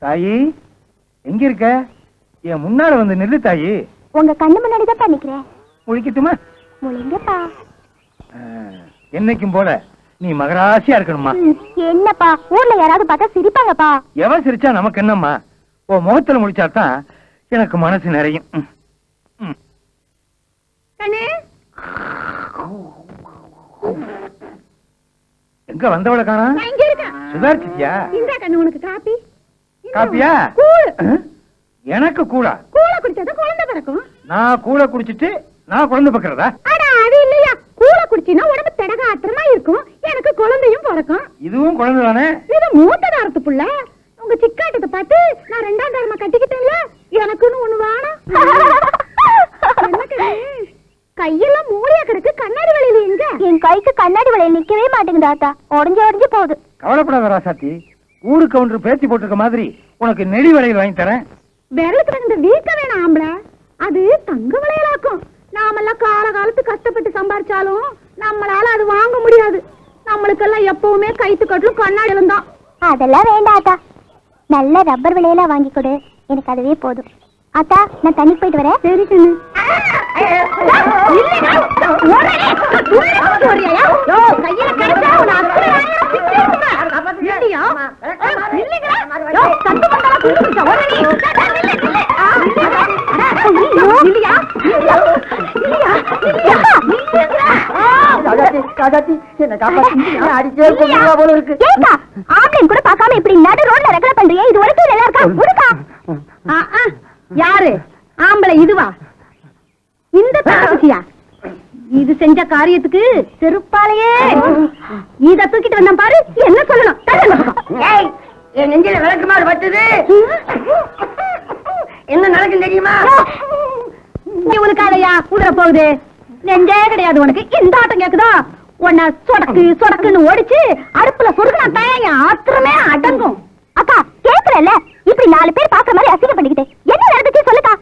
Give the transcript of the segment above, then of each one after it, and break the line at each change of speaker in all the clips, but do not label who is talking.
தாயி எங்க இருக்க? என் முன்னால வந்து நில்லு தாயி.
உங்க கண்ணு முன்னாடிதான் பண்ணிக்கிறேன்.
முழிக்கட்டுமா?
முழிங்கப்பா.
என்னைக்கும் போல நீ மகராசியா இருக்கணுமா?
என்னப்பா ஊர்ல யாராவது பார்த்தா சிரிப்பாங்கப்பா.
எவன் சிரிச்சா நமக்கு என்னம்மா? ஓ முகத்துல முடிச்சாதான் எனக்கு மனசு நிறையும். எங்க வந்தவளை காணா? சுதாரிச்சியா?
உனக்கு காப்பி.
காப்பியா? எனக்கு கூடா?
கூழ குடிச்சாதான் குழந்தை பிறக்கும்.
நான் கூழ குடிச்சிட்டு நான் குழந்தை பிறக்கிறதா?
அது இல்லையா, கூழ குடிச்சினா உடம்பு திடகாத்திரமா இருக்கும், எனக்கு குழந்தையும் பிறக்கும்.
இதுவும் குழந்தை தானே?
இது மூத்த தாரத்து புள்ள. உங்க சிக்காட்டத்தை பார்த்து நான் 2ஆம் தாரமா கட்டிக்கிட்டேன்ல, எனக்குன்னு ஒண்ணு வேணும். கையெல்லாம் மூளையா கிடக்கு, கண்ணாடி வளையல் எங்க? என் கைக்கு கண்ணாடி வளையல் நிக்கவே மாட்டேங்குது தாத்தா, உடஞ்சு போகுது.
கவலைப்படாத ராசாத்தி, ஊரு கவுண்டர் பேச்சு போட்டிருக்க மாதிரி உனக்கு நெடி வளையல் வாங்கி தரேன்.
விரலுக்கு இந்த வீக்க வேணாம் ஆம்பள, அது தங்க வளையலாக்கும். நாமெல்லாம் காலத்து கஷ்டப்பட்டு சம்பாரிச்சாலும் நம்மளால அது வாங்க முடியாது. நம்மளுக்கெல்லாம் எப்பவுமே கைத்து கட்டலும் கண்ணாடியிலும் தான். அதெல்லாம் வேண்டாத்தா, நல்ல ரப்பர் வளையலா வாங்கி கொடு, எனக்கு அதுவே போதும். அத்தா நான் தண்ணிக்கு போயிட்டு வரேன். சரி கண்ணு. கூட பாக்காம இப்படி நடு ரோட்ல ரெக்கல பண்றியா? இது வரைக்கும் நல்லா இருக்கா? யாரு ஆம்பளை? இதுவா? இந்த தாசியா இது செஞ்ச காரியத்துக்கு செருப்பாலையே இத தூக்கிட்டு வந்தா பாரு, என்ன சொல்லணும்?
என் நெஞ்சில விளக்குமாறு பட்டுது, என்ன நடக்கும் தெரியுமா?
உனக்காலையா உதற போகுது? நெஞ்சே கிடையாது உனக்கு, இந்த ஆட்டம் கேக்குதா? உன்னை சொடக்கு சொடக்குன்னு ஓடிச்சு அடுப்புல சொருக்குனா தான் ஆத்திரமே அடங்கும். அக்கா கேட்கல, இப்படி 4 பேர் பாக்குற மாதிரி அசிங்க பண்ணிக்கிட்டு என்ன நடந்துச்சு சொல்லுக்கா?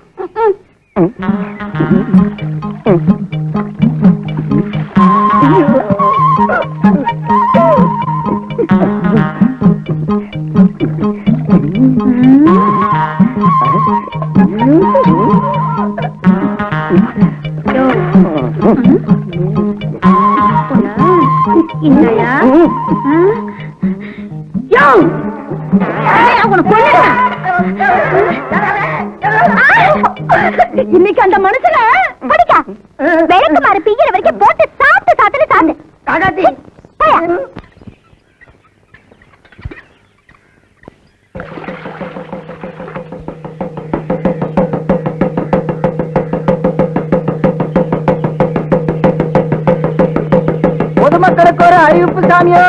இன்னைக்கு அந்த மனுஷன படிக்கா விளக்கு மாறு பிய்கிற வரைக்கும் போட்டு சாத்து.
பொதுமக்களுக்கு ஒரு அறிவிப்பு சாமியோ.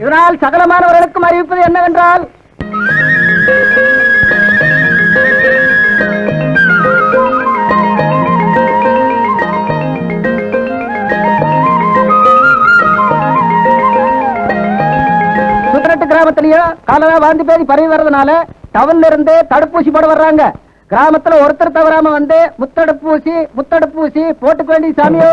இதனால் சகலமானவர்களுக்கும் அறிவிப்பது என்னவென்றால், சுத்தரட்டு கிராமத்திலேயோ காலரா வாந்தி பேதி பரவி வர்றதுனால டவுன்ல இருந்து தடுப்பூசி போட வர்றாங்க. கிராமத்துல ஒருத்தர் தவறாம வந்து முத்தடுப்பூசி போட்டுக்க வேண்டிய சாமியோ.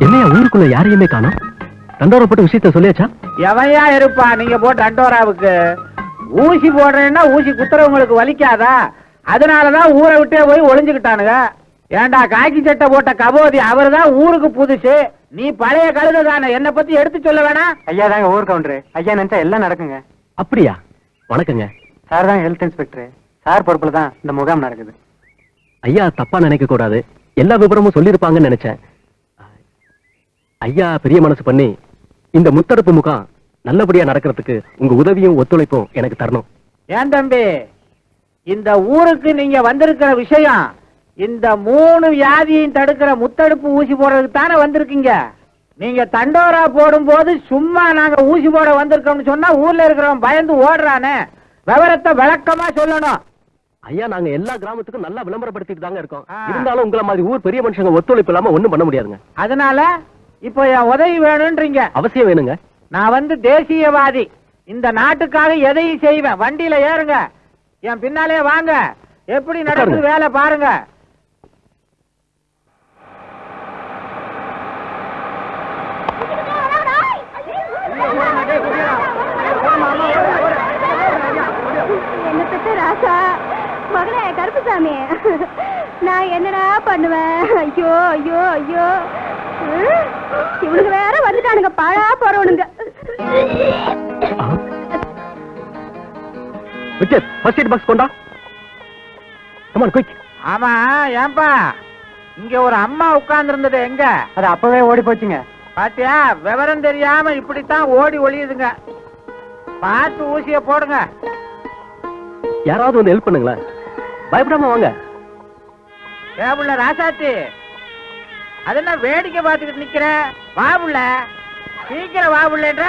என்னையா ஊருக்குள்ள யாரையுமே காணோம்? தண்டோரா போட்டு விஷயத்த சொல்லியாச்சா?
எவையா இருப்பா நீங்க போட்டு தண்டோராவுக்கு? ஊசி போடுறேன்னா ஊசி குத்துறவங்களுக்கு வலிக்காதா? அதனாலதான் ஊரை விட்டே போய் ஒளிஞ்சுக்கிட்டானுங்க. ஏண்டா காக்கி சட்டை போட்ட கபோதி அவர்தான் ஊருக்கு புதுசு, நீ பழைய கழுதை தானே, என்ன பத்தி எடுத்து சொல்ல வேணா?
ஐயா தாங்க ஊர் கவுண்டரு, ஐயா நினைச்சா எல்லாம் நடக்குங்க.
அப்படியா? வணக்கங்க.
சார் தான் ஹெல்த் இன்ஸ்பெக்டர், சார் பொறுப்புல தான் இந்த முகாம் நடக்குது.
ஐயா தப்பா நினைக்க கூடாது, எல்லா விவரமும் சொல்லிருப்பாங்கன்னு நினைச்சேன். ஐயா பெரிய மனசு பண்ணி இந்த முத்தடுப்பு முகாம் நல்லபடியா நடக்கிறதுக்கு உங்க உதவியும் ஒத்துழைப்பும் எனக்கு தரணும்.
ஏன் தம்பி, இந்த ஊருக்கு நீங்க வந்திருக்கிற விஷயம் இந்த 3 வியாதியையும் தடுக்கிற முத்தடுப்பு ஊசி போடுறதுக்கு தானே வந்திருக்கீங்க. நீங்க தண்டோரா போடும் போது சும்மா நாங்க ஊசி போட வந்திருக்கோம்னு சொன்னா ஊர்ல இருக்கிறவன் பயந்து ஓடுறானே. விவரத்தை விளக்கமா சொல்லணும்.
ஐயா நாங்க எல்லா கிராமத்துக்கும் நல்லா விளம்பரப்படுத்திட்டு தாங்க இருக்கோம். இருந்தாலும் உங்களை மாதிரி ஊர் பெரிய மனுஷங்க ஒத்துழைப்பு இல்லாம ஒண்ணும் பண்ண முடியாதுங்க.
அதனால இப்போ என் உதவி வேணும்ன்றீங்க?
அவசியம் வேணுங்க.
நான் வந்து தேசியவாதி, இந்த நாட்டுக்காக எதையும் செய்வேன். வண்டியில ஏறுங்க, என் பின்னாலே வாங்க, எப்படி நடக்குது வேலை பாருங்க.
என்ன பெற்ற ராசா மகளே கருப்புசாமி, நான் என்னடா பண்ணுவேன்? ஐயோ ஐயோ ஐயோ, இவனுக்கு வேற வந்துட்டானுங்க, பாழா போறவனுங்க.
விக்டர், ஃபர்ஸ்ட் எய்ட் பாக்ஸ் கொண்டா. Come on quick.
ஆமா ஏன்பா, இங்க ஒரு அம்மா உட்கார்ந்து இருந்தது எங்க?
அது அப்பவே ஓடி போச்சுங்க.
பாத்தியா, விவரம் தெரியாம இப்படித்தான் ஓடி ஒளியுதுங்க. பார்த்து ஊசிய போடுங்க.
யாராவது வந்து ஹெல்ப் பண்ணுங்களேன், பயப்படாம வாங்க.
ஏபுள்ள ராசாத்தி, அது என்ன வேடிக்கை பார்த்துக்கிட்டு நிக்கிற? வாபுள்ள, சீக்கிரம் வாபுள்ளன்ற.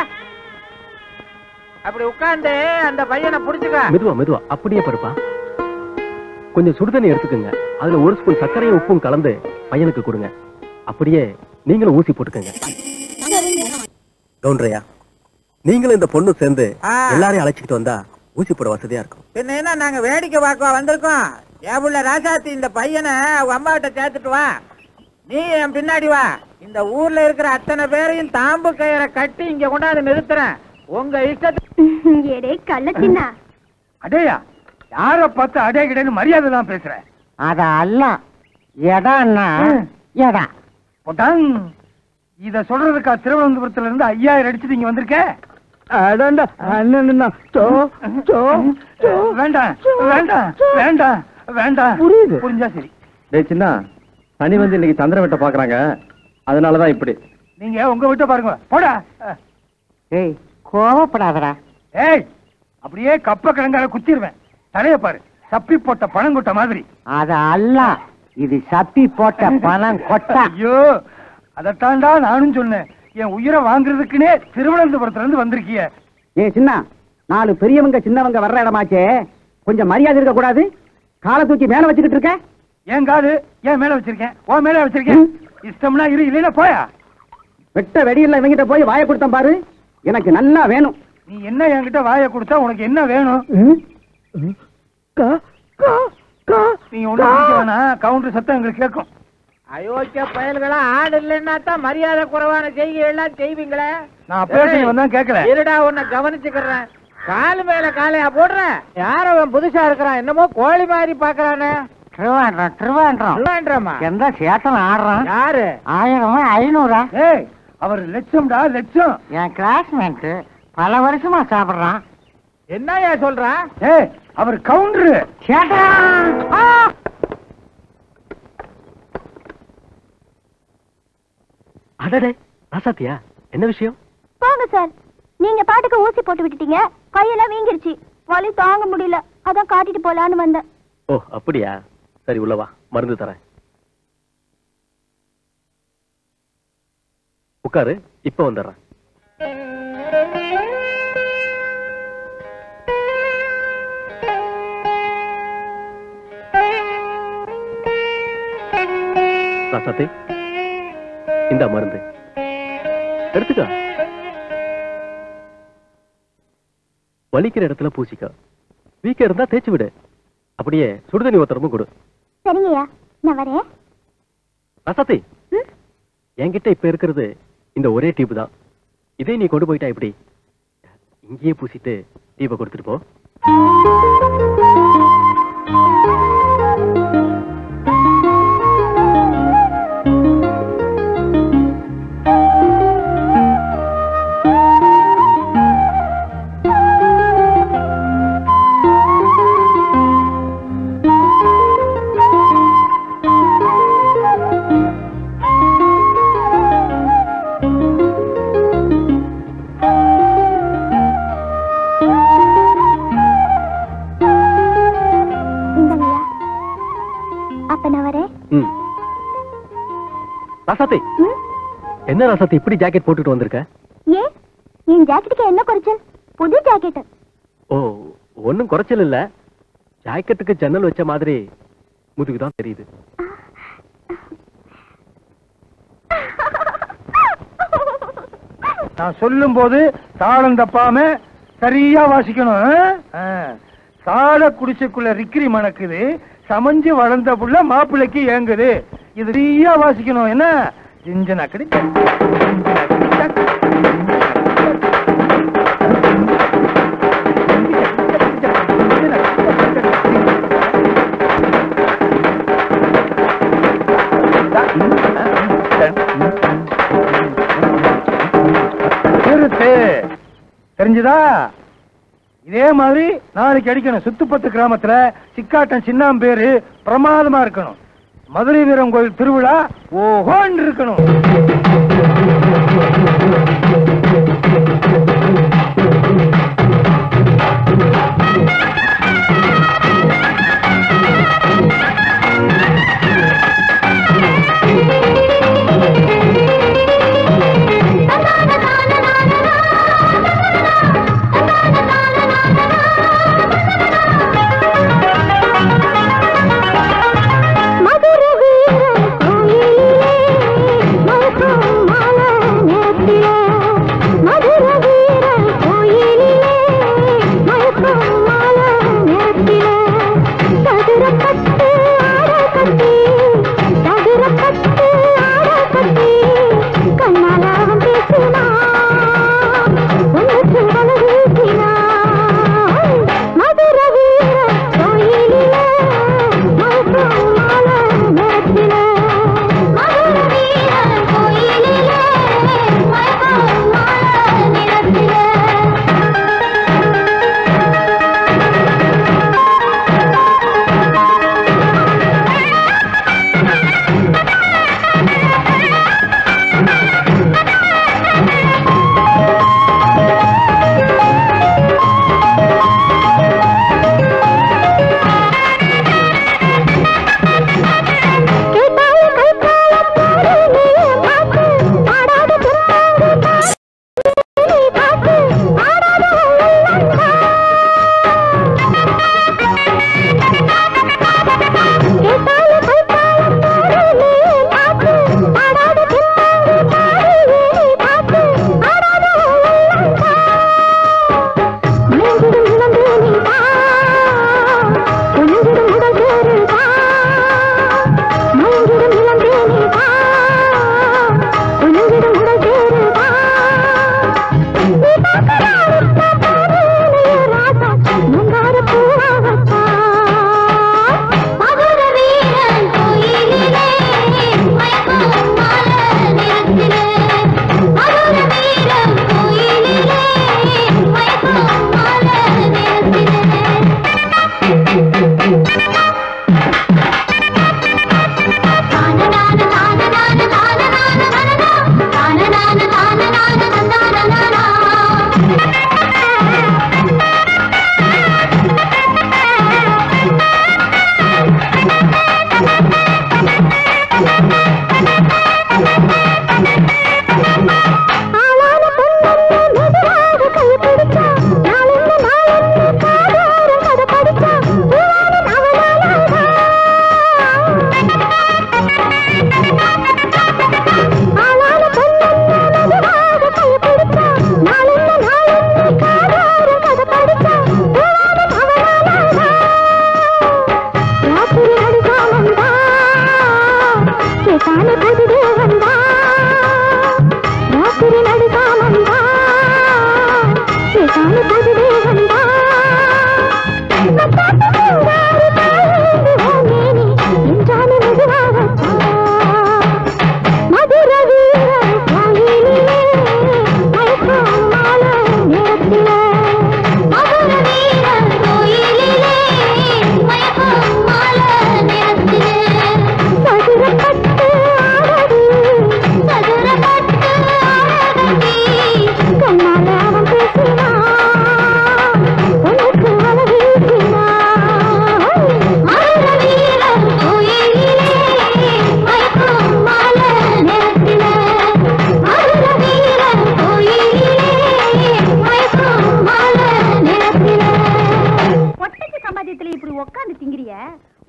அப்படி உட்கார்ந்து அந்த பையனை புடிச்சுக்க.
மெதுவா மெதுவா, அப்படியே படுப்பா. கொஞ்சம் சுடுதண்ணி எடுத்துக்கங்க, அதுல ஒரு ஸ்பூன் சர்க்கரையும் உப்பும் கலந்து பையனுக்கு கொடுங்க. அப்படியே நீங்களும் ஊசி போட்டுக்கங்க. கவுண்டரையா, நீங்களும் இந்த பொண்ணு சேர்ந்து எல்லாரையும் அழைச்சிட்டு வந்தா ஊசி போட வசதியா இருக்கும்.
என்ன நாங்க வேடிக்கை பார்க்க வந்திருக்கோம். ஏபுள்ள ராசாத்தி, இந்த பையனை அவங்க அம்மா கிட்ட சேர்த்துட்டு வா. நீ என் பின்னாடி வா. இந்த ஊர்ல இருக்கிற அத்தனை பேரையும் தாம்பு கயிறை கட்டி இங்க கொண்டாந்து நிறுத்துறேன். உங்க இஷ்டத்துக்கு.
கள்ளத்தின்னா
அடேயா, யார பார்த்து அடே கிடையாது மரியாதை தான் பேசுறேன்.
அத அல்ல எடா எடா
போட்டான். இத சொல்றதுக்கா திருவனந்தபுரத்துல இருந்து 5000 அடிச்சுட்டு இங்க வந்திருக்க? வேண்டாம் வேண்டாம் வேண்டாம் வேண்டாம், புரியுது, புரிஞ்சா சரி.
டேய் சின்ன, சனி வந்து இன்னைக்கு சந்திர வெட்ட பாக்குறாங்க, அதனாலதான் இப்படி.
நீங்க உங்க விட்ட பாருங்க, போடா.
ஏய் கோவப்படாதடா.
ஏய், அப்படியே கப்ப கிழங்கால குத்திடுவேன். தலைய பாரு, சப்பி போட்ட பணம் கொட்ட மாதிரி.
அத அல்ல, இது சப்பி போட்ட பணம் கொட்ட.
ஐயோ, அதத்தாண்டா நானும் சொன்னேன். என் உயிரை வாங்குறதுக்குன்னே திருவனந்தபுரத்துல இருந்து வந்திருக்கிய.
ஏ சின்ன, 4 பெரியவங்க சின்னவங்க வர்ற இடமாச்சே, கொஞ்சம் மரியாதை இருக்க கூடாது? காலை தூக்கி மேல வச்சுக்கிட்டு இருக்க.
ஏன் காது ஏன் மேல வச்சிருக்கேன்? ஓ மேல வச்சிருக்கேன். இஷ்டம்னா இரு, இல்லைன்னா போயா.
வெட்ட வெடியில இவங்கிட்ட போய் வாயை கொடுத்தேன் பாரு, எனக்கு நல்லா வேணும்.
நீ என்ன என்கிட்ட வாயை கொடுத்தா உனக்கு என்ன வேணும்? நீ ஒண்ணு கவுண்டர் சத்தம் எங்களுக்கு கேட்கும். அயோக்கிய பயல்களா, ஆடு இல்லைன்னா தான் மரியாதை குறைவான செய்கை எல்லாம் செய்வீங்களே. நான் அப்பவே வந்தா கேட்கல. இருடா, உன்னை கவனிச்சுக்கிறேன். காலு மேல காலையா போடுறேன். யார அவன் புதுசா இருக்கிறான், என்னமோ கோழி மாதிரி பாக்குறானே. திருவாண்டமா
எந்த சேத்தன் ஆடுறான்?
யாரு?
1000 500.
ஏய், அவர் லட்சம்டா லட்சம்.
என் கிளாஸ்மேட் பல வருஷமா சாப்பிடுறான்.
என்னையா சொல்றான்? ஏய், அவர் கவுண்டரு.
அடடே ராசாத்தியா, என்ன விஷயம்?
போங்க சார், நீங்க பாட்டுக்கு ஊசி போட்டு விட்டுட்டீங்க, கையெல்லாம் வீங்கிருச்சு, வலி தாங்க முடியல, அதான் காட்டிட்டு போலான்னு வந்தேன்.
ஓ அப்படியா, சரி உள்ளவா, மருந்து தரேன். உட்காரு, இப்ப வந்துடுறேன். ராசாத்தி, இந்த மருந்து எடுத்துக்க. வலிக்கிற இடத்துல பூசிக்க, வீக்க இருந்தா தேய்ச்சி விடு. அப்படியே சுடுதண்ணி ஒருத்தரமும் கொடு.
சரிங்கய்யா, நான் வரேன்.
ராசாத்தி, என்கிட்ட இப்ப இருக்கிறது இந்த ஒரே டியூப் தான். இதே நீ கொண்டு போயிட்டா எப்படி? இங்கேயே பூசிட்டு டியூபை கொடுத்துட்டு போ. ராசாத்தி, என்ன ராசாத்தி இப்படி ஜாக்கெட் போட்டுட்டு வந்திருக்க?
ஏன், என் ஜாக்கெட்டுக்கு என்ன குறைச்சல்? புது ஜாக்கெட்.
ஓ, ஒன்னும் குறைச்சல் இல்ல, ஜாக்கெட்டுக்கு ஜன்னல் வச்ச மாதிரி முதுகுதான் தெரியுது.
நான் சொல்லும் போது தாளம் தப்பாம சரியா வாசிக்கணும். சால குடிசைக்குள்ள ரிக்கிரி மணக்குது, சமஞ்சு வளர்ந்த புள்ள மாப்பிள்ளைக்கு ஏங்குது. இது சரியா வாசிக்கணும். என்ன ஜிஞ்சனக்கடி தெரிஞ்சுதா? இதே மாதிரி நாளைக்கு அடிக்கணும். சுத்துப்பத்து கிராமத்துல சிக்காட்டம் சின்னாம் பேரு பிரமாதமா இருக்கணும். மதுரை வீரம் கோயில் திருவிழா ஓஹோன்னு இருக்கணும்.
மதுரவி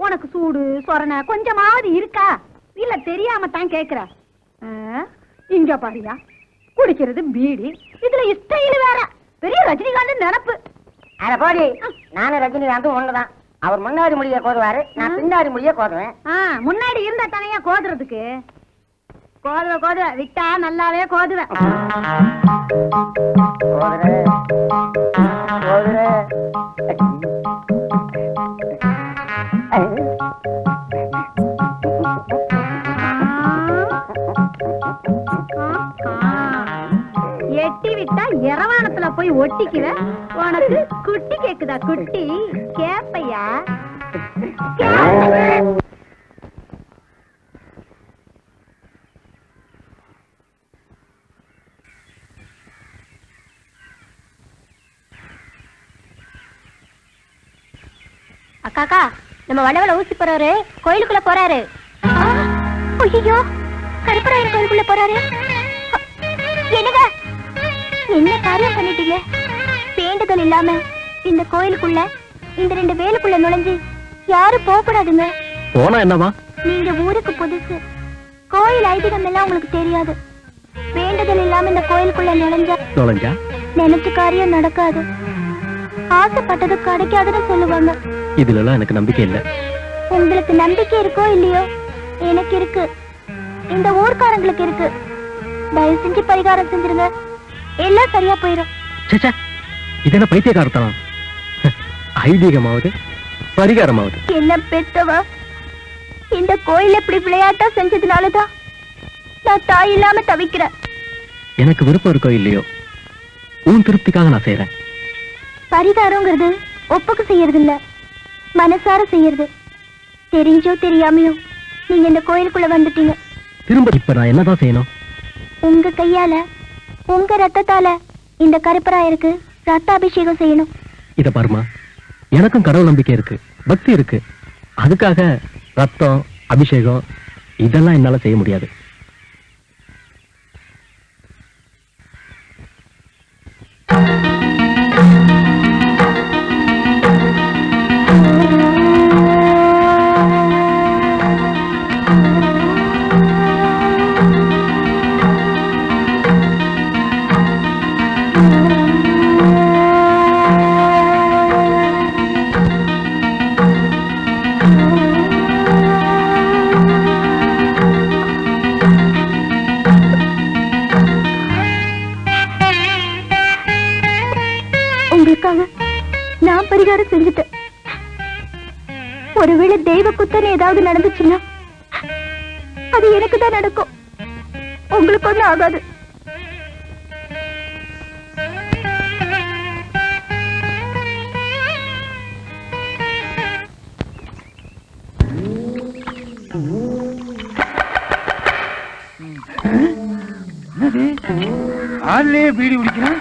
உனக்கு சூடு சொரணை கொஞ்சமாவது இருக்கா? இல்ல தெரியாம தான் கேக்குற. இங்க பாரியா, குடிக்கிறது பீடி, இதுல ஸ்டைல் வேற. பெரிய ரஜினிகாந்த் நினப்பு.
அட போடி, நானும் ரஜினிகாந்தும் ஒண்ணுதான். அவர் முன்னாடி முடிய கோதுவாரு, நான் பின்னாடி முடிய கோதுவேன்.
முன்னாடி இருந்தா தனியா கோதுறதுக்கு. கோதுவ விட்டா நல்லாவே கோதுவேன். எட்டி விட்டா இரவானத்துல போய் ஒட்டிக்கிற. உனக்கு குட்டி கேக்குதா? குட்டி கேப்பையா?
அக்காக்கா, நம்ம வளவள ஊசி போறாரு, கோயிலுக்குள்ள போறாரு. ஐயோ, கருப்பராயர் கோயிலுக்குள்ள போறாரு. என்னங்க, என்ன காரியம் பண்ணிட்டீங்க? வேண்டுதல் இல்லாம இந்த கோயிலுக்குள்ள, இந்த 2 வேலுக்குள்ள நுழைஞ்சு யாரும் போக கூடாதுங்க.
போனா என்னவா?
நீங்க ஊருக்கு புதுசு, கோயில் ஐதீகம் எல்லாம் உங்களுக்கு தெரியாது. வேண்டுதல் இல்லாம இந்த கோயிலுக்குள்ள நுழைஞ்சா நினைச்ச காரியம் நடக்காது. ஆசைப்பட்டது கிடைக்காதுன்னு சொல்லுவாங்க.
இதுல எல்லாம் எனக்கு நம்பிக்கை இல்ல.
உங்களுக்கு நம்பிக்கை இருக்கோ இல்லையோ, எனக்கு இருக்கு, இந்த ஊர்க்காரங்களுக்கு இருக்கு. தயவு செஞ்சு பரிகாரம் செஞ்சிருங்க, எல்லாம் சரியா போயிடும்.
இது என்ன பைத்தியக்காரத்தனம்? ஐதீகமாவது பரிகாரமாவது.
என்ன பெத்தவா, இந்த கோயில் இப்படி விளையாட்டா செஞ்சதுனாலதான் நான் தாய் இல்லாம தவிக்கிறேன்.
எனக்கு விருப்பம் இருக்கோ இல்லையோ, உன் திருப்திக்காக நான் செய்யறேன்.
பரிகாரங்கிறது ஒப்புக்கு செய்யறது இல்ல, மனசார செய்யறது. தெரிஞ்சோ தெரியாமையோ நீங்க இந்த கோயிலுக்குள்ள வந்துட்டீங்க.
திரும்ப இப்ப நான் என்னதான் செய்யணும்?
உங்க கையால, உங்க ரத்தத்தால இந்த கருப்பராயருக்கு ரத்த அபிஷேகம் செய்யணும்.
இத பாருமா, எனக்கும் கடவுள் நம்பிக்கை இருக்கு, பக்தி இருக்கு. அதுக்காக ரத்தம் அபிஷேகம் இதெல்லாம் என்னால செய்ய முடியாது.
நான் பரிகாரம் செஞ்சுட்டேன். ஒருவேளை தெய்வ குத்தனை ஏதாவது நடந்துச்சுன்னா அது எனக்கு தான் நடக்கும், உங்களுக்கு ஒண்ணும் ஆகாது.
ஆள்லயே பீடி குடிக்கிறேன்.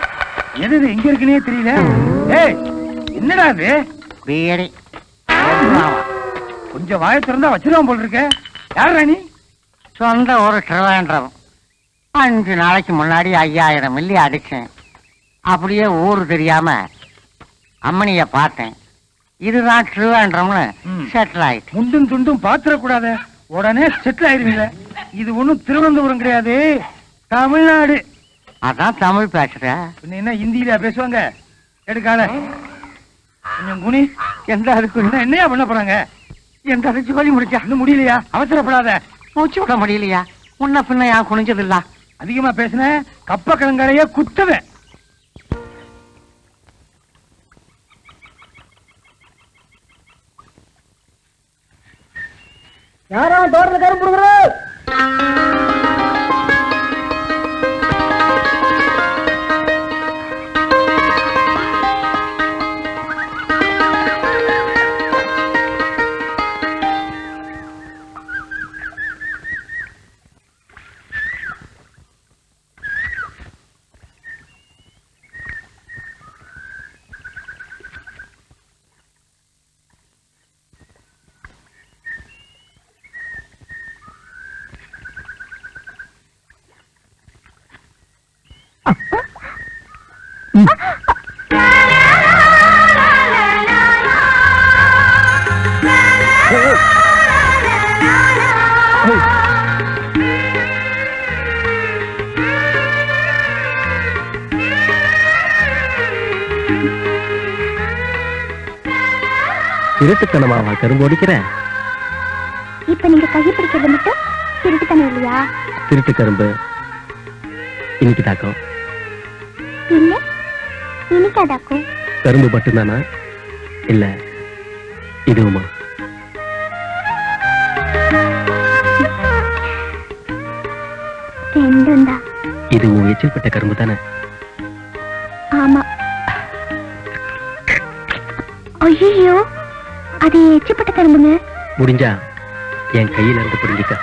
எது எங்க இருக்குன்னே தெரியல. ஏய், என்னடா அது?
பீடி.
கொஞ்சம் வாயை திறந்தா வச்சிருவான் போல் இருக்க. யாரா நீ?
சொந்த ஒரு திருவேண்டரம். 5 நாளைக்கு முன்னாடி 5000 மில்லி அடிச்சேன். அப்படியே ஊரு தெரியாம அம்மனிய பார்த்தேன். இதுதான் திருவேண்டரம்னு செட்டில் ஆயிட்டு.
முண்டும் துண்டும் பாத்திரக்கூடாத, உடனே செட்டில் ஆயிருவீங்க. இது ஒண்ணும் திருவனந்தபுரம் கிடையாது, தமிழ்நாடு.
அதான் தமிழ் பேசுற.
என்ன ஹிந்தியில பேசுவாங்க? எடுக்கால கொஞ்சம் குனி.
எந்த அதுக்கு
என்னையா பண்ண போறாங்க?
எந்த அது ஜோலி முடிச்சா?
இன்னும் முடியலையா? அவசரப்படாத.
மூச்சு விட முடியலையா? முன்ன பின்ன யான் குனிஞ்சதில்ல.
அதிகமா பேசின கப்ப கிழங்காரைய குத்துவேன்.
யாரோ தோட்டத்துல கரும்பு கொடுக்குற.
திருட்டுத்தனமாவா கரும்பு ஒடிக்கிறேன்?
இப்ப நீங்க கையை பிடிக்கிறது மட்டும் திருட்டுத்தனம் இல்லையா?
திருட்டு கரும்பு இன்னைக்கு தாக்கும்
இல்ல இனிக்காதாக்கும்.
கரும்பு மட்டும்தானா இல்ல இதுவுமா?
ரெண்டும் தான்.
இது உன் எச்சில்பட்ட கரும்பு தானே?
ஆமா. ஐயோ, அது எச்சிப்பட்ட கரும்புங்க.
முடிஞ்சா என் கையில இருந்து புரிஞ்சிக்க.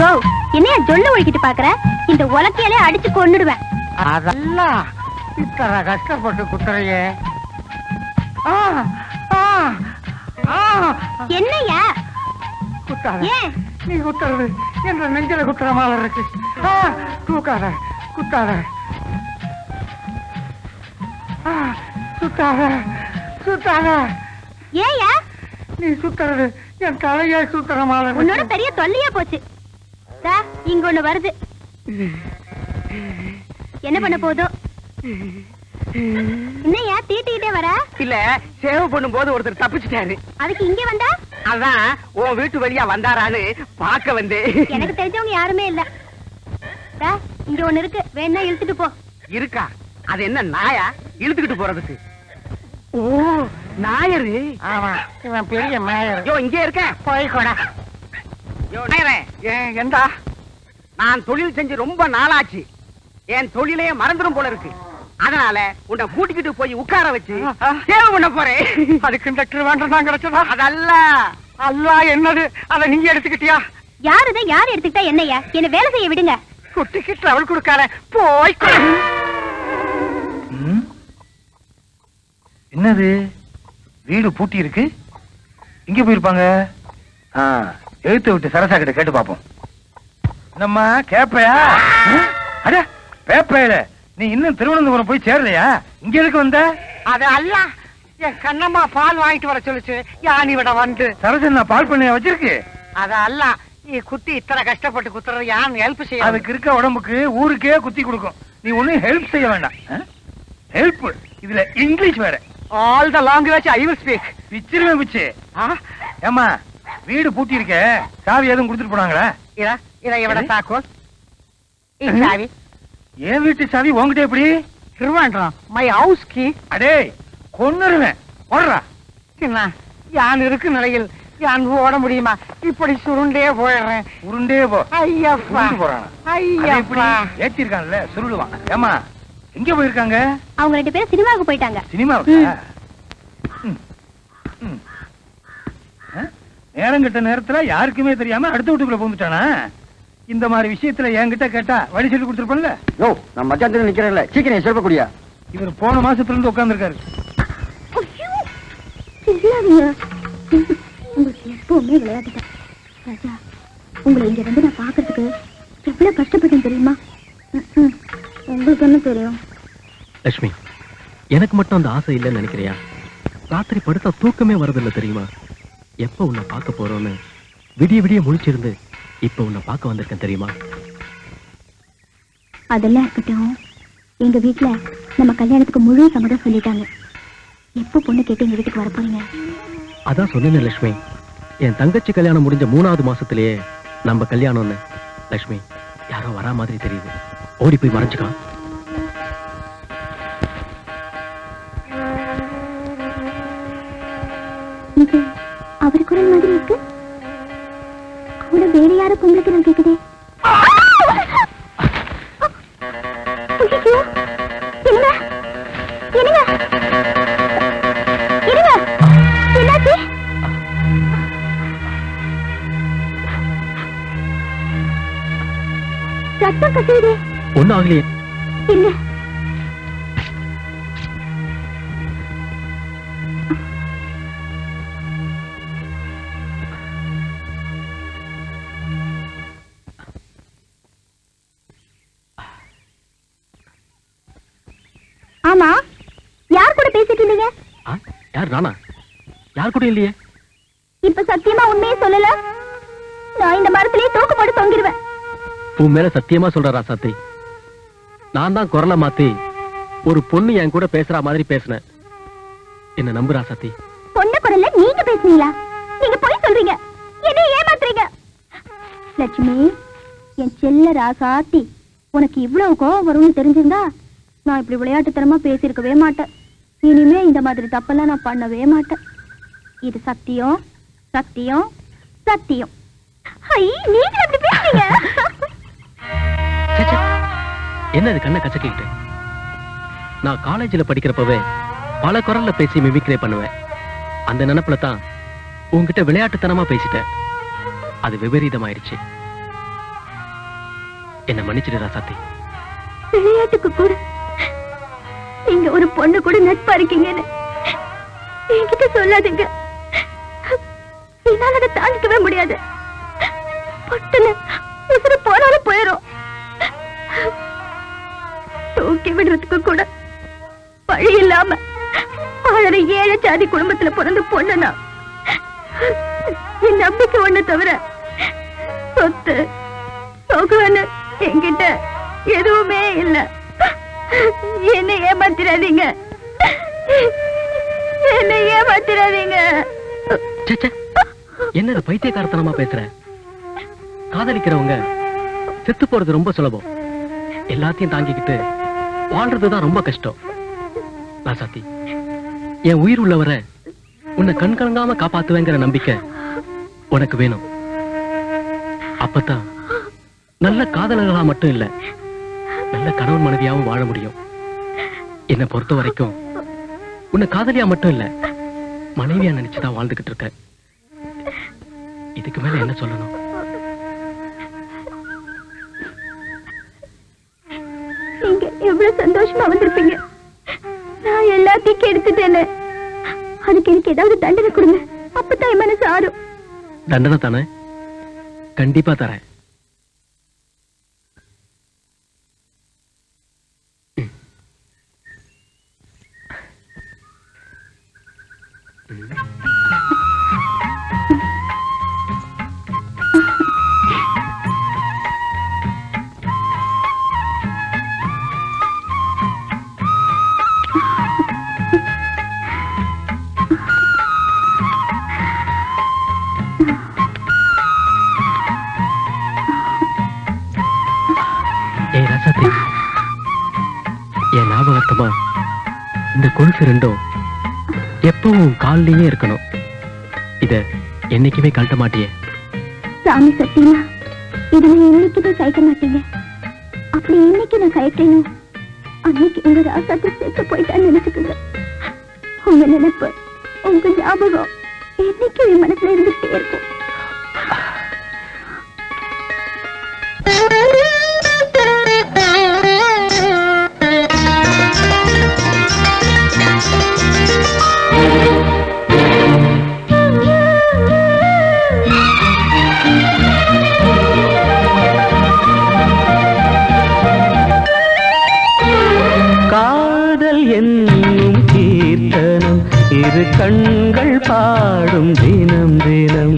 யோ, என்னைய ஜொல்ல ஒழிக்கிட்டு பாக்குற? இந்த உலக்கையிலே அடிச்சு கொன்னுடுவேன்.
அதெல்லாம் இத்தனை கஷ்டப்பட்டு குத்துறையே.
என்னையா
குத்தாத,
ஏன்
நீ குத்துறது என்ற நெஞ்சில குத்துற மாதிரி இருக்கு. தூக்காத, குத்தாத, சுத்தாத, சுத்தாத.
ஏயா
நீ சுத்துறது என் தலையை சுத்துற மாதிரி
உன்னோட
இருக்கு.
பெரிய தொல்லையா போச்சு. இங்க ஒண்ணு வருது. என்ன பண்ண போதோ? என்னையா தீட்டிக்கிட்டே வர?
இல்ல, சேவ் பண்ணும் போது ஒருத்தர் தப்பிச்சுட்டாரு.
அதுக்கு இங்க வந்தா?
அதான் உன் வீட்டு வழியா வந்தாரான்னு பாக்க வந்து.
எனக்கு தெரிஞ்சவங்க யாருமே இல்ல. இங்க ஒண்ணு இருக்கு, வேணா இழுத்துட்டு போ.
இருக்கா? அது என்ன நாயா இழுத்துக்கிட்டு போறதுக்கு? ஓ, நாயரு.
ஆமா, இவன் பெரிய மேயர்.
யோ, இங்கே இருக்க.
போய் கூட.
யோ நாயரே,
எந்தா
நான் தொழில் செஞ்சு ரொம்ப நாளாச்சு. என் தொழிலே மறந்துடும் போல இருக்கு. அதனால உன்னை கூட்டிக்கிட்டு போய் உட்கார வச்சு சேவ் பண்ண போறேன்.
அதுக்கு கண்டக்டர் வேண்டாம் தான் கிடைச்சதா?
அதல்ல.
அல்லா என்னது, அதை நீங்க எடுத்துக்கிட்டியா?
யாருதான் யார் எடுத்துக்கிட்டா என்னையா? என்ன வேலை செய்ய விடுங்க.
குட்டிக்கு டிராவல் கொடுக்காத, போய் கூட. என்னது, வீடு பூட்டி இருக்கு? இங்க போயிருப்பாங்க. எழுத்து விட்டு சரசா கிட்ட கேட்டு பாப்போம். நம்ம கேப்பையா? அட பேப்பையில நீ இன்னும் திருவனந்தபுரம் போய் சேரலையா? இங்க எதுக்கு வந்த? அது அல்ல, என் கண்ணம்மா பால் வாங்கிட்டு வர சொல்லுச்சு. யானி விட வந்து சரசன் நான் பால் பண்ணையா வச்சிருக்கு. அது அல்ல, நீ குத்தி இத்தனை கஷ்டப்பட்டு குத்துறது யான் ஹெல்ப் செய்ய. அதுக்கு இருக்க உடம்புக்கு ஊருக்கே குத்தி கொடுக்கும். நீ ஒன்னும் ஹெல்ப் செய்ய வேண்டாம். ஹெல்ப் இதுல இங்கிலீஷ் வேற. All the language I will speak. பிச்சிருவேன் பிச்சு. ஏமா, வீடு பூட்டி இருக்க, சாவி எதுவும் கொடுத்துட்டு போனாங்களா? இத எவட தாக்கோல்? சாவி என் வீட்டு சாவி உங்ககிட்ட எப்படி? திருவாண்டம் மை ஹவுஸ் கீ. அடே கொன்னுருவேன், ஓடுறா. யான் இருக்கு நிலையில் யான் ஓட முடியுமா? இப்படி சுருண்டே போயிடுறேன். உருண்டே போ. ஐயப்பா போறான். ஐயப்பா ஏற்றிருக்கான்ல, சுருளுவான். ஏமா, எங்க போயிருக்காங்க?
அவங்க 2 பேரும் சினிமாவுக்கு போயிட்டாங்க.
சினிமாவுக்கு? நேரம் கட்ட நேரத்துல யாருக்குமே தெரியாம அடுத்த வீட்டுக்குள்ள போந்துட்டானா? இந்த மாதிரி விஷயத்துல என்கிட்ட கேட்டா வழி சொல்லி கொடுத்துருப்பேன்ல.
யோ, நான் மத்தியானத்துல நிக்கிறேன்ல, சீக்கிரம் சொல்லக்கூடியா?
இவர் போன மாசத்துல இருந்து உட்கார்ந்து இருக்காரு.
உங்களுக்கு எப்பவுமே விளையாட்டுதான். ராஜா, உங்களை இங்க வந்து நான் பாக்குறதுக்கு எவ்வளவு கஷ்டப்பட்டேன் தெரியுமா? உங்களுக்கு என்ன தெரியும்?
லட்சுமி, எனக்கு மட்டும் அந்த ஆசை இல்லைன்னு நினைக்கிறியா? ராத்திரி படுத்தா தூக்கமே வரதில்லை தெரியுமா? எப்ப உன்னை பார்க்க போறோன்னு விடிய விடிய முழிச்சிருந்து இப்ப உன்னை பார்க்க வந்திருக்கேன் தெரியுமா?
அதெல்லாம் இருக்கட்டும். எங்க வீட்டுல நம்ம கல்யாணத்துக்கு முழு சம்மதம் சொல்லிட்டாங்க. எப்ப பொண்ணு கேட்டு எங்க வீட்டுக்கு வர போறீங்க?
அதான் சொன்னேன் லட்சுமி, என் தங்கச்சி கல்யாணம் முடிஞ்ச 3வது மாசத்திலேயே நம்ம கல்யாணம்னு. லட்சுமி, யாரோ வரா மாதிரி தெரியுது, ஓடி போய் மறைஞ்சுக்கலாம்.
இது அவர் குரல் மாதிரி இருக்கு. கூட வேற யாரும் பொம்பளை குரல் கேக்குதே. ரத்தம் கசியுதே.
ஒன்னும் ஆகலையே.
இல்ல, ஆமா, யார் கூட பேசிட்டு இருந்தீங்க?
யார்? நானா? யார் கூட இல்லையே.
இப்ப சத்தியமா உண்மையே சொல்லல, நான் இந்த மரத்திலேயே தூக்கு போட்டு தொங்கிடுவேன்.
உன் மேல சத்தியமா சொல்ற ராசாத்தி, நான் தான் குரலை மாத்தி ஒரு பொண்ணு என் கூட பேசுற மாதிரி பேசினேன். என்ன நம்பு ராசாத்தி.
பொண்ணு குரல்ல நீங்க பேசுனீங்களா? நீங்க போய் சொல்றீங்க, என்ன ஏமாத்துறீங்க. லட்சுமி, என் செல்ல ராசாத்தி, உனக்கு இவ்வளவு கோவம் வரும்னு தெரிஞ்சிருந்தா நான் இப்படி விளையாட்டுத்தனமா பேசியிருக்கவே மாட்டேன். இனிமே இந்த மாதிரி தப்பெல்லாம் நான் பண்ணவே மாட்டேன். இது சத்தியம், சத்தியம், சத்தியம். நீங்க எப்படி பேசுறீங்க?
என்னது கண்ணை கச்சக்கிட்டு? நான் காலேஜில் படிக்கிறப்பவே பல குரல்ல பேசி மிமிக்ரே பண்ணுவேன். அந்த நினைப்புல தான் உங்ககிட்ட விளையாட்டுத்தனமா பேசிட்டேன். அது விபரீதமாயிருச்சு. என்ன மன்னிச்சிடு ராசாத்தி.
விளையாட்டுக்கு கூட நீங்க ஒரு பொண்ணு கூட நட்பா இருக்கீங்கன்னு என்கிட்ட சொல்லாதீங்க. என்னால அதை தாண்டிக்கவே முடியாது. பட்டுன்னு உசுறு போனாலும் போயிடும். தூக்கி விடுறதுக்கு கூட வழி இல்லாம ஆழற ஏழை ஜாதி குடும்பத்துல பிறந்த பொண்ணுனா என் நம்பிக்கை ஒண்ணு தவிர சொத்து சொகுன்னு என்கிட்ட எதுவுமே இல்ல. என்ன ஏமாத்திராதீங்க, என்ன ஏமாத்திராதீங்க.
என்னது பைத்தியக்காரத்தனமா பேசுற? காதலிக்கிறவங்க செத்து போறது ரொம்ப சுலபம், எல்லாத்தையும் தாங்கிக்கிட்டு வாழ்றதுதான் ரொம்ப கஷ்டம். ராசாத்தி, என் உயிர் உள்ளவரை உன்னை கண் கலங்காம காப்பாத்துவேங்கிற நம்பிக்கை உனக்கு வேணும். அப்பதான் நல்ல காதலர்களா மட்டும் இல்ல, நல்ல கணவன் மனைவியாவும் வாழ முடியும். என்னை பொறுத்த வரைக்கும் உன்னை காதலியா மட்டும் இல்ல, மனைவியா நினைச்சுதான் வாழ்ந்துகிட்டு இருக்க. இதுக்கு மேல என்ன சொல்லணும்?
நீங்க எவ்வளவு சந்தோஷமா வந்திருப்பீங்க. நான் எல்லாத்தையும் கெடுத்துட்டேன்னு அதுக்கு எனக்கு ஏதாவது தண்டனை கொடுங்க, அப்பதான் என் மனசு ஆறும்.
தண்டனை தானே? கண்டிப்பா தரேன். என் ஞாபகத்தமா இந்த கொலுசு ரெண்டும் எப்பவும் காலிலேயே இருக்கணும். இத என்னைக்குமே கழட்ட மாட்டியே.
சாமி சத்தியமா இதுல என்னைக்குமே கழட்ட மாட்டீங்க. அப்படி என்னைக்கு நான் கழட்டேனும் அன்னைக்கு உங்க ராசாத்தி சேர்த்து போயிட்டான்னு நினைச்சுக்குங்க. உங்க நினைப்பு, உங்க ஞாபகம் என்னைக்கும் என் மனசுல இருந்துட்டே இருக்கும்.
என்னும் கீர்த்தனம் இரு கண்கள் பாடும் தினம் தினம்.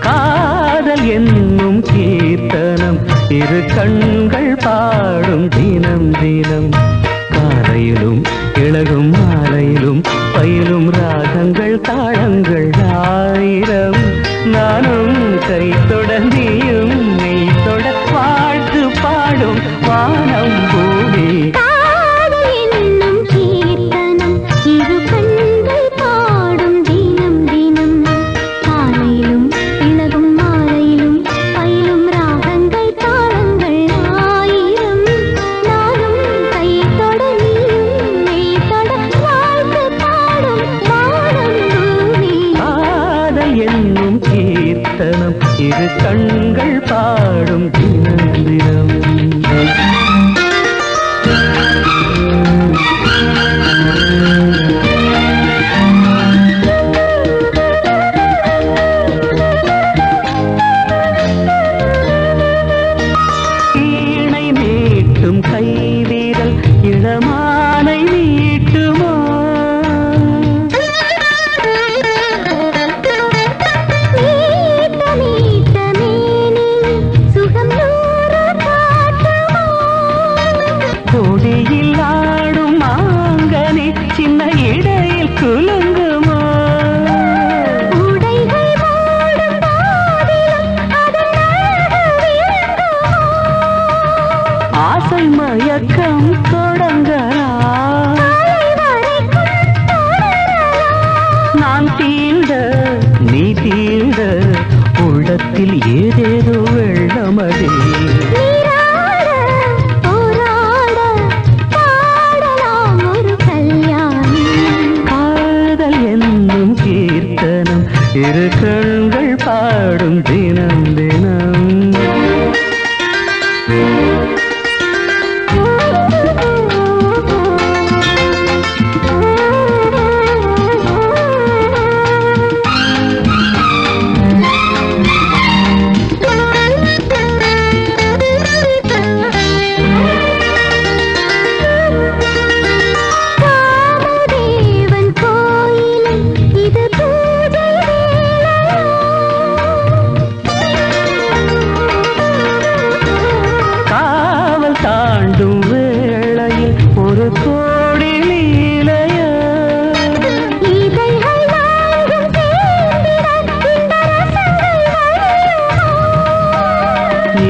காதல் என்னும் கீர்த்தனம் இரு கண்கள் பாடும் தினம் தினம். காலையிலும் இளகும் மாலையிலும் பயிலும் ராகங்கள் தாளங்கள் ஆயிரம். நானும் கை தொடர்ந்தியும் மெய் தொட வாழ்த்து பாடும் வானம் பூமி. இரு கண்கள் பாடும் தினம் தினம். ஈணை மீட்டும் கைவிரல் இளமானை இயக்கம் தொடங்கலாம். நான் தீண்ட நீ தீண்ட உள்ளத்தில் ஏதேதோ வெள்ளமடி. காதல் என்னும் கீர்த்தனம் இரு கண்கள் பாடும் தினம் தினம்.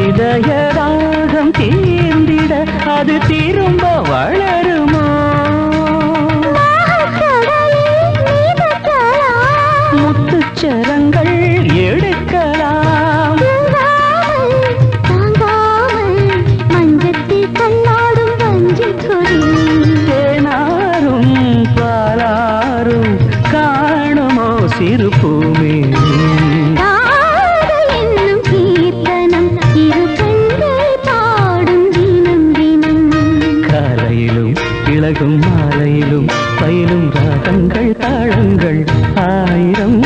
இதயராகம் தீர்ந்திட அது திரும்ப வளருமோ? முத்துச்சரங்கள் எடுக்கலாம். மஞ்சத்தில் கண்ணாடும் வஞ்சிக் கொடி. தேனாரும் பாலாரும் காணுமோ சிறு பூமி. இளகும் மாலையிலும் பயிலும் ராகங்கள் தாளங்கள் ஆயிரம்.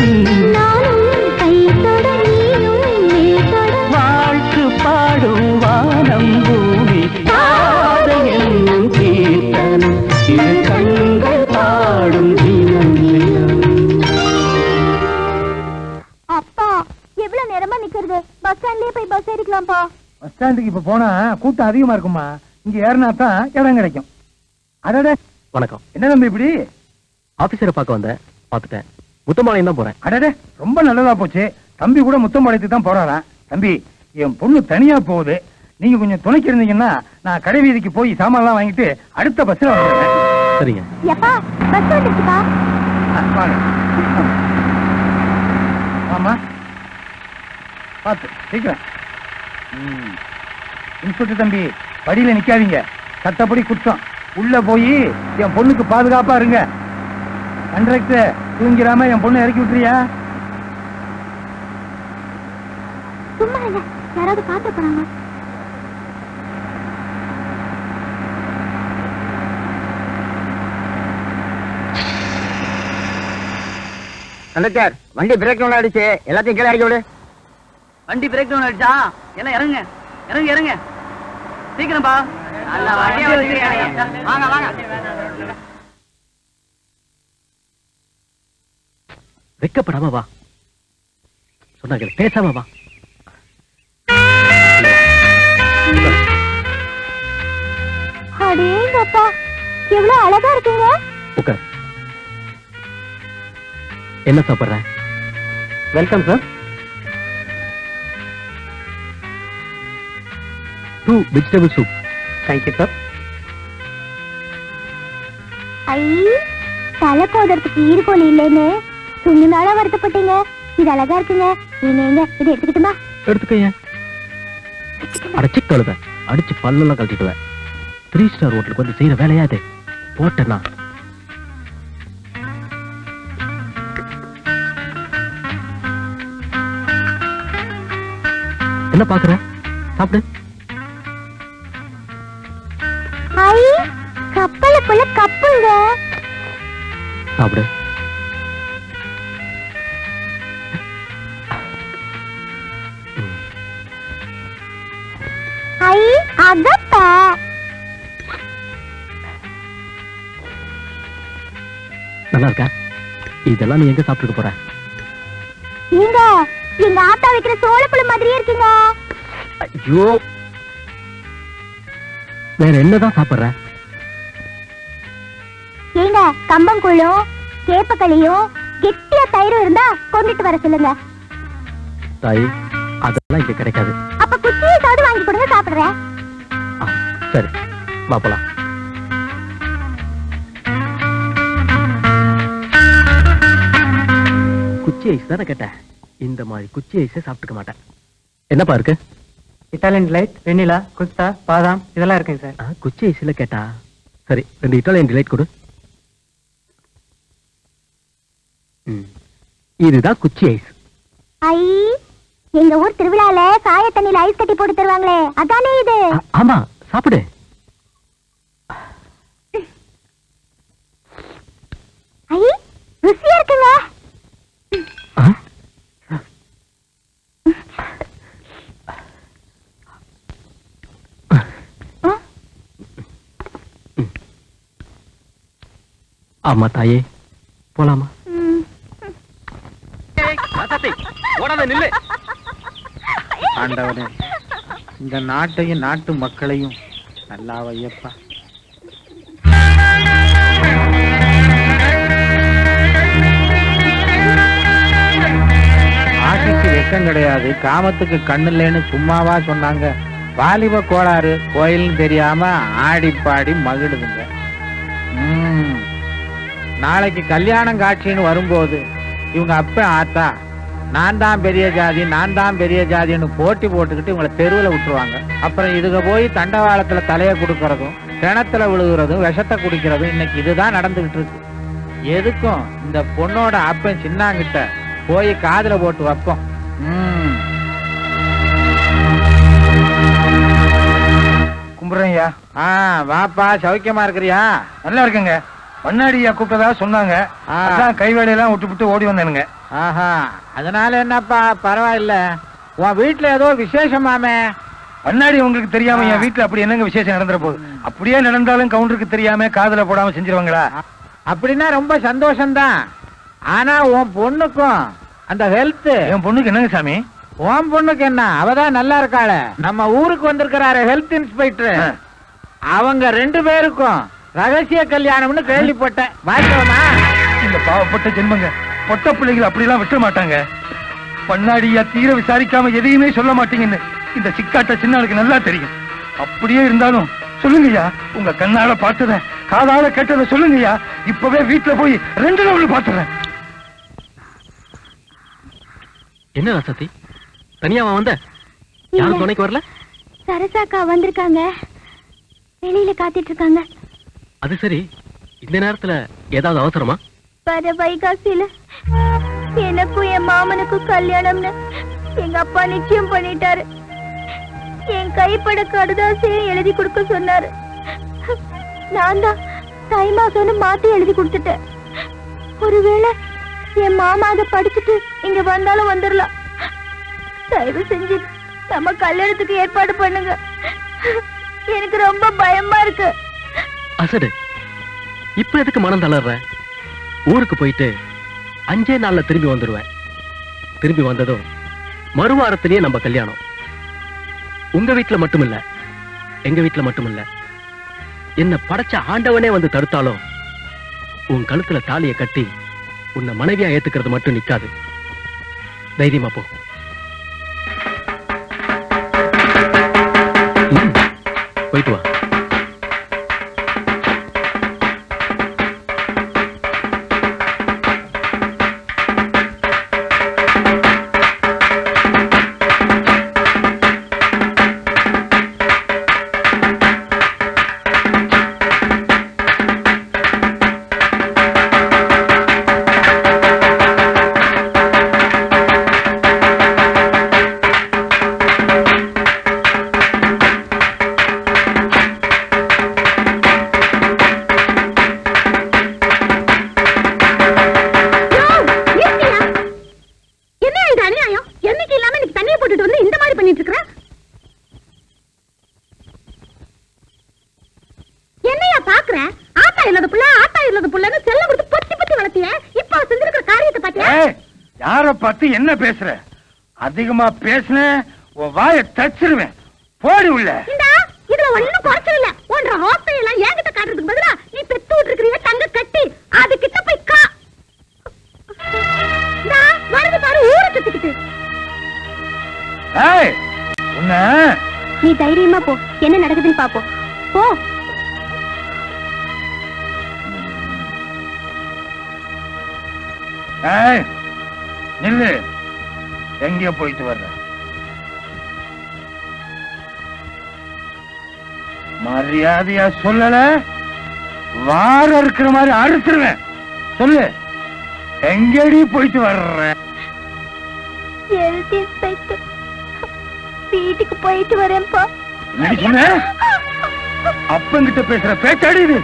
வாழ்த்து பாடும் வானம் பூமி. காதல் என்னும் கீர்த்தனம் இரு கண்கள் பாடும் தினம் தினம்.
அப்பா எவ்வளவு நேரமா நிக்கிறது? பஸ் ஸ்டாண்ட்லயே போய் பஸ் ஏறிக்கலாம்ப்பா.
பஸ் ஸ்டாண்டுக்கு இப்ப போனா கூட்டம் அதிகமா இருக்குமா? இங்க ஏறினா தான் இடம் கிடைக்கும். அடடே
வணக்கம்.
என்ன தம்பி இப்படி?
ஆபீசரை பார்க்க வந்தேன், பார்த்துட்டேன். முத்தம்பாளையம் தான் போறேன்.
அடடே ரொம்ப நல்லதா போச்சு. தம்பி கூட முத்தம்பாளையத்துக்கு தான் போறாராம். தம்பி என் பொண்ணு தனியா போகுது, நீங்க கொஞ்சம் துணைக்கு இருந்தீங்கன்னா நான் கடை வீதிக்கு போய் சாமான்லாம் வாங்கிட்டு அடுத்த பஸ்ல வந்துடுறேன்.
சரிங்க.
எப்பா பஸ் வந்துச்சுப்பா.
வாங்க. ஆமா பார்த்து சீக்கிரம். இன்ஸ்பெக்டர் தம்பி படியில நிக்காதீங்க, சட்டப்படி குற்றம். உள்ள போய் என் பொண்ணுக்கு பாதுகாப்பா இருங்க. கண்டக்டர் தூங்கிறாம என் பொண்ணு இறக்கி விட்டுறியா?
சும்மா இல்ல, யாராவது பார்த்து போறாங்க.
கண்டக்டர் வண்டி பிரேக் டவுன் ஆயிடுச்சு, எல்லாத்தையும் கீழே இறக்கி விடு.
வண்டி பிரேக் டவுன் ஆயிடுச்சா? எல்லாம் இறங்க இறங்க இறங்க சீக்கிரம்பா. வாங்க வாங்க.
வெக்கப்படாம வா, சொன்னாங்க பேசாம வா.
அடேங்கப்பா எவ்வளவு அழகா இருக்குங்க.
உட்கார். என்ன சாப்பிடுற?
Welcome sir.
2 vegetable soup.
Thank you sir.
ஐ தலை கோதறதுக்கு ஈடுகோல் இல்லைன்னு துணினால வருத்தப்பட்டீங்க. இது அழகா இருக்குங்க. நீங்க இதை எடுத்துக்கிட்டுமா?
எடுத்துக்க. அடைச்சு கழுத அடிச்சு பல்லெல்லாம் கழட்டிடுவேன். 3 ஸ்டார் ஹோட்டலுக்கு வந்து செய்யற வேலையா இது? போட்டேன்னா என்ன பாக்குற? சாப்பிடு.
ஐ கப்பலுக்குள்ள கப்புங்க.
சாப்பிடு.
ஐ அகப்ப.
நல்லா இருக்கா? இதெல்லாம் நீ எங்க சாப்பிட்டு போற?
நீங்க எங்க ஆத்தா வைக்கிற சோளப்புழு மாதிரியே இருக்கீங்க.
ஐயோ, வேற என்னதான் சாப்பிடுற?
ஏங்க கம்பங்கூழும் கேப்பக்களியும் கெட்டியா தயிரும் இருந்தா கொண்டுட்டு வர சொல்லுங்க.
தாய், அதெல்லாம் இங்க கிடைக்காது.
அப்ப குச்சியை சாது வாங்கி கொடுங்க, சாப்பிடுறேன்.
சரி மாப்பலாம். குச்சி ஐஸ் தானே கேட்டேன். இந்த மாதிரி குச்சி ஐஸே சாப்பிட்டுக்க மாட்டேன். என்னப்பா இருக்கு?
இட்டாலியன் டிலைட், வெண்ணிலா, குஸ்தா, பாதாம் இதெல்லாம் இருக்குங்க சார்.
குச்சி ஐஸ்ல கேட்டா சரி, 2 இட்டாலியன் டிலைட் கொடு. இதுதான் குச்சி ஐஸ்.
ஐ, எங்க ஊர் திருவிழால சாய தண்ணியில ஐஸ் கட்டி போட்டு தருவாங்களே, அதானே இது?
ஆமா, சாப்பிடு.
ஐ, ருசியா இருக்குங்க.
ஆமா தாயே, போலாமா?
ஆண்டவனே, இந்த நாட்டையும் நாட்டு மக்களையும் நல்லா வையப்பா. ஆசைக்கு வெக்கம் கிடையாது, காமத்துக்கு கண்ணு இல்லைன்னு சும்மாவா சொன்னாங்க? வாலிப கோளாறு, கோயில்னு தெரியாம ஆடி பாடி மகிழுதுங்க. நாளைக்கு கல்யாணம் காட்சின்னு வரும்போது இவங்க அப்ப ஆத்தா நான் தான் பெரிய ஜாதி, நான் தான் பெரிய ஜாதின்னு போட்டி போட்டுக்கிட்டு இவங்களை தெருவில் விட்டுருவாங்க. அப்புறம் இதுக போய் தண்டவாளத்துல தலையை கொடுக்கறதும், கிணத்துல விழுகிறதும், விஷத்தை குடிக்கிறதும் இன்னைக்கு இதுதான் நடந்துகிட்டு இருக்கு. எதுக்கும் இந்த பொண்ணோட அப்பன் சின்னாங்கிட்ட போய் காதுல போட்டு வைப்போம்.
கும்பிடுறேன்யா.
வாப்பா, சௌக்கியமா இருக்கிறியா?
நல்லா இருக்குங்க. மண்ணாடியா கூப்பிட்டதா சொன்னாங்க, அதான் கைவேலையெல்லாம் விட்டு ஓடி வந்தேனுங்க.
ஆஹா, அதனால என்னப்பா, பரவாயில்ல. உன் வீட்டுல ஏதோ விசேஷமாமே.
மண்ணாடி உங்களுக்கு தெரியாம என் வீட்டுல அப்படி என்னங்க விசேஷம் நடந்துற போகுது? அப்படியே நடந்தாலும் கவுண்டருக்கு தெரியாம காதுல போடாம செஞ்சிருவாங்களா?
அப்படின்னா ரொம்ப சந்தோஷம்தான். ஆனா உன் பொண்ணுக்கும் அந்த ஹெல்த்.
என் பொண்ணுக்கு என்னங்க சாமி?
உன் பொண்ணுக்கு என்ன, அவதான் நல்லா இருக்காள. நம்ம ஊருக்கு வந்திருக்கிறாரு ஹெல்த் இன்ஸ்பெக்டர், அவங்க 2 பேருக்கும் ரகசிய கல்யாணம்னு கேள்விப்பட்டேன். வாய்க்கவமா?
இந்த பாவப்பட்ட ஜென்மங்க பொட்ட பிள்ளைகள் அப்படிலாம் விட்ட மாட்டாங்க. பண்ணாடியா தீர விசாரிக்காம எதையுமே சொல்ல மாட்டீங்கன்னு இந்த சிக்காட்ட சின்னாளுக்கு நல்லா தெரியும். அப்படியே இருந்தாலும் சொல்லுங்கய்யா, உங்க கண்ணால பார்த்தத காதால கேட்டத சொல்லுங்கய்யா. இப்பவே வீட்டுல போய் 2 நாள் பாத்துறேன்.
என்ன ராசாத்தி, தனியாவா வந்த? யாரும் துணைக்கு வரல?
சரசாக்கா வந்திருக்காங்க, வெளியில காத்திட்டு இருக்காங்க.
அது சரி, இந்த நேரத்துல ஏதாவது அவசரமா?
வர வைகாசியில எனக்கும் என் மாமனுக்கும் கல்யாணம்னு எங்க அப்பா நிச்சயம் பண்ணிட்டாரு. என் கைப்பட கடுதாசையும் எழுதி கொடுக்க சொன்னாரு. நான் தான் தை மாசம்னு மாத்தி எழுதி கொடுத்துட்டேன். ஒருவேளை என் மாமா அதை படிச்சுட்டு இங்க வந்தாலும் வந்துடலாம். தயவு செஞ்சு நம்ம கல்யாணத்துக்கு ஏற்பாடு பண்ணுங்க. எனக்கு ரொம்ப பயமா இருக்கு.
அசடு, இப்ப எதுக்கு மனம் தளர்ற? ஊருக்கு போயிட்டு 5 நாள்ல திரும்பி வந்துடுவேன். திரும்பி வந்ததும் மறுவாரத்திலேயே நம்ம கல்யாணம். உங்க வீட்டுல மட்டும் இல்ல, எங்க வீட்டுல மட்டும் இல்ல, என்ன படைச்ச ஆண்டவனே வந்து தடுத்தாலும் உன் கழுத்துல தாலியை கட்டி உன்னை மனைவியா ஏத்துக்கிறது மட்டும் நிக்காது. தைரியமா போ. போயிட்டு வா.
என்ன பேசுற? அதிகமா பேசுன வாயை தச்சிருவேன். போடி உள்ள.
இதுல ஒண்ணும் குறைச்சல் இல்ல. ஒன்ற ஹோஸ்டல் எல்லாம் என்கிட்ட காட்டுறதுக்கு பதிலா நீ பெத்து விட்டுருக்கிறிய தங்க கட்டி அது கிட்ட போய் கா. வருது பாரு ஊரை சுத்திக்கிட்டு.
உன்ன
நீ தைரியமா போ, என்ன நடக்குதுன்னு பாப்போம். போ.
நில்லு, எங்கேயோ போயிட்டு வர்ற? மரியாதையா சொல்லல, வார இருக்கிற மாதிரி அறுத்துருவேன். சொல்லு, எங்கடி போயிட்டு வர்ற?
வீட்டுக்கு போயிட்டு வரேன்ப்பா.
சொன்ன அப்பங்கிட்ட பேசுற பேச்சாடி இது?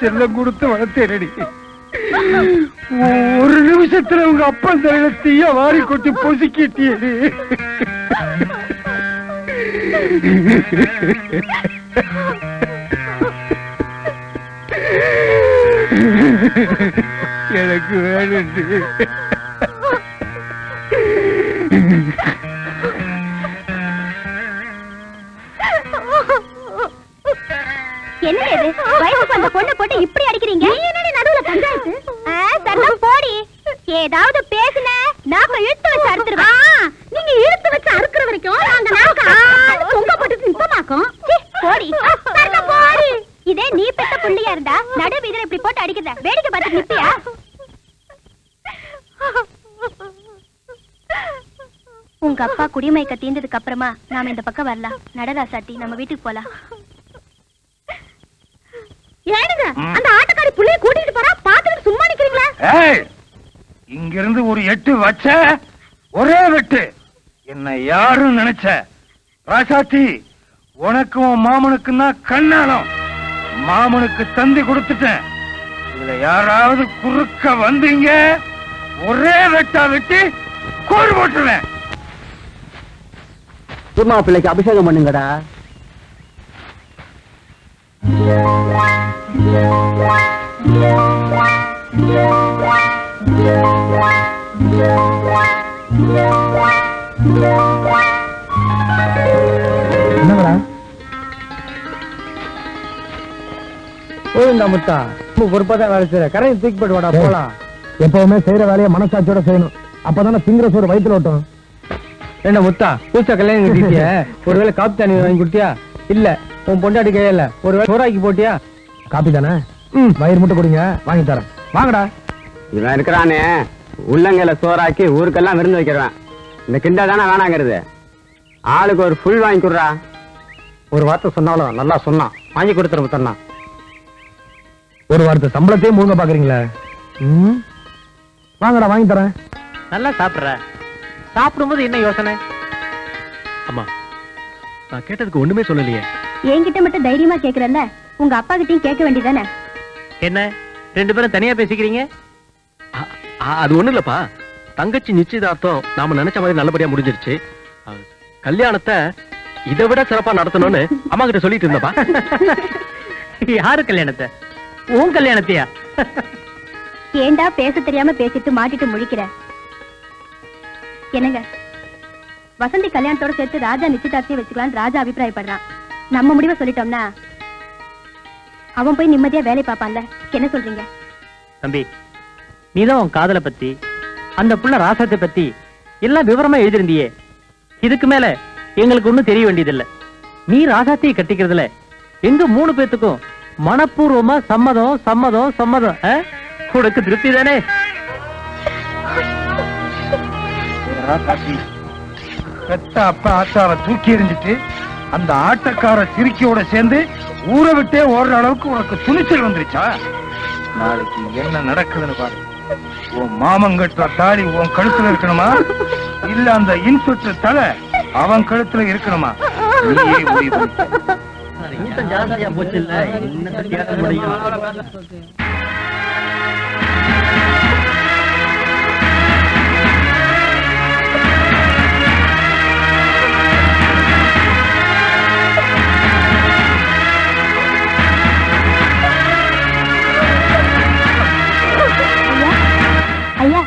செல்லம் கொடுத்து வளர்த்தேனடி. ஒரு நிமிஷத்துல உங்க அப்பன் தலையில தீய வாரி கொட்டி பொசுக்கிட்டியடி. எனக்கு வேணும்.
என்ன வயசுக்கு அந்த பொண்ணை போட்டு இப்படி அடிக்கிறீங்க? நடுவுல பஞ்சாயத்து போடி. ஏதாவது பேசுன நாங்க இழுத்து வச்சு அறுத்துருவோம். நீங்க இழுத்து வச்சு அறுக்கிற வரைக்கும் நாங்க தொங்க போட்டு நிப்பமாக்கும். போடி போடி. இதே நீ பெத்த புள்ளியா இருந்தா நடு வீதியில இப்படி போட்டு அடிக்கிறத வேடிக்கை பார்த்து நிப்பியா? உங்க அப்பா குடிமயக்க தீர்ந்ததுக்கு அப்புறமா நாம இந்த பக்கம் வரலாம். நடரா சாத்தி நம்ம வீட்டுக்கு போலாம். ஏனுங்க அந்த ஆட்டக்காரி புள்ளைய கூட்டிட்டு போறா, பாத்துட்டு சும்மா நிக்கிறீங்களா?
இங்கிருந்து ஒரு 8 வச்ச ஒரே வெட்டு. என்ன யாரும் நினைச்ச ராசாத்தி, உனக்கும் மாமனுக்கும் தான் கண்ணாலம். மாமனுக்கு தந்தி கொடுத்துட்டேன். இதுல யாராவது குறுக்க வந்தீங்க ஒரே வெட்டா வெட்டி கோடு போட்டுருவேன்.
சும்மா பிள்ளைக்கு அபிஷேகம் பண்ணுங்கடா.
என்னடா போயிருந்தா முத்தா, பொறுப்பாதான் வேலை செய்யற. கரையை தூக்கி போட்டு வாடா போலாம். எப்பவுமே செய்யற வேலையை மனசாட்சியோட செய்யணும். அப்பதானே திங்கிற சோறு வயிற்றுல ஓட்டும். என்ன முத்தா, பூசா கல்யாணம் கட்டிட்டிய? ஒருவேளை காப்பி தண்ணி வாங்கி கொடுத்தியா? இல்ல உன் பொண்டாட்டி கையில ஒருவேளை சோறாக்கி போட்டியா? காப்பி தானே, வயிறு முட்டை கொடுங்க, வாங்கி தரேன். வாங்கடா.
இவன் இருக்கிறானே உள்ளங்கையில சோறாக்கி ஊருக்கெல்லாம் விருந்து வைக்கிறவன். இந்த கிண்டா தானே வேணாங்கிறது. ஆளுக்கு ஒரு ஃபுல் வாங்கி கொடுறா.
ஒரு வார்த்தை சொன்னாலும் நல்லா சொன்னான், வாங்கி கொடுத்துற முத்தண்ணா. ஒரு வார்த்தை சம்பளத்தையும் முழுங்க பாக்குறீங்களே. வாங்கடா, வாங்கி தரேன்.
நல்லா சாப்பிடுற. சாப்பிடும்போது என்ன யோசனை? அம்மா, நான் கேட்டதுக்கு ஒண்ணுமே சொல்லலையே.
என்கிட்ட மட்டும் தைரியமா கேக்குறல்ல, உங்க அப்பா கிட்டயும் கேட்க வேண்டியதானே?
என்ன 2 பேரும் தனியா பேசிக்கிறீங்க? அது ஒண்ணு இல்லப்பா, தங்கச்சி நிச்சயதார்த்தம் நாம நினைச்ச மாதிரி நல்லபடியா முடிஞ்சிருச்சு. கல்யாணத்தை இதை விட சிறப்பா நடத்தணும்னு அம்மா கிட்ட சொல்லிட்டு இருந்தப்பா.
யாரு கல்யாணத்தை? உன் கல்யாணத்தையா?
ஏண்டா பேச தெரியாம பேசிட்டு மாட்டிட்டு முழிக்கிற? என்னங்க, வசந்தி கல்யாணத்தோட சேர்த்து ராஜா நிச்சயதார்த்தியை வச்சுக்கலான்னு ராஜா அபிப்பிராயப்படுறான். நம்ம முடிவை சொல்லிட்டோம்னா அவன் போய் நிம்மதியா வேலை பார்ப்பான்ல. என்ன சொல்றீங்க?
தம்பி, நீதான் உன் காதலை பத்தி, அந்த புள்ள ராசத்தை பத்தி எல்லாம் விவரமா எழுதிருந்தியே. இதுக்கு மேல எங்களுக்கு ஒண்ணும் தெரிய வேண்டியதில்லை. நீ ராசாத்தியை கட்டிக்கிறதுல எங்க 3 பேத்துக்கும் மனப்பூர்வமா சம்மதம் சம்மதம் சம்மதம். உனக்கு திருப்தி தானே?
பெத்த அப்ப ஆச்சார தூக்கி எறிஞ்சிட்டு அந்த ஆட்டக்கார சிரிக்கியோட சேர்ந்து ஊரை விட்டே ஓடுற அளவுக்கு உனக்கு துணிச்சல் வந்துருச்சா? நாளைக்கு என்ன நடக்குதுன்னு பாரு. உன் மாமங்கட்டுற தாலி உன் கழுத்துல இருக்கணுமா, இல்ல அந்த இன்சுற்று தலை அவன் கழுத்துல இருக்கணுமா? நீயே முடிவு.
ஜாஸ்தியா போச்சு இல்ல, என்ன கேட்க முடியும்?
ஐயா,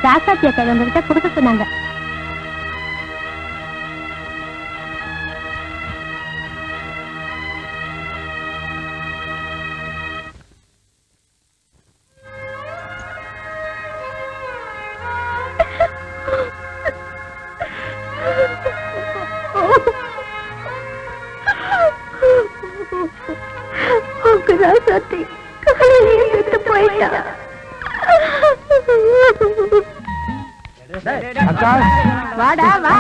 ராசாத்தி அக்கா உங்ககிட்ட கொடுக்க சொன்னாங்க.
வாடா வா.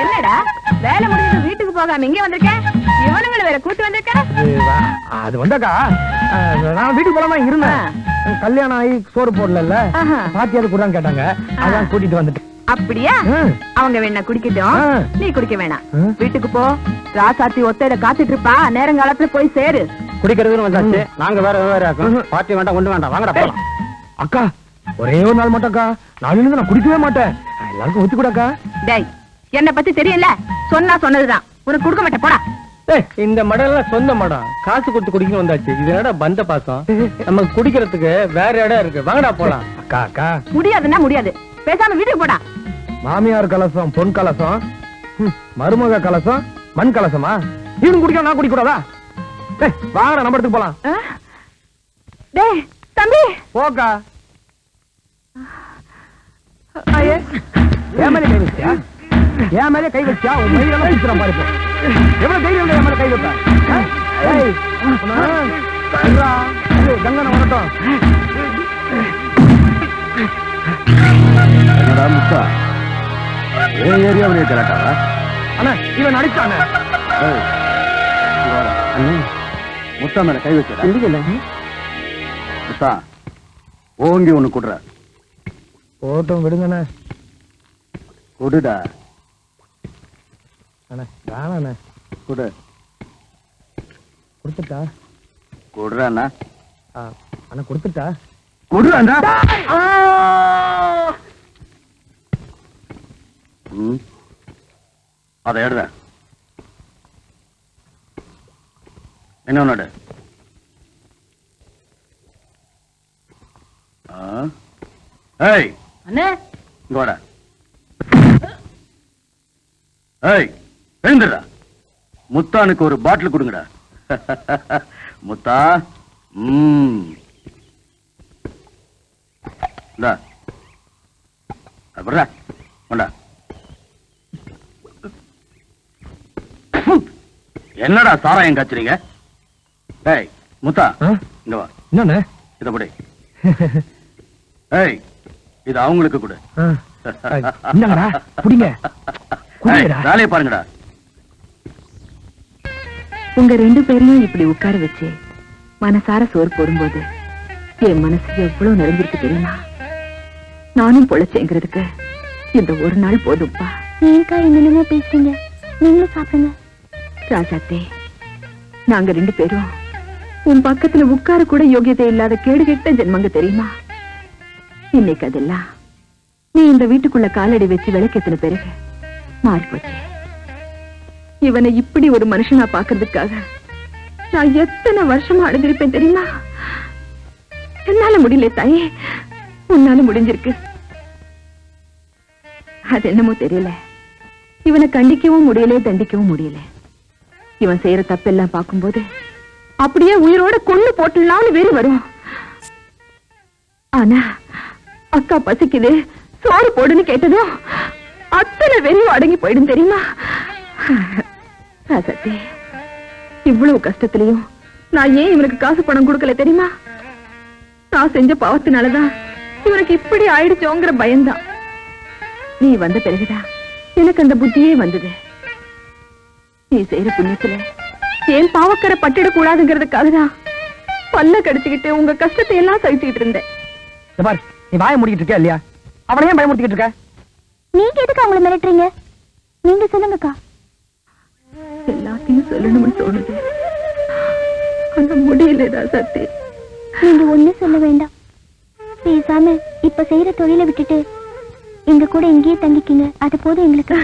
என்னடா வேலை முடிஞ்சு வீட்டுக்கு போகாம இங்க வந்திருக்கேன்? இவனுங்களை வேற கூட்டு வந்திருக்கேன்.
அது வந்தாக்கா நான் வீட்டுக்கு போலாமா இருந்தேன். கல்யாணம் ஆகி சோறு போடல பாத்தியாவது கூட கேட்டாங்க. அதான் கூட்டிட்டு வந்துட்டேன்.
அப்படியா? அவங்க வேணா குடிக்கட்டும், நீ குடிக்க வேணாம். வீட்டுக்கு போ. ராசாத்தி ஒத்தையில காத்துட்டு இருப்பா. நேரங்காலத்துல போய் சேரு.
குடிக்கிறதுன்னு வந்தாச்சு. நாங்க வேற வேற பாட்டி வேண்டாம் ஒண்ணு வேண்டாம். வாங்கடா போலாம்.
அக்கா ஒரே ஒரு நாள் மட்டும் அக்கா. நாளையிலிருந்து நான் குடிக்கவே மாட்டேன். எல்லாருக்கும் ஒத்து கூடக்கா.
டேய் என்ன பத்தி தெரியல. சொன்னா சொன்னதுதான். உனக்கு கொடுக்க மாட்டேன் போடா.
இந்த மடம் சொந்த மடம். காசு கொடுத்து குடிக்க வந்தாச்சு. இது என்னடா பந்த பாசம். நம்ம குடிக்கிறதுக்கு வேற இடம் இருக்கு. வாங்கடா போலாம்.
அக்கா அக்கா
முடியாதுன்னா முடியாது. பேசாம வீட்டுக்கு போடா.
மாமியார் கலசம் பொன் கலசம், மருமக கலசம் மண் கலசமா? இவன் குடிக்க நான் குடிக்க கூடாதா? வாங்கடா நம்ம இடத்துக்கு போலாம்.
டேய் தம்பி
போக்கா. என் மேலே கை வச்சியா? என் மேலே கை வச்சா உன் மயிலெல்லாம் பிடிச்சிடும் பாரு. எவ்வளவு தைரியம் என் மேலே கை வைப்ப? கங்கன வரட்டும்.
என்னடா முத்தா ஏன் ஏரியாவிலே கரெக்டாவா?
அண்ணா இவன் அடிச்சானே.
முத்தா மேல கை வச்சா முத்தா ஓங்கி ஒண்ணு குடுற.
போட்டும் விடுங்கண்ணே.
குடுடா.
அண்ணா வேணாண்ணே.
குடு.
கொடுத்துட்டா?
குடுறாண்ணா.
அண்ணா கொடுத்துட்டா?
குடுறாண்ணா. அதை எடுற. என்ன ஒண்ணு ஏய்
அண்ணே
இங்க வாடா. ஏய் எழுந்துடா. முத்தானுக்கு ஒரு பாட்டில் கொடுங்கடா. முத்தா அப்படிடா கொண்டா. என்னடா சாராயம் காய்ச்சறீங்க? ஏய் முத்தா இங்க வா.
என்ன
இத படி. ஏய் இது அவங்களுக்கு கொடு.
என்னங்கடா குடிங்க.
வேலையை பாருங்கடா.
உங்க ரெண்டு பேரையும் இப்படி உட்கார வச்சு மனசார சோறு போடும்போது என் மனசு எவ்வளவு நிறைஞ்சிருக்கு தெரியுமா? நானும் பொழைச்சேங்கிறதுக்கு இந்த ஒரு நாள் போதும்பா.
ஏன்க்கா என்னென்னமோ பேசுறீங்க? நீங்களும் சாப்பிடுங்க.
ராஜாத்தே நாங்க ரெண்டு பேரும் உன் பக்கத்துல உட்கார கூட யோகியதை இல்லாத கேடு கெட்ட ஜென்மங்க தெரியுமா? இன்னைக்கு அதெல்லாம் நீ இந்த வீட்டுக்குள்ள காலடி வச்சு விளக்கேத்தின பிறகு மாறி போச்சு. இவனை இப்படி ஒரு மனுஷனா பாக்குறதுக்காக நான் எத்தனை வருஷமா அழுதிருப்பேன் தெரியுமா? என்னால முடியல தாயே, உன்னால முடிஞ்சிருக்கு. அது என்னமோ தெரியல, இவனை கண்டிக்கவும் முடியல, தண்டிக்கவும் முடியல. இவன் செய்யற தப்பெல்லாம் பார்க்கும்போது அப்படியே உயிரோட கொண்டு போட்டலாம்னு வெறி வரும். ஆனா அக்கா பசிக்குது சோறு போடுன்னு கேட்டதும் அத்தனை வெறியும் அடங்கி போயிடும் தெரியுமா? ராசாத்தி, இவ்வளவு கஷ்டத்திலையும் நான் ஏன் இவனுக்கு காசு பணம் கொடுக்கல தெரியுமா? நான் செஞ்ச பாவத்தினாலதான் இவனுக்கு இப்படி ஆயிடுச்சோங்கிற பயம்தான். நீ வந்த பிறகுதான் எனக்கு அந்த புத்தியே வந்தது. நீ செய்யற புண்ணியத்துல ஏன் பாவக்கரை பட்டிடக் கூடாதுங்கிறதுக்காக தான் பல்ல கடிச்சுக்கிட்டு உங்க கஷ்டத்தை எல்லாம் சகிச்சுக்கிட்டு இருந்தேன்.
நீ வாய முடிக்கிட்டு இருக்க இல்லையா? அவளையே பயமுறுத்திக்கிட்டு இருக்க.
நீங்க எதுக்கு அவங்கள மிரட்டுறீங்க? நீங்க சொல்லுங்கக்கா.
எல்லாத்தையும் சொல்லணும்னு தோணுது, ஆனா முடியல ராசாத்தி.
நீங்க ஒண்ணு சொல்ல வேண்டாம். பேசாம இப்ப செய்யற தொழிலை விட்டுட்டு எங்க கூட இங்கேயே தங்கிக்கிங்க. அது போதும் எங்களுக்கு.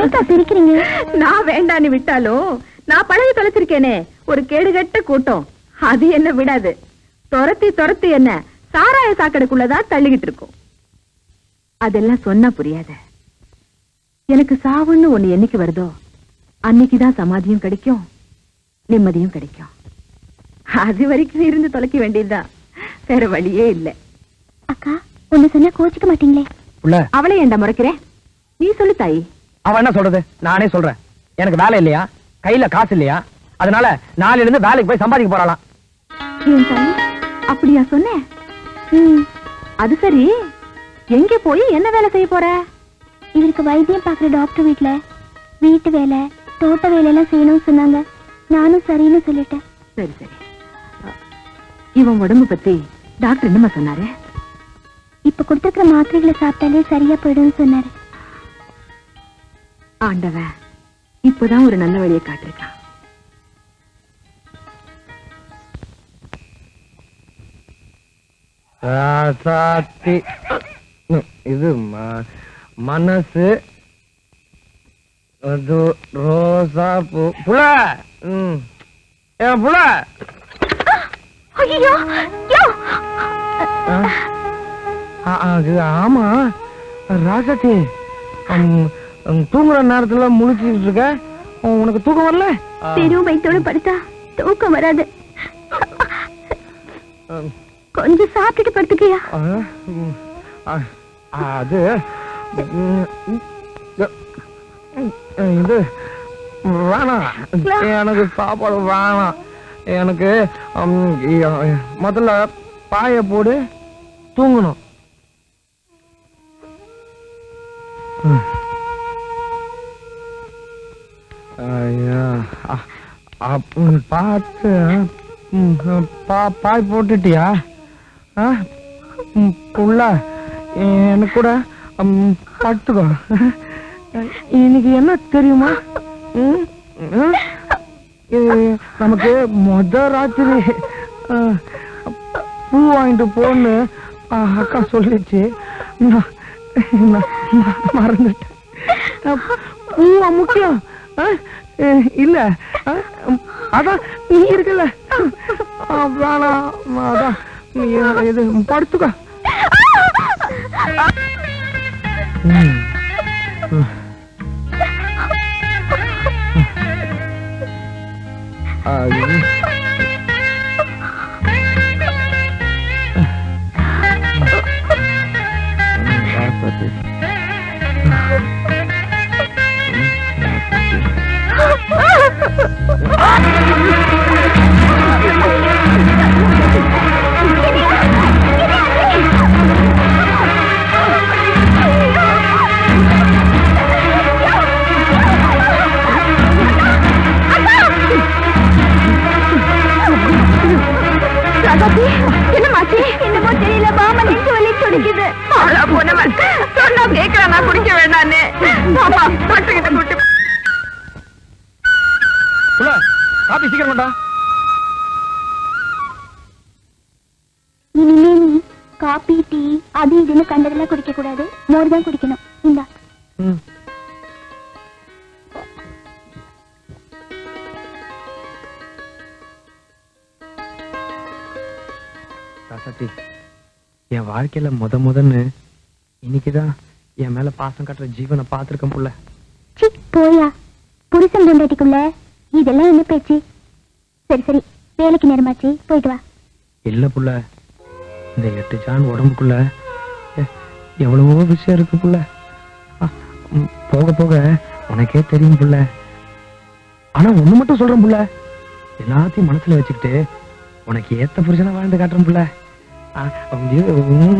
ஏன்க்கா சிரிக்கிறீங்க?
நான் வேண்டான்னு விட்டாலும் நான் பழகி தொலைச்சிருக்கேனே ஒரு கேடுகட்ட கூட்டம், அது என்ன விடாது. துரத்தி துரத்தி என்ன சாராய சாக்கடைக்குள்ளதான் தள்ளிக்கிட்டு இருக்கும். அதெல்லாம் சொன்னா புரியாத. எனக்கு சாவுன்னு ஒண்ணு என்னைக்கு வருதோ அன்னைக்குதான் சமாதியும் கிடைக்கும், நிம்மதியும் கிடைக்கும். அது வரைக்கும் இருந்து தொலைக்க வேண்டியதுதான், வேற வழியே இல்லை.
அக்கா ஒண்ணு சொன்னா கோச்சிக்க மாட்டீங்களே?
அவளை ஏண்டா முறைக்கிறேன்? நீ சொல்லு தாயி.
அவன் என்ன சொல்றது? நானே சொல்றேன். எனக்கு வேலை இல்லையா, கையில காசு இல்லையா, அதனால நாளையில இருந்து வேலைக்கு போய் சம்பாதிக்க போறாளாம்.
அப்படியா சொன்னேன்? அது சரி, எங்க போய் என்ன வேலை செய்ய போற?
இவருக்கு வைத்தியம் பாக்குற டாக்டர் வீட்டுல வீட்டு வேலை தோட்ட வேலையெல்லாம் செய்யணும்னு சொன்னாங்க. நானும் சரின்னு சொல்லிட்டேன்.
சரி சரி. இவன் உடம்பு பத்தி டாக்டர் என்னமா சொன்னாரு?
இப்ப கொடுத்துருக்கிற மாத்திரைகளை சாப்பிட்டாலே சரியா போயிடும்னு சொன்னாரு.
ஆண்டவன் இப்பதான் ஒரு நல்ல வழியை காட்டிருக்கான்.
இது மனசு அது ரோசா பூ புல புல. ஆமா ராசாத்தி, தூங்குற நேரத்துல முழிச்சுட்டு இருக்க, உனக்கு தூக்கம் வரல?
பெரும் வயிற்றோட படுத்தா தூக்கம் வராது. கொஞ்சம் சாப்பிட்டுட்டு படுத்துக்கியா?
அது இது வேணாம், எனக்கு சாப்பாடு வேணாம். எனக்கு முதல்ல பாய போடு, தூங்கணும். பார்த்து பாய் போட்டுட்டியா? புள்ள எனக்கு கூட படுத்துக்கோ. இன்னைக்கு என்ன தெரியுமா, நமக்கு ராத்திரி பூ வாங்கிட்டு போன்னு அக்கா சொல்லிச்சு. மறந்துட்டேன். பூவா முக்கியம் இல்ல, அதான் நீ இருக்கல. வேணாம், அதான் இது படுத்துக்கோ.
என்னமாச்சு? என்னமோ தெரியல, மாமா நெஞ்சு வலி துடிக்குது. சொன்னா கேட்கறானா குடிக்க வேண்டான்னு. மாமா டாக்டர் கிட்ட கூட்டி
காபி சீக்கிரம் கொண்டா.
இனிமே நீ காபி டீ அது இதுன்னு கண்டதெல்லாம் குடிக்க கூடாது. மோர் தான் குடிக்கணும். இந்தா.
ராசாத்தி, என் வாழ்க்கையில முதன்னு இன்னைக்குதான் என் மேல பாசம் காட்டுற ஜீவனை பாத்துருக்கேன் புள்ள.
போயா, புருஷன் பொண்டாட்டிக்குள்ள இதெல்லாம் என்ன பேச்சு? சரி சரி, வேலைக்கு நேரமாச்சு, போயிட்டு வா.
இல்ல புள்ள, இந்த 8 ஜான் உடம்புக்குள்ள எவ்வளவோ விஷயம் இருக்கு புள்ள. போக போக உனக்கே தெரியும் புள்ள. ஆனா ஒண்ணு மட்டும் சொல்றேன் புள்ள, எல்லாத்தையும் மனசுல வச்சுக்கிட்டு உனக்கு ஏத்த புருஷனா வாழ்ந்து காட்டுறேன் புள்ள.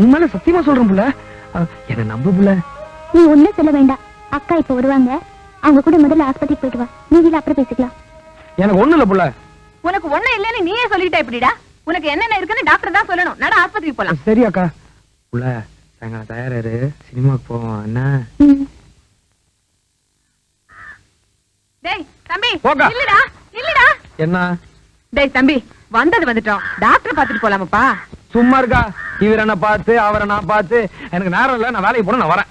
உண்மையில சத்தியமா சொல்றேன் புள்ள, என்ன நம்பு புள்ள.
நீ ஒண்ணும் சொல்ல வேண்டாம். அக்கா இப்ப வருவாங்க, அவங்க கூட முதல்ல ஆஸ்பத்திரிக்கு போயிட்டு வா. நீங்க அப்புறம் பேசிக்கலாம்.
எனக்கு ஒண்ணு இல்ல புள்ள.
உனக்கு ஒண்ணு இல்லன்னு நீயே சொல்லிட்ட எப்படிடா? உனக்கு என்னென்ன இருக்குன்னு டாக்டர் தான் சொல்லணும். நட ஆஸ்பத்திரிக்கு போலாம்.
சரி அக்கா. புள்ள சாயங்காலம் தயாராரு, சினிமாக்கு போவோம். என்ன?
டேய் தம்பி,
போங்க.
இல்லடா இல்லடா.
என்ன?
டேய் தம்பி, வந்துட்டோம். டாக்டர் பாத்துட்டு போலாமாப்பா?
சும்மா இருக்கா? இவரை நான் பார்த்து அவரை நான் பார்த்து எனக்கு நேரம் இல்ல. நான் வேலைக்கு போன, நான் வரேன்.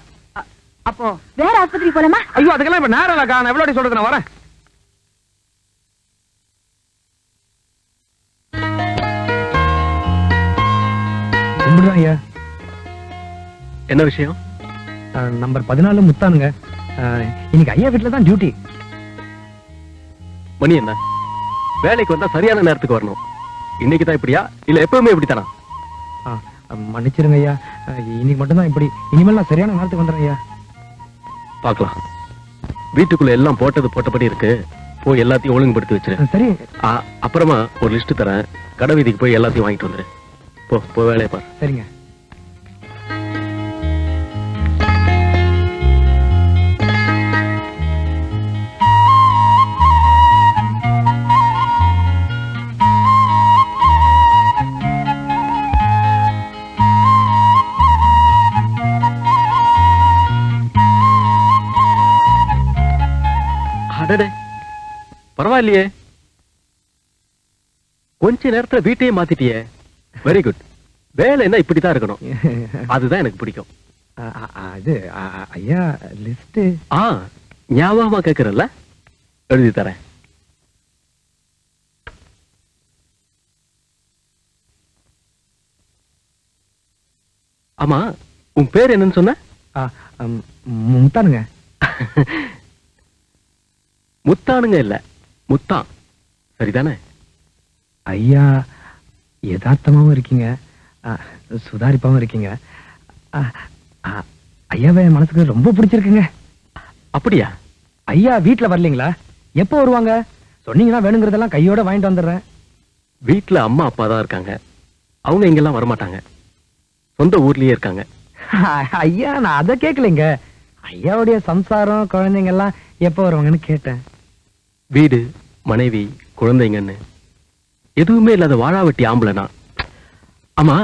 அப்போ வேற ஆஸ்பத்திரி போலாமா?
ஐயோ, அதுக்கெல்லாம் இப்ப நேரம் இல்லக்கா. நான் எவ்வளவு சொல்றது, நான் வரேன். ஐயா,
என்ன விஷயம்?
நம்பர் 14 முத்தானுங்க. இன்னைக்கு ஐயா வீட்டுல தான் டியூட்டி.
மணி என்ன? வேலைக்கு வந்தா சரியான நேரத்துக்கு வரணும். இன்னைக்கு தான் இப்படியா இல்ல எப்பவுமே இப்படித்தானா?
மன்னிச்சிருங்க ஐயா, இன்னைக்கு மட்டும்தான் இப்படி. இனிமேல் நான் சரியான நேரத்துக்கு வந்துடுறேன் ஐயா.
பாக்கலாம். வீட்டுக்குள்ள எல்லாம் போட்டது போட்டபடி இருக்கு. போய் எல்லாத்தையும் ஒழுங்குபடுத்தி வச்சிரு.
சரி.
அப்புறமா ஒரு லிஸ்ட் தரேன். கடை வீதிக்கு போய் எல்லாத்தையும் வாங்கிட்டு வந்துரு. போ வேலையை பாரு.
சரிங்க.
பரவாயில்லையே, கொஞ்ச நேரத்துல வீட்டையே மாத்திட்டியே. Very good. வேலை என்ன இப்படித்தான் இருக்கணும், அதுதான் எனக்கு பிடிக்கும்.
அது ஐயா லிஸ்ட்
ஞாபகமா கேக்குறல்ல, எழுதி தரேன். ஆமா, உன் பேர் என்னன்னு சொன்ன?
முத்தானுங்க.
முத்தானுங்க இல்ல, முத்தான், சரிதானே?
ஐயா யதார்த்தமாவும் இருக்கீங்க, சுதாரிப்பாவும் இருக்கீங்க. ஐயாவை என் மனசுக்கு ரொம்ப பிடிச்சிருக்குங்க.
அப்படியா?
ஐயா வீட்டுல வரலீங்களா? எப்போ வருவாங்க சொன்னீங்கன்னா வேணுங்கிறதெல்லாம் கையோட வாங்கிட்டு வந்துடுறேன்.
வீட்டுல அம்மா அப்பா தான் இருக்காங்க, அவங்க இங்கெல்லாம் வரமாட்டாங்க, சொந்த ஊர்லயே இருக்காங்க.
ஐயா நான் அதை கேட்கலைங்க, ஐயாவுடைய சம்சாரம் குழந்தைங்க எல்லாம் எப்போ வருவாங்கன்னு கேட்டேன்.
வீடு மனைவி குழந்தைங்கன்னு எதுவுமே இல்லாத வாழாவட்டி ஆம்பளனா. ஆமா,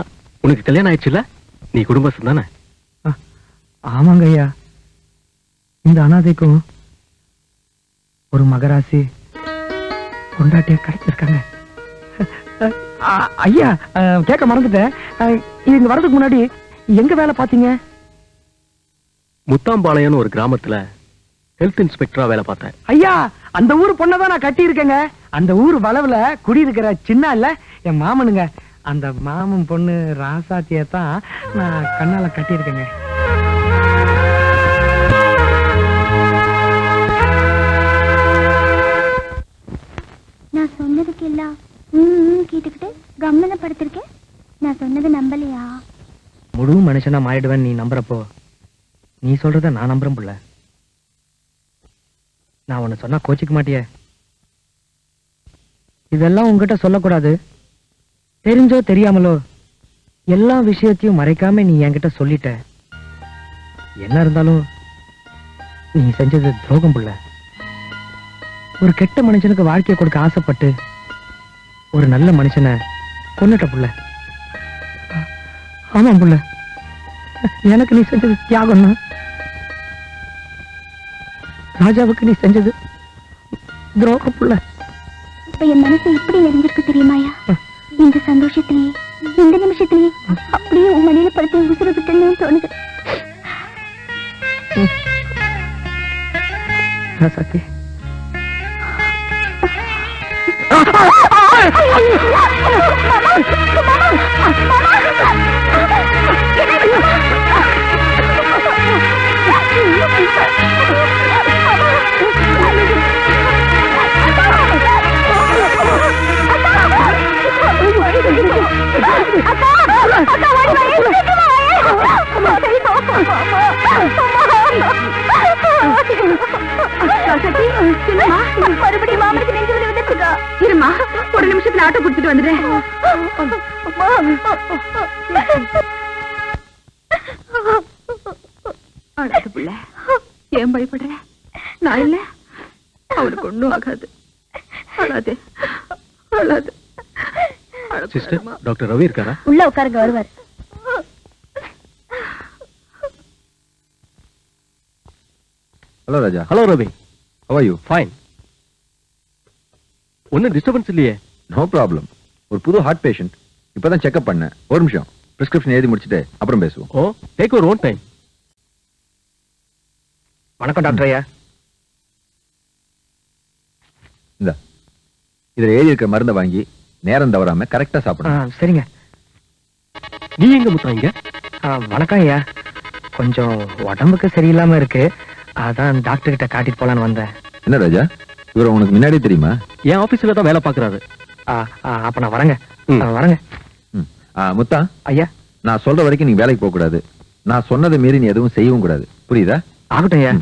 உனக்கு கல்யாணம் ஆயிடுச்சுல, நீ குடும்பஸ்தன் தானே?
ஆமாங்க ஐயா, இந்த அனாதைக்கும் ஒரு மகராசி கொண்டாட்டிய கிடைச்சிருக்காங்க. ஐயா கேட்க மறந்துட்டேன், இங்க வரதுக்கு முன்னாடி எங்க வேலை பாத்தீங்க?
முத்தாம்பாளையம் ஒரு கிராமத்துல ஹெல்த் இன்ஸ்பெக்டரா வேலை பார்த்தேன்.
ஐயா அந்த ஊர் பொண்ணதான் நான் கட்டி இருக்கேங்க. அந்த ஊர் வளவுல குடியிருக்கிற சின்ன இல்ல என் மாமனுங்க, அந்த மாமன் பொண்ணு ராசாத்தியத்தான் நான் கண்ணால கட்டி இருக்கேங்க.
நான் சொன்னதுக்கு எல்லாம் கேட்டுக்கிட்டு கம்மன படுத்திருக்கேன். நான் சொன்னது நம்பலையா?
முழு மனுஷனா மாறிடுவேன் நீ நம்புறப்போ நீ சொல்றத நான் நம்புறேன் புள்ள. நான் உன்னை சொன்னா கோச்சிக்க மாட்டிய? இதெல்லாம் உங்ககிட்ட சொல்லக்கூடாது, தெரிஞ்சோ தெரியாமலோ எல்லா விஷயத்தையும் மறைக்காம நீ என்கிட்ட சொல்லிட்ட. என்ன இருந்தாலும் நீ செஞ்சது துரோகம் புள்ள. ஒரு கெட்ட மனுஷனுக்கு வாழ்க்கையை கொடுக்க ஆசைப்பட்டு ஒரு நல்ல மனுஷனை கொன்னுட்ட புள்ள. ஆமாம் புள்ள, எனக்கு நீ செஞ்சது தியாகம்னா, ராஜாவுக்கு நீ செஞ்சது துரோகம் புள்ள.
இப்ப என் மனசு எப்படி எரிஞ்சிருக்கு தெரியுமாயா? இந்த சந்தோஷத்திலேயே இந்த நிமிஷத்திலேயே அப்படியே உன் மடியில படுத்து உசுறு விட்டேன்னு தோணுது.
சக்தி
மறுபடியும் மாமனுக்கு நெஞ்சு வலி வந்துருக்கா? இருமா, ஒரு நிமிஷத்துல ஆட்டோ குடுத்துட்டு வந்துடுறேன். அழாது புள்ள, ஏன் பயப்படுற? நான் இல்ல, அவனுக்கு ஒண்ணும் ஆகாது. அழாதே அழாது.
சிஸ்டர், டாக்டர் ரவி இருக்காரா?
உள்ள உட்காருங்க, வருவார்.
Hello Raja.
Hello Ravi.
How are you?
Fine. ஒன்னும் டிஸ்டர்பன்ஸ் இல்லையே?
No problem. ஒரு புது ஹார்ட் பேஷண்ட், இப்பதான் செக்அப் பண்ணேன். ஒரு நிமிஷம், பிரிஸ்கிரிப்ஷன் எழுதி முடிச்சுட்டு அப்புறம் பேசுவோம்.
ஓ, டேக் யுவர் ஓன் டைம்.
வணக்கம் டாக்டர் ஐயா.
இந்த இதுல எழுதி இருக்கிற மருந்தை வாங்கி நேரம் தவறாம கரெக்டா சாப்பிடணும்.
சரிங்க.
நீ எங்க முத்தாங்க?
வணக்கம் ஐயா, கொஞ்சம் உடம்புக்கு சரியில்லாம இருக்கு, அதான் டாக்டர் கிட்ட காட்டிட்டு போலான்னு வந்தேன்.
என்ன ராஜா, இவரை உனக்கு முன்னாடி தெரியுமா?
என் ஆபீஸ்ல தான் வேலை பாக்குறாரு.
அப்ப நான் வரேங்க. வரேங்க.
முத்தா
ஐயா,
நான் சொல்ற வரைக்கும் நீ வேலைக்கு போக கூடாது. நான் சொன்னதை மீறி நீ எதுவும் செய்யவும் கூடாது, புரியுதா?
ஆகட்டும் ஐயா,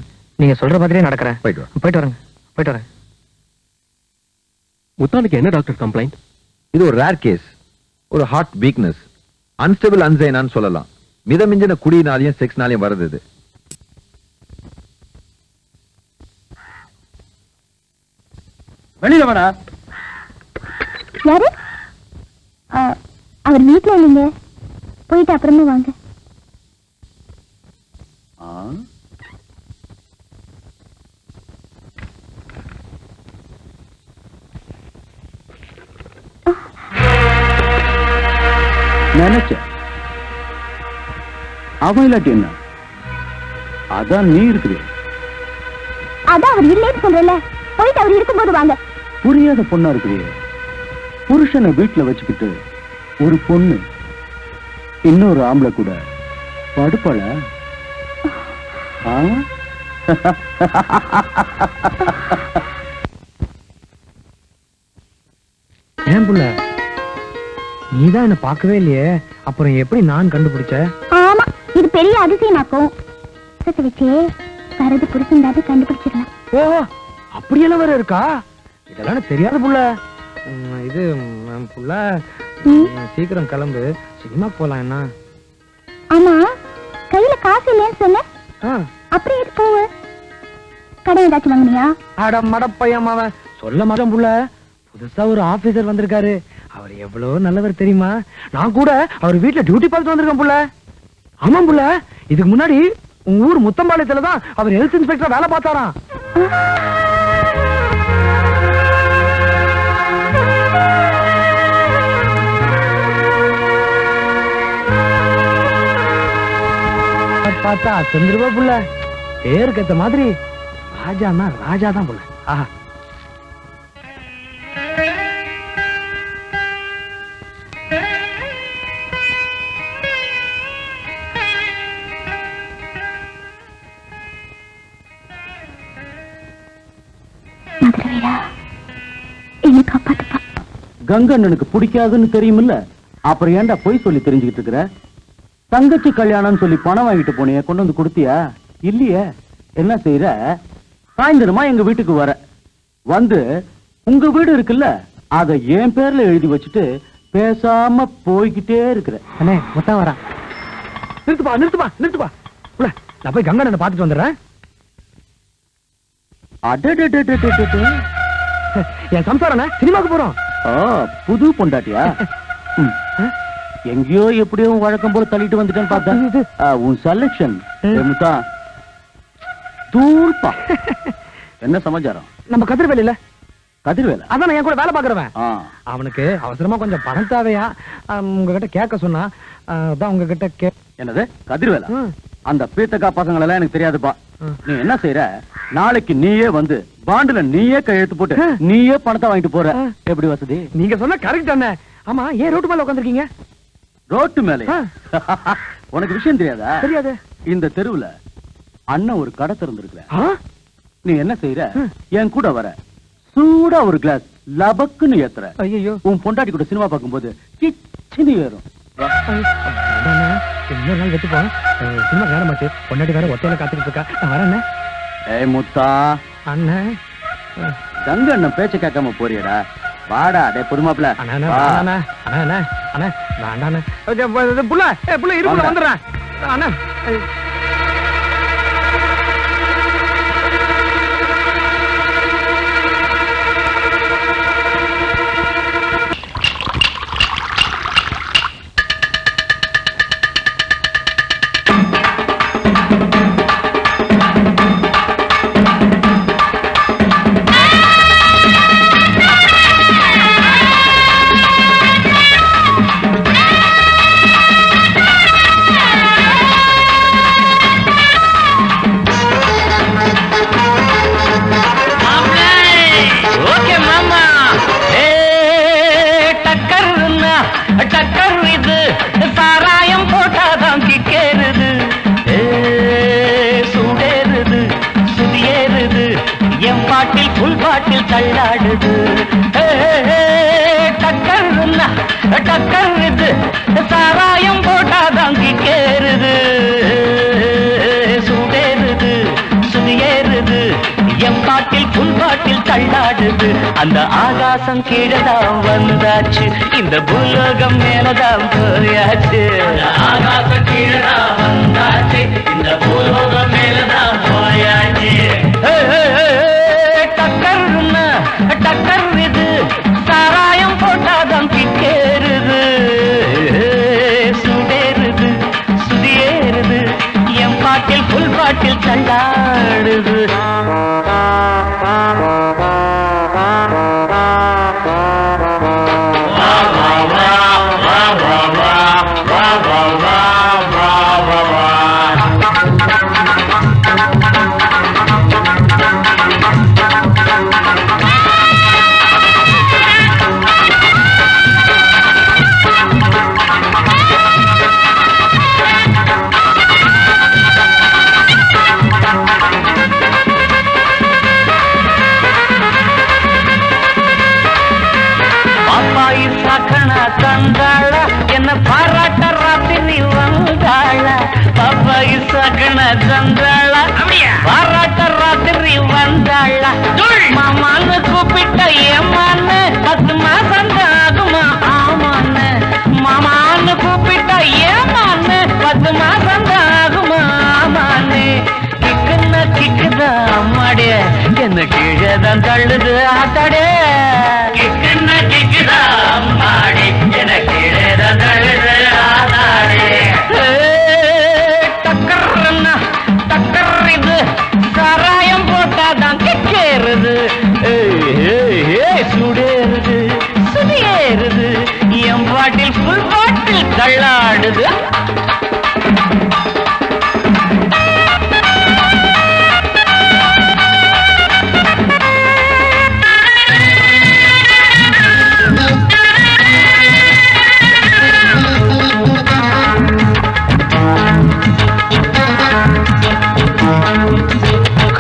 நீங்க சொல்ற மாதிரியே நடக்கிறேன்.
போயிட்டு வா.
போயிட்டு வரேங்க. போயிட்டு வரேன்.
முத்தானுக்கு என்ன டாக்டர் கம்ப்ளைண்ட்?
இது ஒரு ரேர் கேஸ், ஒரு ஹார்ட் வீக்னஸ், அன்ஸ்டேபிள் அன்சைனான்னு சொல்லலாம். மிதமிஞ்சின குடியினாலையும் செக்ஸ்னாலையும் வருது இது.
வெளியில வாடா.
யாரு? அவர் வீட்டுல இல்லைங்க, போயிட்டு அப்புறமா வாங்க.
நினைச்சேன். அவன் இல்லாட்டி என்ன? அதான் நீ இருக்குது.
அதான் அவர் இல்லைன்னு சொல்றல, போயிட்டு அவர் இருக்கும்போது வாங்க.
புரியாத பொண்ணா இருக்குது. புருஷனை வீட்டுல வச்சுக்கிட்டு ஒரு பொண்ணு இன்னொரு ஆம்பளை கூட படுப்பாள?
ஏன் புள்ள, நீதான் என்ன பார்க்கவே இல்லையே, அப்புறம் எப்படி நான் கண்டுபிடிச்ச?
ஆமா, இது பெரிய அதிசயமாக்கும். வச்சே வரது புருஷன் கண்டுபிடிச்சிடலாம்.
ஓ, அப்படியெல்லாம் வேற இருக்கா? இதெல்லாம் தெரியாத புள்ள. இது புள்ள, சீக்கிரம் கிளம்பு, சினிமா போலாம். என்ன?
ஆமா, கையில காசு இல்லைன்னு சொன்ன, அப்படி எது போவ? கடை ஏதாச்சும் வாங்கினியா?
அட மடப்பையன் அவன் சொல்ல மாட்டான் புள்ள. புதுசா ஒரு ஆபீசர் வந்திருக்காரு, அவர் எவ்வளவு நல்லவர் தெரியுமா? நான் கூட அவர் வீட்டுல டியூட்டி பார்த்துட்டு வந்திருக்கேன் புள்ள. ஆமாம் புள்ள, இதுக்கு முன்னாடி உங்க ஊர் முத்தம்பாளையத்துல தான் அவர் ஹெல்த் இன்ஸ்பெக்டர் வேலை பார்த்தாராம். பார்த்தா சந்திரபா புள்ள, பேருக்கு ஏத்த மாதிரி ராஜானா ராஜா தான் புள்ள. ஆஹா,
கங்கண்ணனுக்கு பிடிக்காதுன்னு தெரியுமில்ல, அப்புறம் ஏன்டா போய் சொல்லி தெரிஞ்சுக்கிட்டு இருக்கிற? தங்கச்சி கல்யாணம் சொல்லி பணம் வாங்கிட்டு போனிய, கொண்டு வந்து கொடுத்தியா? இல்லையே. என்ன செய்யற? சாயந்தரமா எங்க வீட்டுக்கு வர வந்து உங்க வீடு இருக்குல்ல, அத என் பேர்ல எழுதி வச்சுட்டு பேசாம போய்கிட்டே இருக்கிற.
அண்ணே மொத்தம் வரா. நிறுத்துப்பா நிறுத்துப்பா நிறுத்துப்பா. நான் போய் கங்கண்ணனை பார்த்துட்டு வந்துடுறேன். என் சம்சாரண்ணே சினிமாக்கு போறோம்.
புது பொண்டாட்டியா? எங்கேயோ எப்படியோ வழக்கம் போல தள்ளிட்டு வந்துட்டேன்னு பார்த்தேன். உன் செலக்ஷன் தூள்பா. என்ன சமாச்சாரம்?
நம்ம கதிர்வேல இல்ல,
கதிர்வேல
அதான் என் கூட வேலை பாக்குறவன். அவனுக்கு அவசரமா கொஞ்சம் பணம் தேவையா, உங்ககிட்ட கேட்க சொன்னா. அதான் உங்ககிட்ட
என்னது கதிர்வேல? அந்த பீத்தக்கா பசங்களை எல்லாம் எனக்கு தெரியாதுப்பா. நீ என்ன செய்யற? நாளைக்கு நீயே வந்து பாண்டுல நீயே கையெழுத்து போட்டு நீயே பணத்தை வாங்கிட்டு போற. எப்படி வசதி?
நீங்க சொன்ன கரெக்ட் தானே. ஆமா, ஏன் ரோட்டு மேல உட்காந்துருக்கீங்க?
ரோட்டு மேல? உனக்கு விஷயம் தெரியாதா?
தெரியாது.
இந்த தெருவுல அண்ணன் ஒரு கடை திறந்திருக்கிற. நீ என்ன செய்யற? என் கூட வர, சூடா ஒரு கிளாஸ் லபக்குன்னு ஏத்துற.
ஐயோ,
உன் பொண்டாட்டி கூட சினிமா பார்க்கும்போது கிச்சினி ஏறும்.
இன்னொரு நாள் வெட்டு போறேன். சினிமா நேரமாச்சு, பொண்டாட்டி வேற ஒத்தையில காத்துக்கிட்டு இருக்கா. நான் வரேன்.
ஏய் முத்தா அண்ணன், கங்க அண்ணன் பேச்ச கேட்காம போறியடா. வாடா டே பொதுமாப்ல.
புள்ள புள்ள இருக்கு, வந்துடுறேன் அண்ணா.
தள்ளாடுது டக்கருது, சாராயம் போட்டாதான் கிக்கேறுது, சுடேறுது சுதியேறுது, எம்பாட்டில் புல்பாட்டில் தள்ளாடுது. அந்த ஆகாசம் கீழதான் வந்தாச்சு, இந்த பூலோகம் மேலதான் போயாச்சு. ஆகாசம் கீழதான் வந்தாச்சு, இந்த பூலோகம் மேலதான் போயாச்சு. டக்கர் இது, சாராயம் போட்டாதான் கிக்கேறுது, சுடேறுது சுதியேறுது, என் பாட்டில் புல் பாட்டில் தள்ளாடுது. லக்ன தந்தாள பாராட்ட ராத்திரி வந்தாள மாமான்னு கூப்பிட்ட ஏமான்னு 10 மாசம் ஆகுமா ஆமான்னு மாமான்னு கூப்பிட்ட ஏமான்னு 10 மாசம் ஆகுமா ஆமான்னு கிக்குன்னா கிக்குதா அம்மாடே என்ன கீழேதான் தள்ளுது ஆத்தாடே கிக்குன்னா கிக்குதா அம்மாடே என்ன கீழேதான் தள்ளுது ஆத்தாடே டக்கர்னா டக்கர் இது சாராயம் போட்டாதான் கிக்கேறுது சுடேறுது சுடியேறுது என் பாட்டில் ஃபுல் பாட்டில் தள்ளாடுது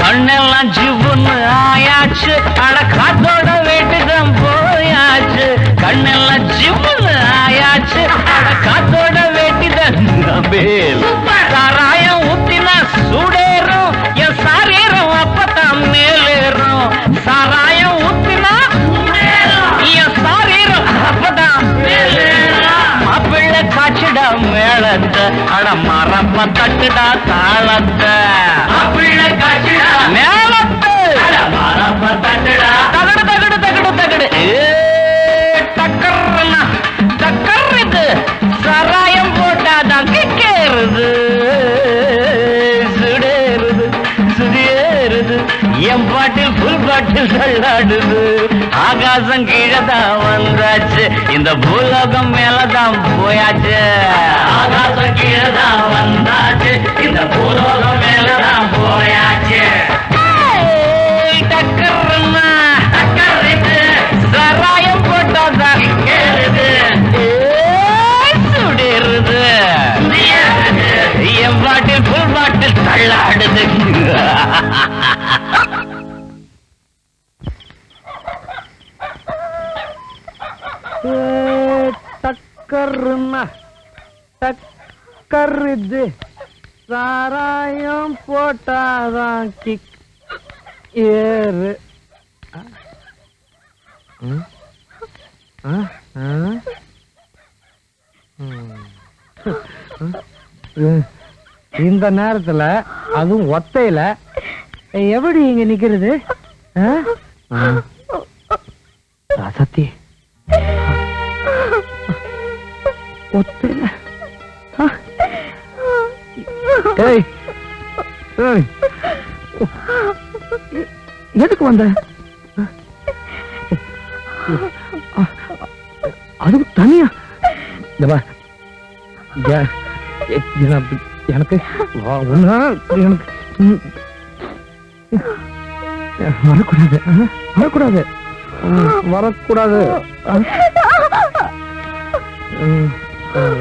கண்ணெல்லாம் ஜிவுன்னு ஆயாச்சு அட காத்தோட வேட்டுதான் போயாச்சு கண்ணெல்லாம் ஜிவுன்னு ஆயாச்சு அட காத்தோட வேட்டுதான் சாராயம் ஊத்தினா சூடேறும் என் சாரீரம் அப்பதான் மேலேறும் சாராயம் ஊத்தினா என் சாரீரம் அப்பதான் மேலேறும் மாப்பிள்ளை காய்ச்சிடா மேளத்தை அட மரப்ப தட்டுடா தாளத்தை மாப்பிள்ளை காய்ச்சிடா மேளத்தை அட மரப்ப தட்டுடா தகடு தகடு தகடு தகடு டக்கர்னா டக்கர் இது சாராயம் போட்டாதான் கிக்கேறுது சுடேறுது சுடியேறுது என் பாட்டில் ஃபுல் பாட்டில் தள்ளாடுது ஆகாசம் கீழதான் வந்தாச்சு இந்த பூலோகம் மேலதான் போயாச்சு ஆகாசம் கீழதான் வந்தாச்சு இந்த பூலோகம் மேலதான் போயாச்சு டக்கர்னா டக்கர் இது சாராயம் போட்டாதான் கேளுது சுடேறுது என் பாட்டில் ஃபுல் பாட்டில் தள்ளாடுது
டக்கர்னா டக்கர் இது சாராயம் போட்டாதான் கிக் ஏறு இந்த நேரத்துல அதுவும் ஒத்தையில எப்படி இங்க நிக்கிறது ராசாத்தி ஒத்தையில எதுக்கு வந்த அதுவும் தனியா எனக்கு வரக்கூடாது வரக்கூடாது வரக்கூடாது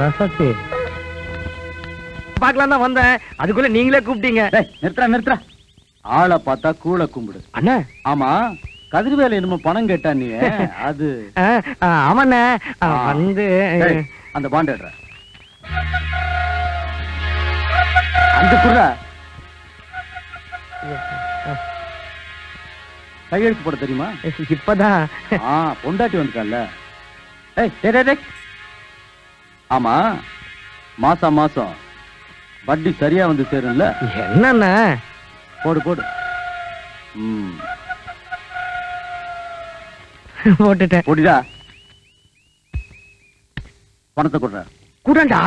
ரசாத்தி பாக்கலாம் தான் வந்தேன் அதுக்குள்ள நீங்களே கூப்பிட்டீங்க
நிறுத்துறா ஆளை பார்த்தா கூழ கும்பிடு
அண்ணா
ஆமா கதிர்வேலை என்னமோ பணம் கேட்டா நீ அது
ஆமாண்ணே வந்து
அந்த பாண்ட் எடுற அந்த குர்ரா கையெழுத்து போட தெரியுமா
இப்பதான்
பொண்டாட்டி வந்துட்டான்ல ஆமா மாசம் மாசம் வட்டி சரியா வந்து சேரும்ல
என்னண்ண
போடு போடு
போட்டுட்டேன்
போடிடா பணத்தை கொடுற
கூடண்டா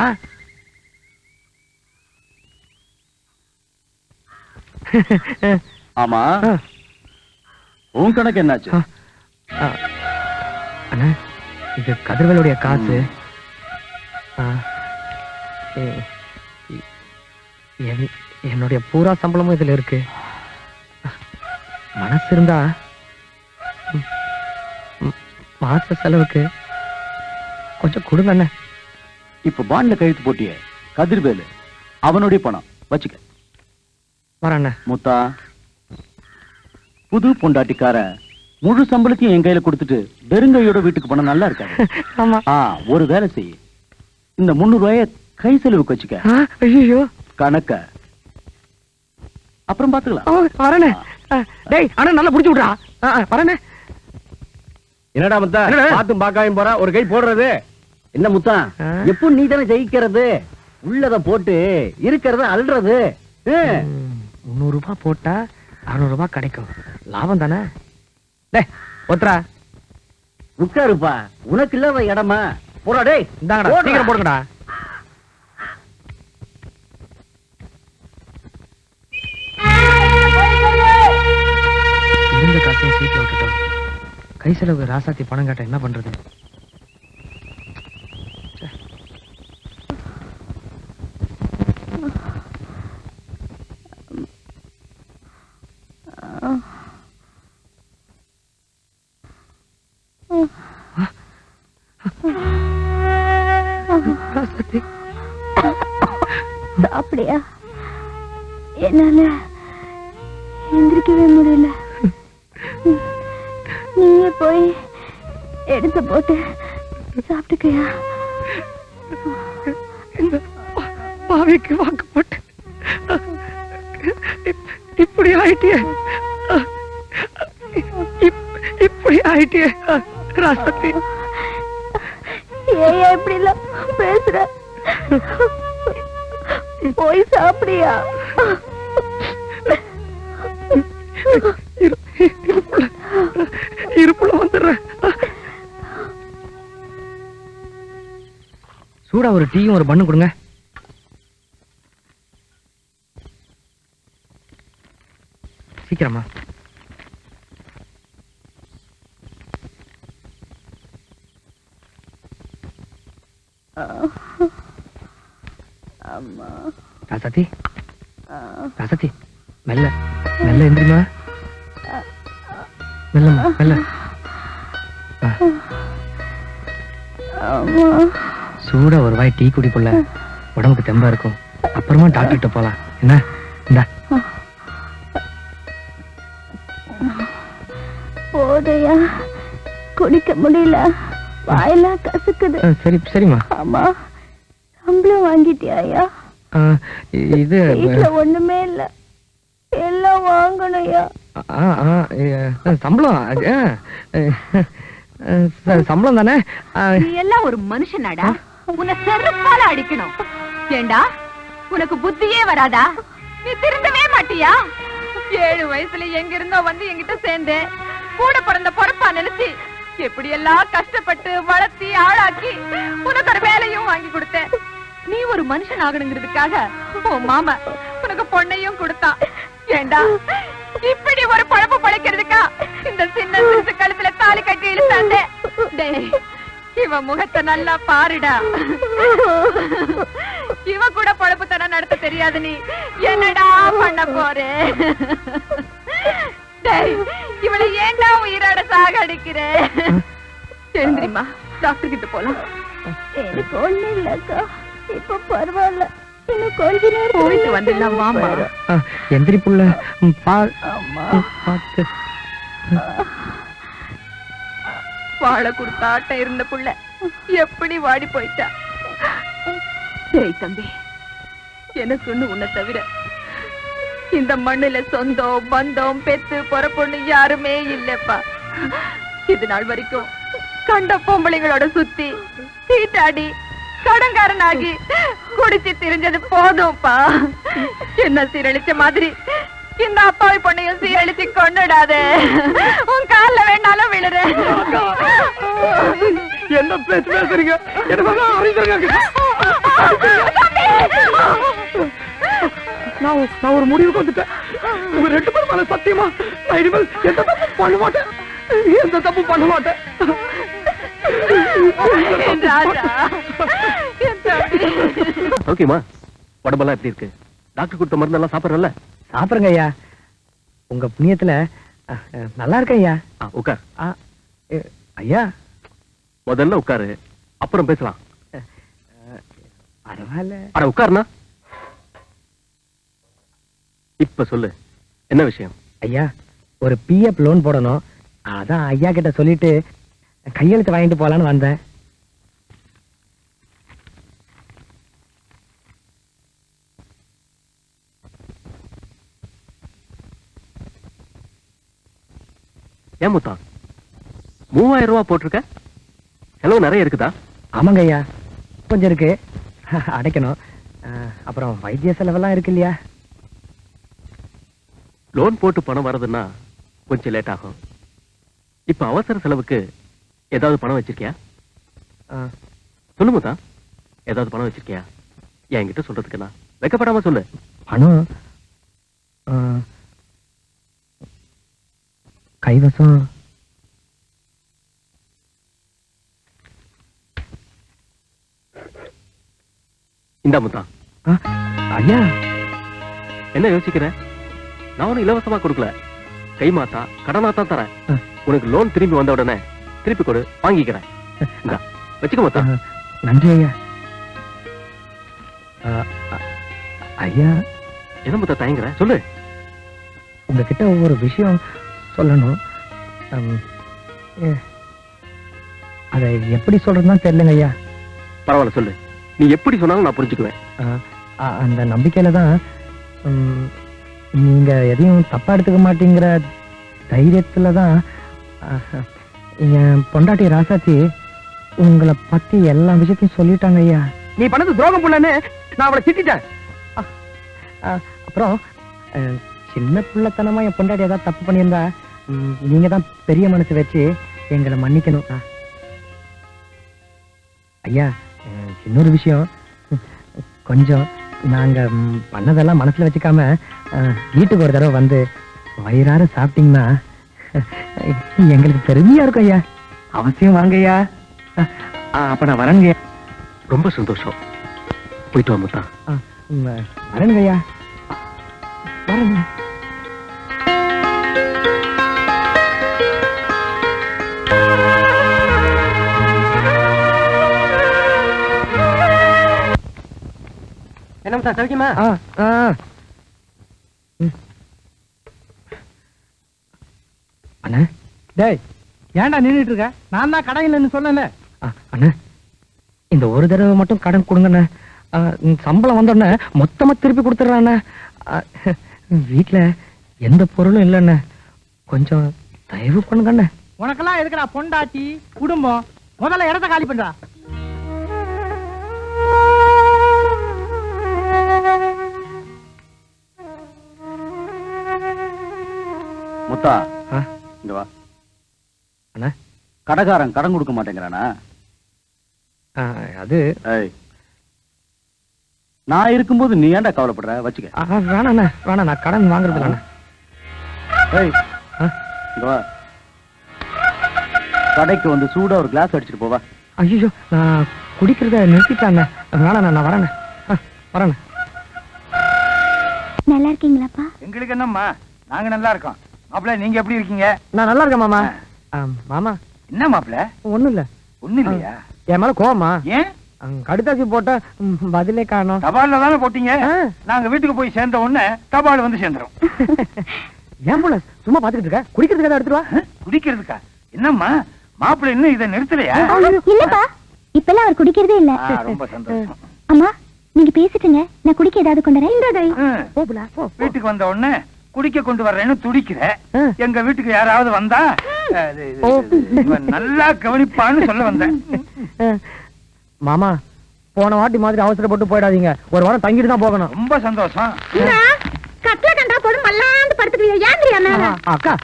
ஆமா உன் கணக்கு என்னாச்சு
அண்ணா இது கதிர்வேலுடைய காசு என்னுடைய பூரா சம்பளமும் இதுல இருக்கு மனசு இருந்தா மாச செலவுக்கு கொஞ்சம் கொடுங்க அண்ணா
இப்ப பாண்ட்ல கழுத்து போட்டியே கதிர்வேலு அவனுடைய பணம் வச்சுக்க
வரண்ண
முத்தா புது பொண்டாட்டிக்கார முழு சம்பளத்தையும் என் கையில கொடுத்துட்டு வெறுங்கையோட வீட்டுக்கு போனா நல்லா இருக்காது
ஆமா
ஒரு வேலை செய்ய இந்த 300 ரூபாய கை செலவுக்கு வச்சுக்க
ஐயோ
கணக்க அப்புறம் பாத்துக்கலாம்.
வரேனே. டேய் ஆனா நல்லா புடிச்சு விடுறா. வரேனே.
என்னடா முத்தா பாத்தும் பாக்காயும் போற ஒரு கை போடுறது என்ன முத்தா? எப்போ நீ தானே ஜெயிக்கிறது? உள்ளத போட்டு இருக்கிறத அல்றது.
300 ரூபாய் போட்டா 600 ரூபாய் கிடைக்கும். லாபம் தானே? டேய் ஒத்ரா
உட்காருப்பா. உனக்கு இல்லாத இடமா? போடா டேய்.
இந்தாங்கடா சீக்கிரம் போடுங்கடா. இருந்த காசையும் சீட்ல விட்டுட்டோம். கை செலவுக்கு ராசாத்தி பணம் கேட்ட என்ன பண்றது?
அப்படியா? என்னால எந்திரிக்கவே முடியல. நீயே போய் எடுத்து போட்டு சாப்பிட்டுக்கையா?
இந்த பாவிக்கு வாக்கு போட்டு இப்படி ஆயிட்டியே, இப்படி ஆயிட்டியே ராசாத்தி.
ஏன் இப்படி எல்லாம் பேசுற? போய் சாப்பிடியா?
இருப்புல வந்துடுறேன். சூடா ஒரு டீயும் ஒரு பண்ணு கொடுங்க. சீக்கிரமா. ராசாத்தி ராசாத்தி மெல்ல மெல்ல எந்திரிமா. மெல்லமா மெல்ல. சூடா ஒரு வாய் டீ குடி புள்ள, உடம்புக்கு தெம்பா இருக்கும். அப்புறமா டாக்டர் கிட்ட போலாம். என்ன இந்தா.
போதையா குடிக்க முடியல, வாயெல்லாம் கசக்குது.
சரி சரிம்மா.
ஆமா, சம்பளம் வாங்கிட்டியா?
இது
வீட்டுல ஒண்ணுமே இல்ல, எல்லாம் வாங்கணும்யா.
சம்பளம் சம்பளம் தானே.
நீ எல்லாம் ஒரு மனுஷனாடா? உன்னை செருப்பால அடிக்கணும். ஏண்டா உனக்கு புத்தியே வராதா? நீ திருந்தவே மாட்டியா? 7 வயசுல எங்க இருந்தோ வந்து என்கிட்ட சேர்ந்து கூட பிறந்த பொறுப்பா நினைச்சு எப்படி எல்லாம் கஷ்டப்பட்டு வளர்த்தி ஆளாக்கி உனக்கு ஒரு வேலையும் வாங்கி கொடுத்தேன். நீ ஒரு மனுஷன் ஆகணுங்கிறதுக்காக உன் மாமா உனக்கு பொண்ணையும் கொடுத்தான். ஏண்டா இப்படி ஒரு பழப்பு பழைக்கிறதுக்கா இந்த சின்ன சிறு கழுத்துல தாலி கட்டி இழுத்தாண்டே? இவ முகத்தை நல்லா பாருடா. இவ கூட பழப்பு தன நடத்த தெரியாது. நீ என்னடா பண்ண போறே? இவளை ஏண்டா உயிரோட சாகடிக்கிற? தெரியுமா, டாக்டர் கிட்ட போலாம்.
எனக்கு ஒண்ணு இல்லக்கா, இப்ப பரவாயில்ல. இன்னும் கொஞ்ச நேரம்
போயிட்டு வந்துடலாம். வாமா.
எந்திரி புள்ள. பார்த்து
வாழை கொடுத்தாட்ட இருந்த புள்ள எப்படி வாடி போயிட்டா? சரி தம்பி, எனக்குன்னு உன்னை தவிர இந்த மண்ணுல சொந்தம் பந்தம் பெத்து பொறப்பொண்ணு யாருமே இல்லப்பா. இது நாள் வரைக்கும் கண்ட பொம்பளைங்களோட சுத்தி சீட்டாடி கடன்காரனாகி குடிச்சு திரிஞ்சது போதும்பா. என்ன சீரழிச்ச மாதிரி இந்த அப்பாவி பொண்ணையும் சீரழிச்சு கொண்டுடாதே. உன் கால்ல வேணாலும் விழுற.
என்ன பேசுறீங்க? நான் ஒரு முடிவுக்கு வந்துட்டேன். உங்க 2 பேரும் மேல சத்தியமா நான் இனிமேல் எந்த தப்பு பண்ண மாட்டேன். எந்த தப்பு பண்ண மாட்டேன்.
ஓகேமா, உடம்பெல்லாம் எப்படி இருக்கு? டாக்டர் கொடுத்த மருந்தெல்லாம் சாப்பிடுறல?
சாப்பிடுங்க ஐயா, உங்க புண்ணியத்துல நல்லா இருக்க ஐயா.
உட்கார்.
ஐயா
முதல்ல உட்காரு, அப்புறம் பேசலாம்.
பரவாயில்ல.
அட உட்காருனா. இப்ப சொல்லு, என்ன விஷயம்?
ஐயா, ஒரு PF லோன் போடணும். அதான் ஐயா கிட்ட சொல்லிட்டு கையெழுத்து வாங்கிட்டு போலான்னு வந்தேன்.
ஏன் முத்தா 3000 ரூபாய் போட்டிருக்க? செலவு நிறைய இருக்குதா?
ஆமாங்க ஐயா, கொஞ்சம் இருக்கு, அடைக்கணும். அப்புறம் வைத்திய செலவெல்லாம் இருக்கு இல்லையா?
லோன் போட்டு பணம் வரதுன்னா கொஞ்சம் லேட் ஆகும். இப்ப அவசர செலவுக்கு ஏதாவது பணம் வச்சிருக்கியா? சொல்லு முத்தா, ஏதாவது பணம் வச்சிருக்கியா? என்கிட்ட சொல்றதுக்கு நான் வெக்கப்படாம சொல்லு.
பணம் கைவசம்
இந்த முத்தா.
ஐயா
என்ன யோசிக்கிற? நான் ஒன்னும் இலவசமா கொடுக்கல, கை மாத்தா கடனாத்தான் தரேன். உனக்கு லோன் திரும்பி வந்த உடனே திருப்பி கொடு, வாங்கிக்கிறேன். வச்சுக்க முத்தா.
நன்றி ஐயா. ஐயா
என்ன முத்தா தயங்குற? சொல்லு.
உங்ககிட்ட ஒவ்வொரு விஷயம் சொல்லணும். அதை எப்படி சொல்றதுன்னு தெரியலங்க ஐயா.
பரவாயில்ல சொல்லு, நீ எப்படி சொன்னாலும் நான் புரிஞ்சுக்குவேன்.
அந்த நம்பிக்கையில தான் நீங்க எதையும் தப்பா எடுத்துக்க மாட்டீங்கிற தைரியத்துல தான் என் பொண்டாட்டி ராசாத்தி உங்களை பத்தி எல்லா விஷயத்தையும் சொல்லிட்டாங்க ஐயா.
நீ பண்ணது துரோகம் புள்ளன்னு நான் அவளை திட்டிட்டேன்.
அப்புறம் சின்ன பிள்ளைத்தனமா என் பொண்டாட்டி ஏதாவது தப்பு பண்ணியிருந்தா நீங்க தான் பெரிய மனசு வச்சு எங்களை மன்னிக்கணும் ஐயா. இன்னொரு விஷயம், கொஞ்சம் நாங்க பண்ணதெல்லாம் மனசுல வச்சுக்காம வீட்டுக்கு ஒரு தடவை வந்து வயிறார சாப்பிட்டீங்கன்னா எங்களுக்கு பெருமையா இருக்கும் ஐயா. அவசியம் வாங்க ஐயா. அப்ப நான் வரேங்க.
ரொம்ப சந்தோஷம். போயிட்டு வா முத்தா.
வரேங்க ஐயா. வரேங்க.
என்ன முத்தா சௌக்கியமா?
அண்ணா
டேய், ஏன்டா நின்னுட்டு இருக்க? நான் தான் கடையிலன்னு சொன்னேன்ல.
அண்ணா, இந்த ஒரு தடவை மட்டும் கடன் கொடுங்கண்ணே. சம்பளம் வந்தோடனே மொத்தமா திருப்பி கொடுத்துட்றாண்ணே. வீட்டுல எந்த பொருளும் இல்லைண்ணே, கொஞ்சம் தயவு பண்ணுங்கண்ணே.
உனக்கெல்லாம் எதுக்குடா பொண்டாட்டி குடும்பம்? முதல்ல இடத்த காலி பண்றா.
முத்தா, இங்க வா.
அண்ணா,
கடைக்காரன் கடன் கொடுக்க மாட்டேங்கிறானா?
அது
நான் இருக்கும்போது நீ ஏன்டா கவலைப்படுற? வச்சுக்க.
வேணாண்ணா, வேணா, நான் கடன் வாங்குறது இல்லைண்ணா.
இங்க வா. கடைக்கு வந்து சூடா ஒரு கிளாஸ் அடிச்சுட்டு போவா.
ஐயோ, நான் குடிக்கிறத நிறுத்திட்டாண்ணே. வேணாண்ணா, நான் வரேண்ணே. வரேண்ணே.
நல்லா இருக்கீங்களாப்பா?
எங்களுக்கு என்னம்மா, நாங்க நல்லா இருக்கோம். மாப்பிள்ள, நீங்க எப்படி இருக்கீங்க?
நான் நல்லா இருக்கேன் மாமா. மாமா
என்ன மாப்பிள்ள?
ஒண்ணும் இல்ல.
ஒண்ணும் இல்லையா?
என் மேல கோவமா?
ஏன்?
கடுதாசி போட்ட பதிலே காணோம்.
தபால்ல தானே போட்டீங்க. நாங்க வீட்டுக்கு போய் சேர்ந்த உடனே தபால் வந்து சேர்ந்துரும்.
ஏன் போல சும்மா பாத்துக்கிட்டு இருக்க? குடிக்கிறதுக்கு ஏதாவது எடுத்துட்டு வா.
குடிக்கிறதுக்கா? என்னம்மா மாப்பிள்ள இன்னும் இதை நிறுத்தலையா?
இல்லப்பா, இப்பெல்லாம் அவர் குடிக்கிறதே இல்ல.
ரொம்ப சந்தோஷம்.
அம்மா, நீங்க பேசிட்டுங்க, நான் குடிக்க ஏதாவது கொண்டு வரேன்.
வீட்டுக்கு வந்த உடனே குடிக்க கொண்டு வர்றேன்னு துடிக்கிற. எங்க வீட்டுக்கு யாராவது வந்தா நல்லா கவனிப்பான்னு சொல்ல வந்தேன்.
மாமா, போன வாட்டி மாதிரி அவசரப்பட்டு போயிடாதீங்க. ஒரு வாரம் தங்கிட்டு தான் போகணும்.
ரொம்ப சந்தோஷம்.
கட்ல கண்டா போதும் மல்லாந்து படுத்துக்கிறியா? ஏந்திரியா?
அக்கா,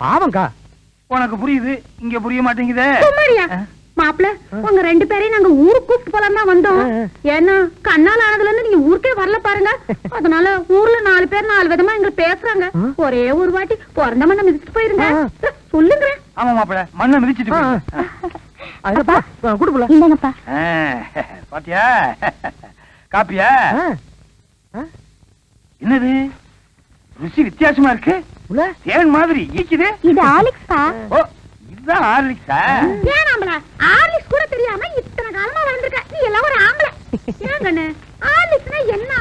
பாவம்க்கா.
உனக்கு புரியுது, இங்க புரிய மாட்டேங்குதே.
மாப்பிள்ள, உங்க ரெண்டு பேரையும் நாங்க ஊருக்கு கூப்பிட்டு போலாம் தான் வந்தோம். ஏன்னா கண்ணால் ஆனதுல இருந்து நீங்க ஊருக்கே வரல பாருங்க. அதனால ஊர்ல 4 பேர் 4 விதமா எங்களை பேசுறாங்க. ஒரே ஒரு வாட்டி பிறந்த மண்ணை மிதிச்சுட்டு போயிருங்க. சொல்லுங்க.
ஆமா மாப்பிள்ள, மண்ணை மிதிச்சுட்டு
குடுப்பல. இந்தங்கப்பா.
பாத்தியா? காப்பியா? என்னது ருசி வித்தியாசமா இருக்கு. தேன் மாதிரி ஈக்குது.
இது ஆலிக்ஸ்பா.
ஓ, இதுதான் ஆர்லிக்ஸா?
ஏன் ஆம்பள ஆர்லிக்ஸ் கூட தெரியாம இத்தனை காலமா வளர்ந்துருக்க. நீ எல்லாம் ஒரு ஆம்பளை. ஏன் கண்ணு, ஆர்லிக்ஸ்னா என்ன?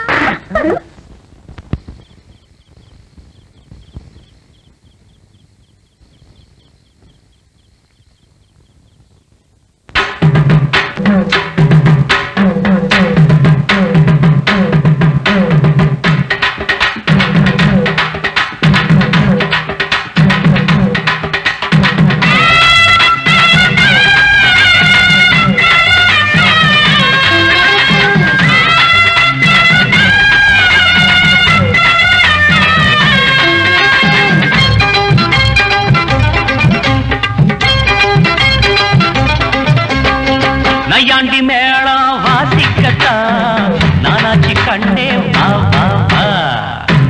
கண்ணே வா வா வா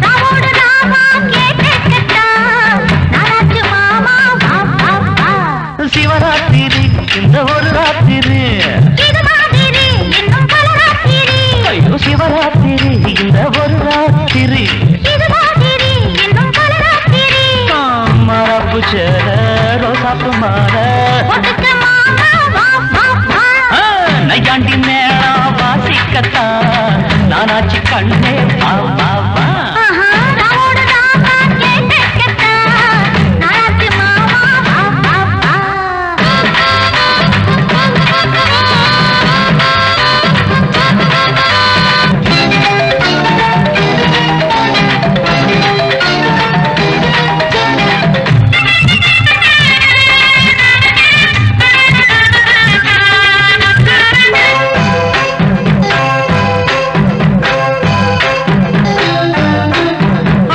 ராவோடு ராவா கேட்டுக்கிட்டா நானாச்சு மாமா வா வா வா
சிவராத்திரி இந்த ஒரு ராத்திரி
இது மாதிரி இன்னும் பல ராத்திரி
ஐயோ சிவராத்திரி இந்த ஒரு ராத்திரி
இது மாதிரி இன்னும் பல ராத்திரி
மரப்பு சேர ரோசாப்பு மாற
ஒட்டுக்க மாமா வா வா வா
நையாண்டி மேளம் வாசிக்கத்தான் நானாச்சு கண்ணே வா வா வா
ராவோடு ராவா கேட்டுக்கிட்டா நானாச்சு மாமா வா வா வா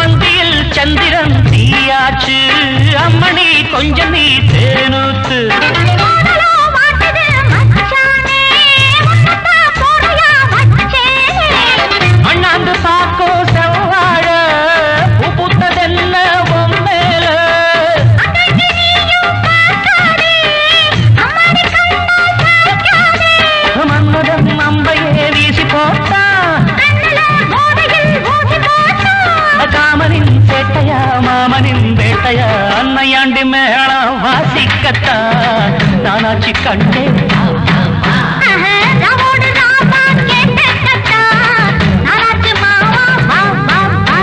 அந்தியில் சந்திரன் தீயாச்சு அம்மணி கொஞ்சம் நீ தேனூத்து
ஓடலோ மாட்டுது மச்சானே முன்னத்தா போறையா வச்சேனே
அண்ணாந்து பாக்கோ செவ்வாழ பூ பூத்ததென்ன பொம்மேல
அங்கங்க நீயும் பார்க்காதே அம்மாடி கண்ணா சாய்க்காதே
மன்மதன் அம்பையே வீசி போட்டா
கண்ணுல போதையில் ஊசி போட்டா
காமனின் சேட்டையா மாமனின் வேட்டையா அன்னையாண்டி மேளம் வாசிக்கத்தா நானாச்சு கண்ணே வா வா வா
ராவோடு ராவா கேட்டுக்கிட்டா நானாச்சு மாமா வா வா வா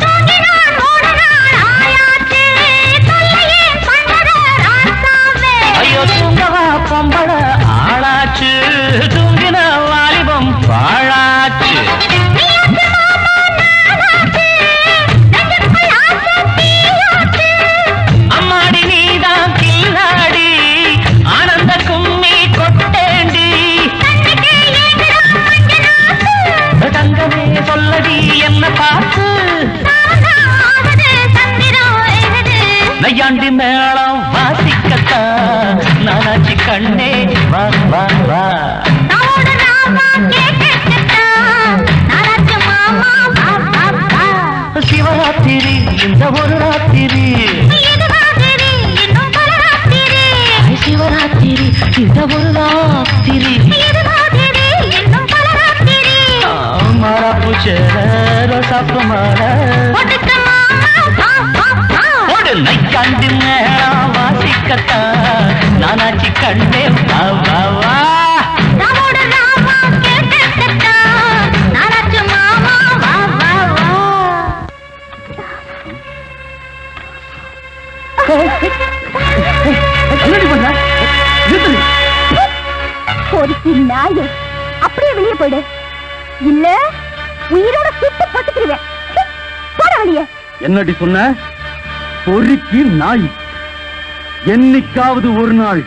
தூங்கினான் ஓடுனான் ஆயாச்சு தொல்லையே பண்ணத ராசாவே
ஐயோ தூங்கவா பொம்பள ஆளாச்சு தூங்கின வாலிபம் பாழாச்சு
நீயாச்சு மாமா நானாச்சு நெஞ்சுக்குள் ஆசை தீயாச்சு
அம்மாடி நீதான் கில்லாடி ஆனந்த கும்மி கொட்டேண்டி
கண்ணுக்கு ஏங்குறான் மஞ்சனாசு
தங்கமே சொல்லடி என்ன பார்த்து
தானா ஆகுது சந்திரம் எழுது
நையாண்டி மேளம் வாசிக்கத்தா நானாச்சு கண்ணே வா வா வா
ராவோடு ராவா கேட்டுக்கிட்டா நானாச்சு மாமா வா வா வா
சிவராத்திரி இந்த ஒரு ராத்திரி
இது மாதிரி இன்னும் பல ராத்திரி
சிவராத்திரி இந்த ஒரு ராத்திரி
இது மாதிரி இன்னும் பல ராத்திரி
மரப்பு சேர ரோசாப்பு மாற
ஒட்டுக்க மாமா வா வா வா
ஒரு நைக்காண்டி மேளம் வாசிக்கத்தா நானாச்சு கண்ணே வா வா வா
ராவோடு ராவா கேட்டுக்கிட்டா நானாச்சு மாமா வா வா வா பொறுக்கி நாயே அப்படியே வெளியே போயிடு இல்ல உயிரோட சுட்டு போட்டுக்கிடுவேன் போட வெளியே
என்னடி சொன்ன பொறுக்கி நாய் என்னைக்காவது ஒரு நாள்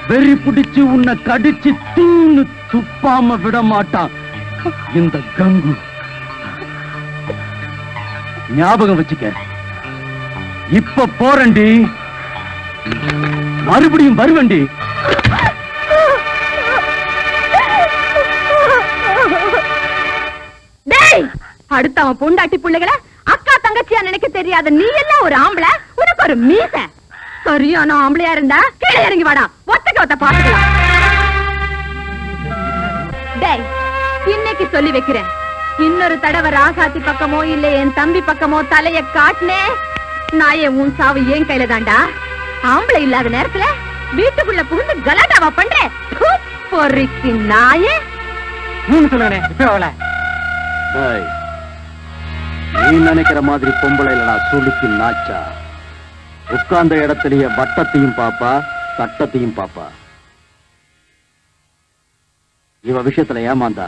வெறி பிடிச்சு உன்னை கடிச்சு தூன்னு துப்பாம விட மாட்டான் இந்த கங்கு. ஞாபகம் வச்சுக்க. இப்ப போறண்டி, மறுபடியும் வருவண்டி.
அடுத்த அவன் பொண்டாட்டி பிள்ளைகளை அக்கா தங்கச்சியா நினைக்க தெரியாத நீ எல்லாம் ஒரு ஆம்பளை, உனக்கு ஒரு மீச. சரியான ஆம்பளையா இருந்தா கீழே இறங்கி வாடா, ஒத்தக்க ஒத்த பாத்துக்கலாம். டேய், இன்னைக்கு சொல்லி வைக்கிறேன், இன்னொரு தடவை ராசாத்தி பக்கமோ இல்ல என் தம்பி பக்கமோ தலைய காட்டினே, நாயே உன் சாவு ஏன் கையில தாண்டா. ஆம்பளை இல்லாத நேரத்துல வீட்டுக்குள்ள புகுந்து கலாட்டாவா பண்ற? பொறுக்கி நாயே.
சொல்லுங்க இப்ப அவளை
நீ நினைக்கிற மாதிரி பொம்பளை இல்லடா சுளுக்கு நாச்சா. உட்கார்ந்த இடத்திலேயே வட்டத்தையும் பாப்பா, சட்டத்தையும் பாப்பா. இவ விஷயத்துல ஏமாந்தா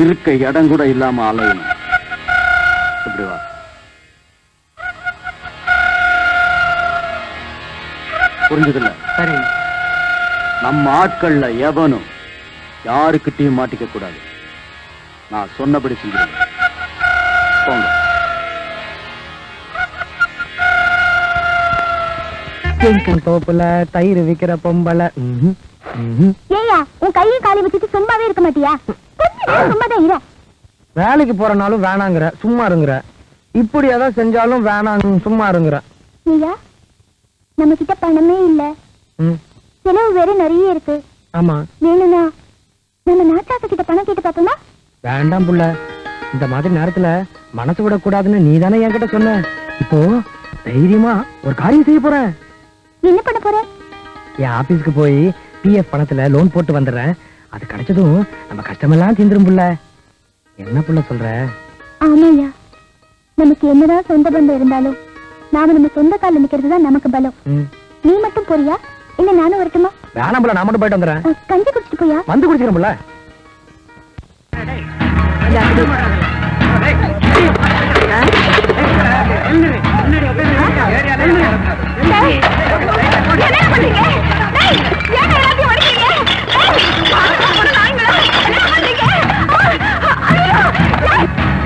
இருக்க இடம் கூட இல்லாம அலையும். இப்படி வா. புரிஞ்சதில்ல?
சரி.
நம்ம ஆட்கள்ல எவனும் யாருக்கிட்டையும் மாட்டிக்க கூடாது. நான் சொன்னபடி செஞ்சிருங்க. போங்க.
தோப்புல தயிர் விக்கிற பொம்பளை.
ஏயா உன் கையை காலி வச்சுட்டு சும்மாவே இருக்க மாட்டியா? சும்மாதான் இரு.
வேலைக்கு போறனாலும் வேணாங்கிற, சும்மா இருங்குற. இப்படி ஏதாவது செஞ்சாலும் வேணாங்க, சும்மா இருங்குற.
ஐயா நம்ம கிட்ட பணமே இல்ல, செலவு வேற நிறைய இருக்கு.
ஆமா,
வேணும்னா நம்ம நாட்டாக்க கிட்ட பணம் கேட்டு பாப்போமா?
வேண்டாம் புள்ள, இந்த மாதிரி நேரத்துல மனசு விட கூடாதுன்னு நீ தானே என்கிட்ட சொன்ன. இப்போ தைரியமா ஒரு காரியம் செய்ய போறேன்.
என்ன பண்ண போற?
என் ஆபீஸ்க்கு போய் பிஎஃப் பணத்துல லோன் போட்டு வந்துடுறேன். அது கிடைச்சதும் நம்ம கஷ்டமெல்லாம் தீந்துரும் புள்ள. என்ன புள்ள சொல்ற?
ஆமாய்யா, நமக்கு என்னதான் சொந்த பந்தம் இருந்தாலும் நாம நம்ம சொந்த கால நிக்கிறது தான் நமக்கு பலம். நீ மட்டும் போறியா இல்ல நானும் வரட்டுமா?
வேணாம் புள்ள, நான் மட்டும் போயிட்டு வந்துடுறேன்.
கஞ்சி குடிச்சிட்டு போயா?
வந்து குடிச்சிக்கிறேன் புள்ள.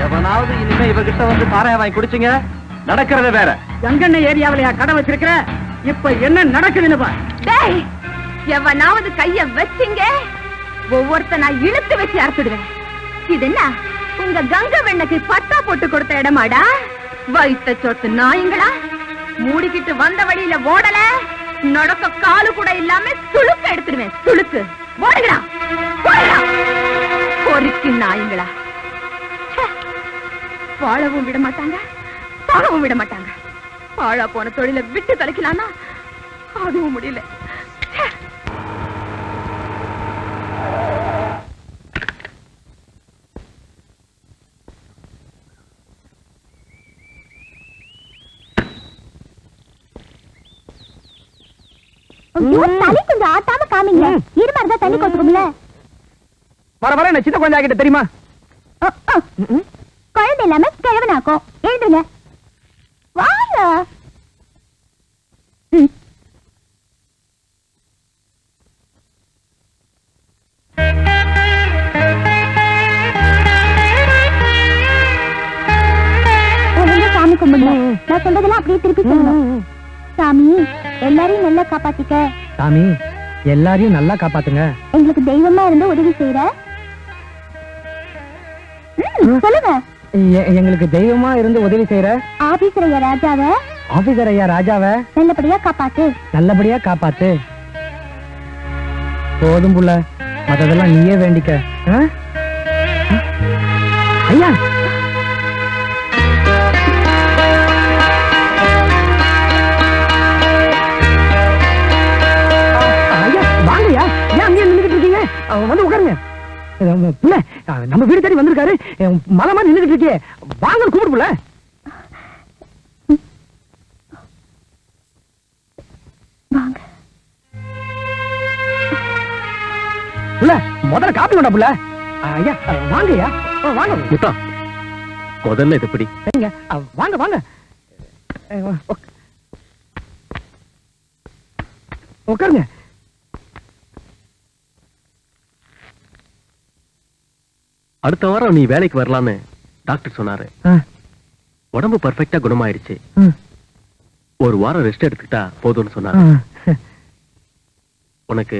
எவனாவது இனிமே இவகிட்ட வந்து சாராய வாங்கி குடிச்சுங்க, நடக்கிறது வேற.
கங்கண்ண ஏரியாவிலயா கடை வச்சிருக்கிற? இப்ப என்ன நடக்குதுன்னு பார்.
எவனாவது கைய வச்சிங்க ஒவ்வொருத்த நான் இழுத்து வச்சு அறுத்துடுவேன். இது என்ன உங்க கங்க வெண்ணுக்கு பட்டா போட்டு கொடுத்த இடமாடா? வைத்த சொத்து நாய்ங்களா, மூடிக்கிட்டு வந்த வழியில ஓடல, நடக்க காலு கூட இல்லாம சுளுக்க எடுத்துடுவேன். சுளுக்கு ஓடுங்களா, பொறுக்கி நாய்ங்களா. வாழவும் விட மாட்டாங்க, சாகவும் விட மாட்டாங்க. வாழா போன தொழில விட்டு தொலைக்கலாம்னா அதுவும் முடியல.
தண்ணி கொஞ்சம் ஆட்டாம காமிங்க. இருமா இருந்தா தண்ணி கொத்துக்கும்ல.
வர வர என்ன சின்ன குழந்தை ஆகிட்ட தெரியுமா?
குழந்தை இல்லாம கிழவனாக்கும். எழுதுங்க வாங்க. சாமி கும்பிடுங்க. நான் சொல்றதெல்லாம் அப்படியே திருப்பி சொல்லணும். சாமி எல்லாரையும் நல்லா காப்பாத்திக்க.
சாமி எல்லாரையும் நல்லா காப்பாத்துங்க.
எங்களுக்கு தெய்வமா இருந்து உதவி செய்யற. சொல்லுங்க.
எங்களுக்கு தெய்வமா இருந்து உதவி செய்யற
ஆபீசர் ஐயா ராஜாவை.
ஆபீசர் ஐயா ராஜாவை
நல்லபடியா காப்பாத்து.
நல்லபடியா காப்பாத்து. போதும் புள்ள, மத்ததெல்லாம் நீயே வேண்டிக்க. ஐயா வாங்கய்யா, ஏன் அங்கேயே நின்றுட்டு இருக்கீங்க? வந்து உட்காருங்க. புள்ள, நம்ம வீடு தேடி வந்திருக்காரு. மலமா நின்றுட்டு இருக்கே, வாங்க கூப்பிடு புள்ள. புள்ள முதல்ல காப்பி கொண்டா புள்ள. ஐயா வாங்கய்யா, வாங்க.
முத்தா, முதல்ல இது எப்படி?
வாங்க வாங்க, உட்காருங்க.
அடுத்த வாரம் நீ வேலைக்கு வரலான்னு டாக்டர் சொன்னாரு. உடம்பு பர்ஃபெக்டா குணமாயிருச்சு. ஒரு வாரம் ரெஸ்ட் எடுத்துக்கிட்டா போதும்னு சொன்னாரு. உனக்கு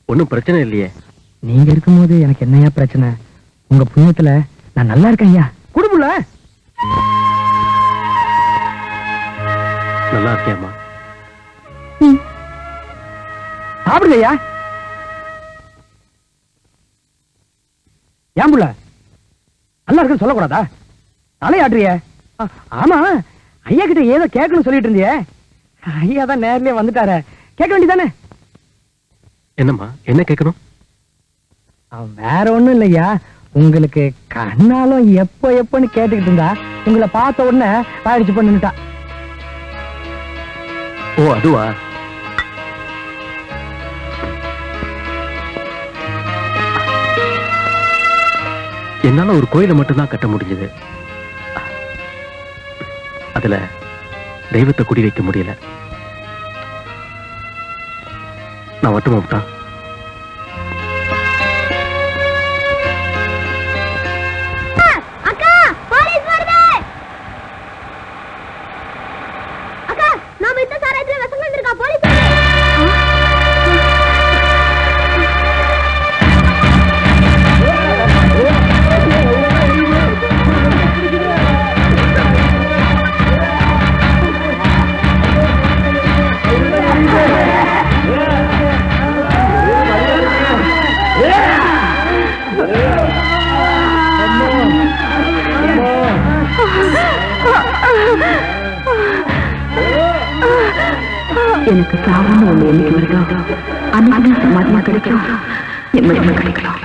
ஒன்னும் பிரச்சனை இல்லையே?
நீங்க இருக்கும்போது எனக்கு என்னையா பிரச்சனை? உங்க புண்ணியத்துல நான் நல்லா இருக்கேன் ஐயா. குடுப்புல
நல்லா இருக்கியாமா?
சாப்பிடுங்க ஐயா. ஏன் புள்ள நல்லா இருக்குன்னு சொல்லக்கூடாதா? தலையாடுறிய? ஆமா, ஐயா கிட்ட ஏதோ கேட்கணும்னு சொல்லிட்டு இருந்தியே. ஐயா தான் நேர்லயே வந்துட்டாரு, கேட்க வேண்டியதானே?
என்னம்மா, என்ன கேட்கணும்?
வேற ஒண்ணும் இல்லையா, உங்களுக்கு கண்ணாலும் எப்போ எப்பன்னு கேட்டுக்கிட்டு இருந்தா உங்களை பார்த்த உடனே பாடிச்சு பண்ணிட்டா.
ஓ அதுவா? என்னால ஒரு கோயிலை மட்டும்தான் கட்ட முடிஞ்சது. அதுல தெய்வத்தை குடி வைக்க முடியல. நான் மட்டும் விட்டான்.
எனக்கு சாவான ஒண்ணு என்னைக்கு வருதோ அன்னைக்கு சமாதியா கிடைக்கும், நிம்மதியா கிடைக்கலாம்.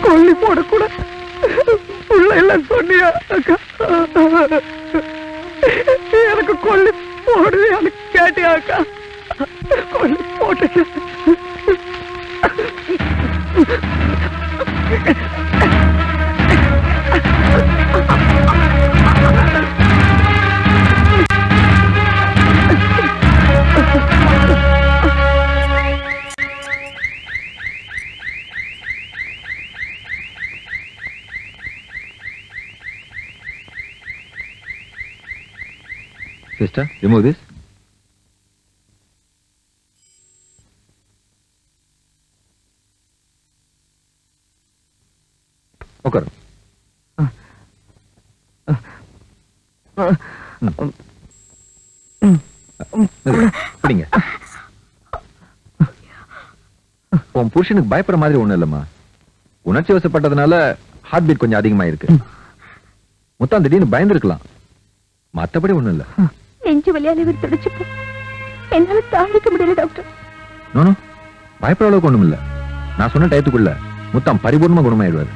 கொல்லி போடக்கூட உள்ள எல்லாம் சொன்னியா அக்கா? எனக்கு கொல்லி போடுவியான்னு கேட்டியா அக்கா? கொல்லி போட்டு
Sister, remove this. Okay. பிடிங்க. உன் புருஷனுக்கு பயப்படுற மாதிரி ஒண்ணும் இல்லம்மா. உணர்ச்சி வசப்பட்டதுனால ஹார்ட் பீட் கொஞ்சம் அதிகமா இருக்கு. மொத்தம் திடீர்னு பயந்துருக்கலாம், மத்தபடி ஒண்ணும் இல்ல.
நெஞ்சு வலியால இவர் துடிச்சுட்டு என்னால தாங்கிக்க முடியல டாக்டர்.
நோ பயப்படுற அளவுக்கு ஒண்ணும் இல்ல. நான் சொன்ன டயத்துக்குள்ள முத்தம் பரிபூர்ணமா குணமாயிடுவாரு.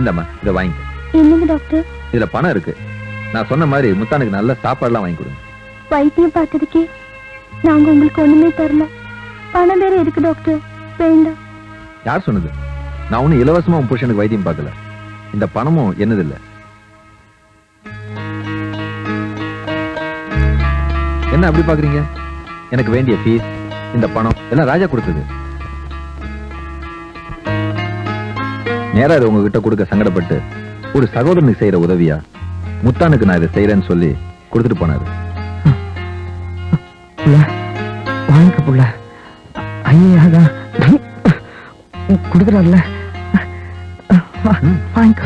இந்தம்மா இதை வாங்கிக்க.
என்னங்க டாக்டர்?
இதுல பணம் இருக்கு. நான் சொன்ன மாதிரி முத்தானுக்கு நல்ல சாப்பாடுலாம் வாங்கி கொடுங்க.
வைத்தியம் பார்த்ததுக்கே நாங்க உங்களுக்கு ஒண்ணுமே தரல, பணம் வேற இருக்கு டாக்டர். வேண்டாம்.
யார் சொன்னது? நான் ஒன்னும் இலவசமா உன் புருஷனுக்கு வைத்தியம் பார்க்கல. இந்த பணமும் என்னது இல்ல. என்ன அப்படி பாக்குறீங்க? எனக்கு வேண்டிய ஃபீஸ், இந்த பணம் எல்லாம் ராஜா கொடுத்தது. நேரா இதை உங்ககிட்ட கொடுக்க சங்கடப்பட்டு ஒரு சகோதரனுக்கு செய்யற உதவியா முத்தானுக்கு நான் இதை செய்யறேன்னு சொல்லி கொடுத்துட்டு போனாரு.
வாங்க புள்ள, ஐயாதான் கொடுக்குறாருல, வாங்க.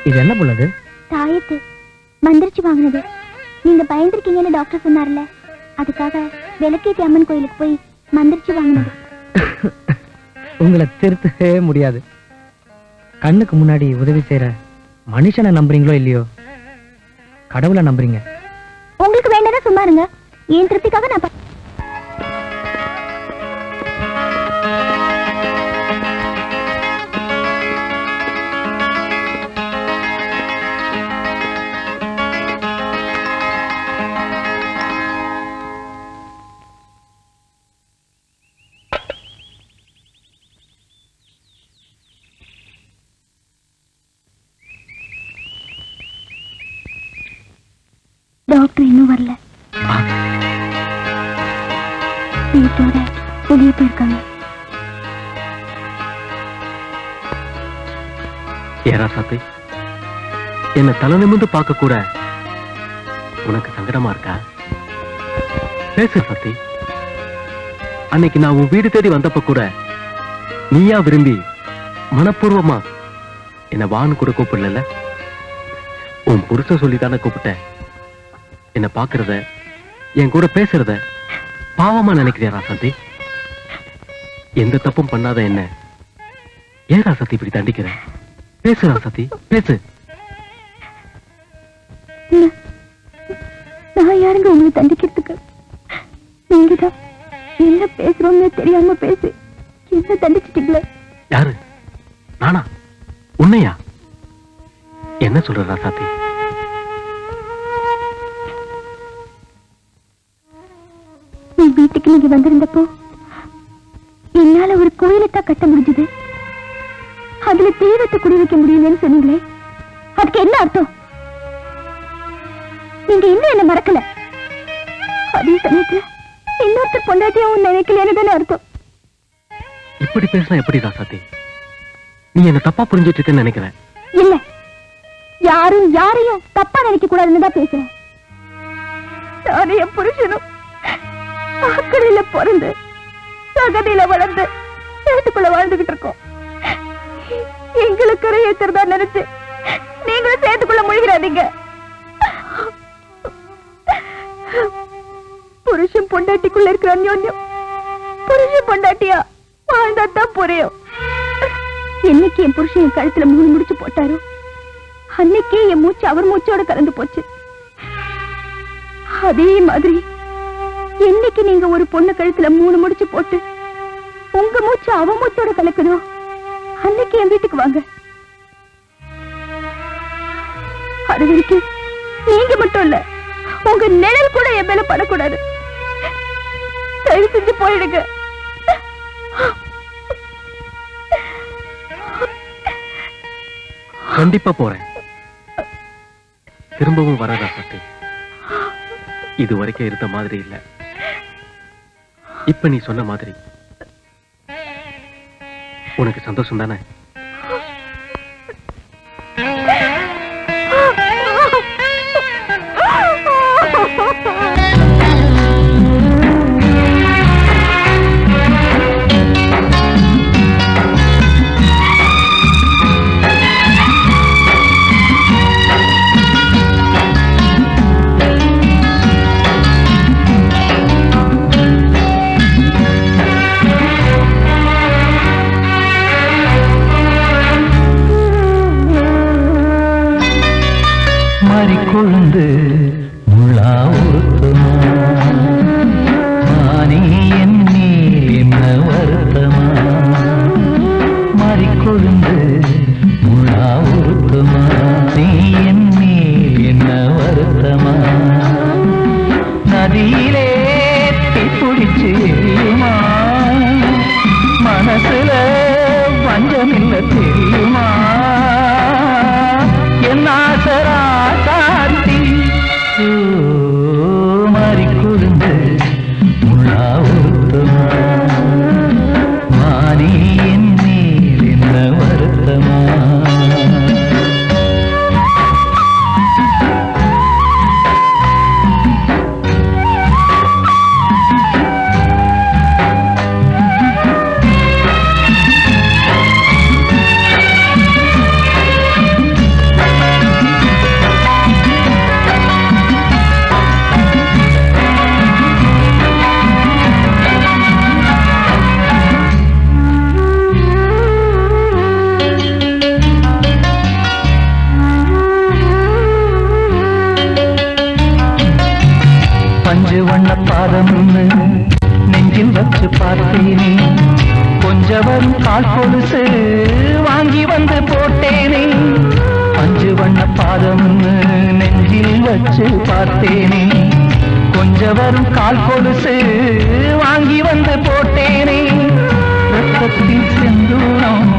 இது என்ன புள்ளது?
தாயத்து மந்திரிச்சு வாங்கினது. நீங்க பயந்துருக்கீங்கன்னு டாக்டர் சொன்னார்ல, அதுக்காக விளக்கேத்தி அம்மன் கோயிலுக்கு போய் மந்திரிச்சு வாங்கினது.
உங்களை திருத்தவே முடியாது. கண்ணுக்கு முன்னாடி உதவி செய்யற மனுஷனை நம்புறீங்களோ இல்லையோ, கடவுளை நம்புறீங்க.
உங்களுக்கு வேண்டதா சும்மா இருங்க. என் திருப்திக்காக நான் டாக்டர் இன்னும் வரல. வீட்டோட வெளியே போயிருக்காங்க.
ஏரா சாத்தி, என்ன தலை நிமிர்ந்து பார்க்க கூட உனக்கு சங்கடமா இருக்கா? பேசு சத்தி. அன்னைக்கு நான் உன் வீடு தேடி வந்தப்ப கூட நீயா விரும்பி மனப்பூர்வமா என்ன வான்னு கூட கூப்பிடல. உன் புருஷன் சொல்லித்தானே கூப்பிட்ட. என்ன பாக்குறத, என் கூட பேசுறத பாவமா நினைக்கிறியா ராசாத்தி? எந்த தப்பும் பண்ணாத என்ன ஏன் ராசாத்தி இப்படி தண்டிக்கிற? பேசு ராசாத்தி, பேசு.
நான் யாருங்க உங்களை தண்டிக்கிறதுக்கு? நீங்கதான் என்ன பேசுறோம்னு தெரியாம பேசி என்ன தண்டிச்சிட்டீங்களே.
யாரு? நானா? உன்னையா? என்ன சொல்ற ராசாத்தி?
நீ வீட்டுக்கு நீங்க வந்திருந்தப்போ என்னால ஒரு கோயிலைத்தான் கட்ட முடிஞ்சது, அதுல தெய்வத்தை குடி வைக்க முடியலன்னு சொன்னீங்களே, அதுக்கு என்ன அர்த்தம்? நீங்க இன்னும் என்ன மறக்கல, அதே சமயத்துல இன்னொருத்தர் பொண்டாட்டியாவும் நினைக்கலன்னு தானே அர்த்தம்.
இப்படி பேசினா எப்படி ராசாத்தி? நீ என்ன தப்பா புரிஞ்சிட்டு இருக்கேன்னு நினைக்கிறேன்.
இல்ல, யாரும் யாரையும் தப்பா நினைக்க கூடாதுன்னு தான் பேசுறேன். நானே என் புருஷனும் ஆக்கடையில பிறந்து சகதியில வளர்ந்து சேர்த்துக்குள்ள வாழ்ந்துகிட்டு இருக்கோம். எங்களுக்கு கரையேற்றதா நினைச்சு நீங்களும் சேர்த்துக்குள்ள முழுகிறாதீங்க. புருஷன் பொண்டாட்டிக்குள்ள இருக்கிற அந்யோன்யம் புருஷன் பொண்டாட்டியா வாழ்ந்தாதான் புரியும். என்னைக்கு என் புருஷன் என் கழுத்துல 3 முடிச்சு போட்டாரோ அன்னைக்கே என் மூச்சு அவர் மூச்சோட கலந்து போச்சு. அதே மாதிரி என்னைக்கு நீங்க ஒரு பொண்ணு கழுத்துல 3 முடிச்சு போட்டு உங்க மூச்சு அவ மூச்சோட கலக்குதோ அன்னைக்கு என் வீட்டுக்கு வாங்க. அது வரைக்கும் நீங்க மட்டும் இல்ல, உங்க நிழல் கூட என் மேல படக்கூடாது. தயவு செஞ்சு போயிடுங்க.
கண்டிப்பா போறேன். திரும்பவும் வர ராசாத்தி. இது வரைக்கும் இருந்த மாதிரி இல்ல. இப்ப நீ சொன்ன மாதிரி உனக்கு சந்தோஷம் தானே?
கொழுந்து முழா உருத்தமா மானே என் மேல் என்ன வருத்தமா மாறிக்கொழுந்து முழா உருத்தமா நீ என் மேல் என்ன வருத்தமா நதியிலே பிடிச்சு எரியுமா மனசுல வஞ்சமில்ல தெரியுமா என் ஆசரா மாறிக்கொழுந்து முழா உருத்தமா மானே என் மேல் என்ன வருத்தமா வண்ண பாதம் நெஞ்சில் வச்சு பார்த்தேனே கொஞ்சவன் கால் கொலுசு வாங்கி வந்து போட்டேனே 5 வண்ண பாதம் நெஞ்சில் வச்சு பார்த்தேனே கொஞ்சவன் கால் கொலுசு வாங்கி வந்து போட்டேனே ரத்தத்தில் செந்தூரம்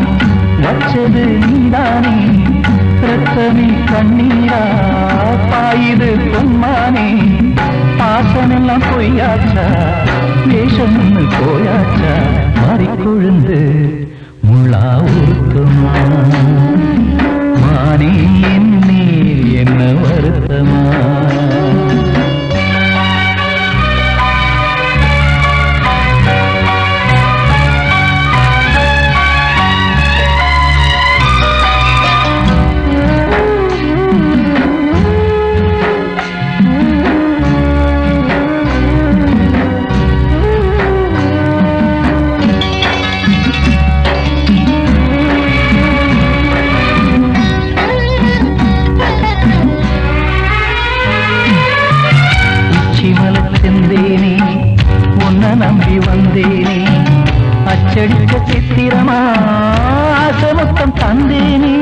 வச்சது நீதானே ரத்தமே கண்ணீரா பாயுது பொன்மானே பாசமெல்லாம் பொய்யாச்சா வேஷம் போயாச்சா மாறிக்கொழுந்து முழா உருத்தமா வருத்தமா? நம்பி வந்தேனே அச்சடிக்க சித்திரமா ஆசமொத்தம் தந்தேனே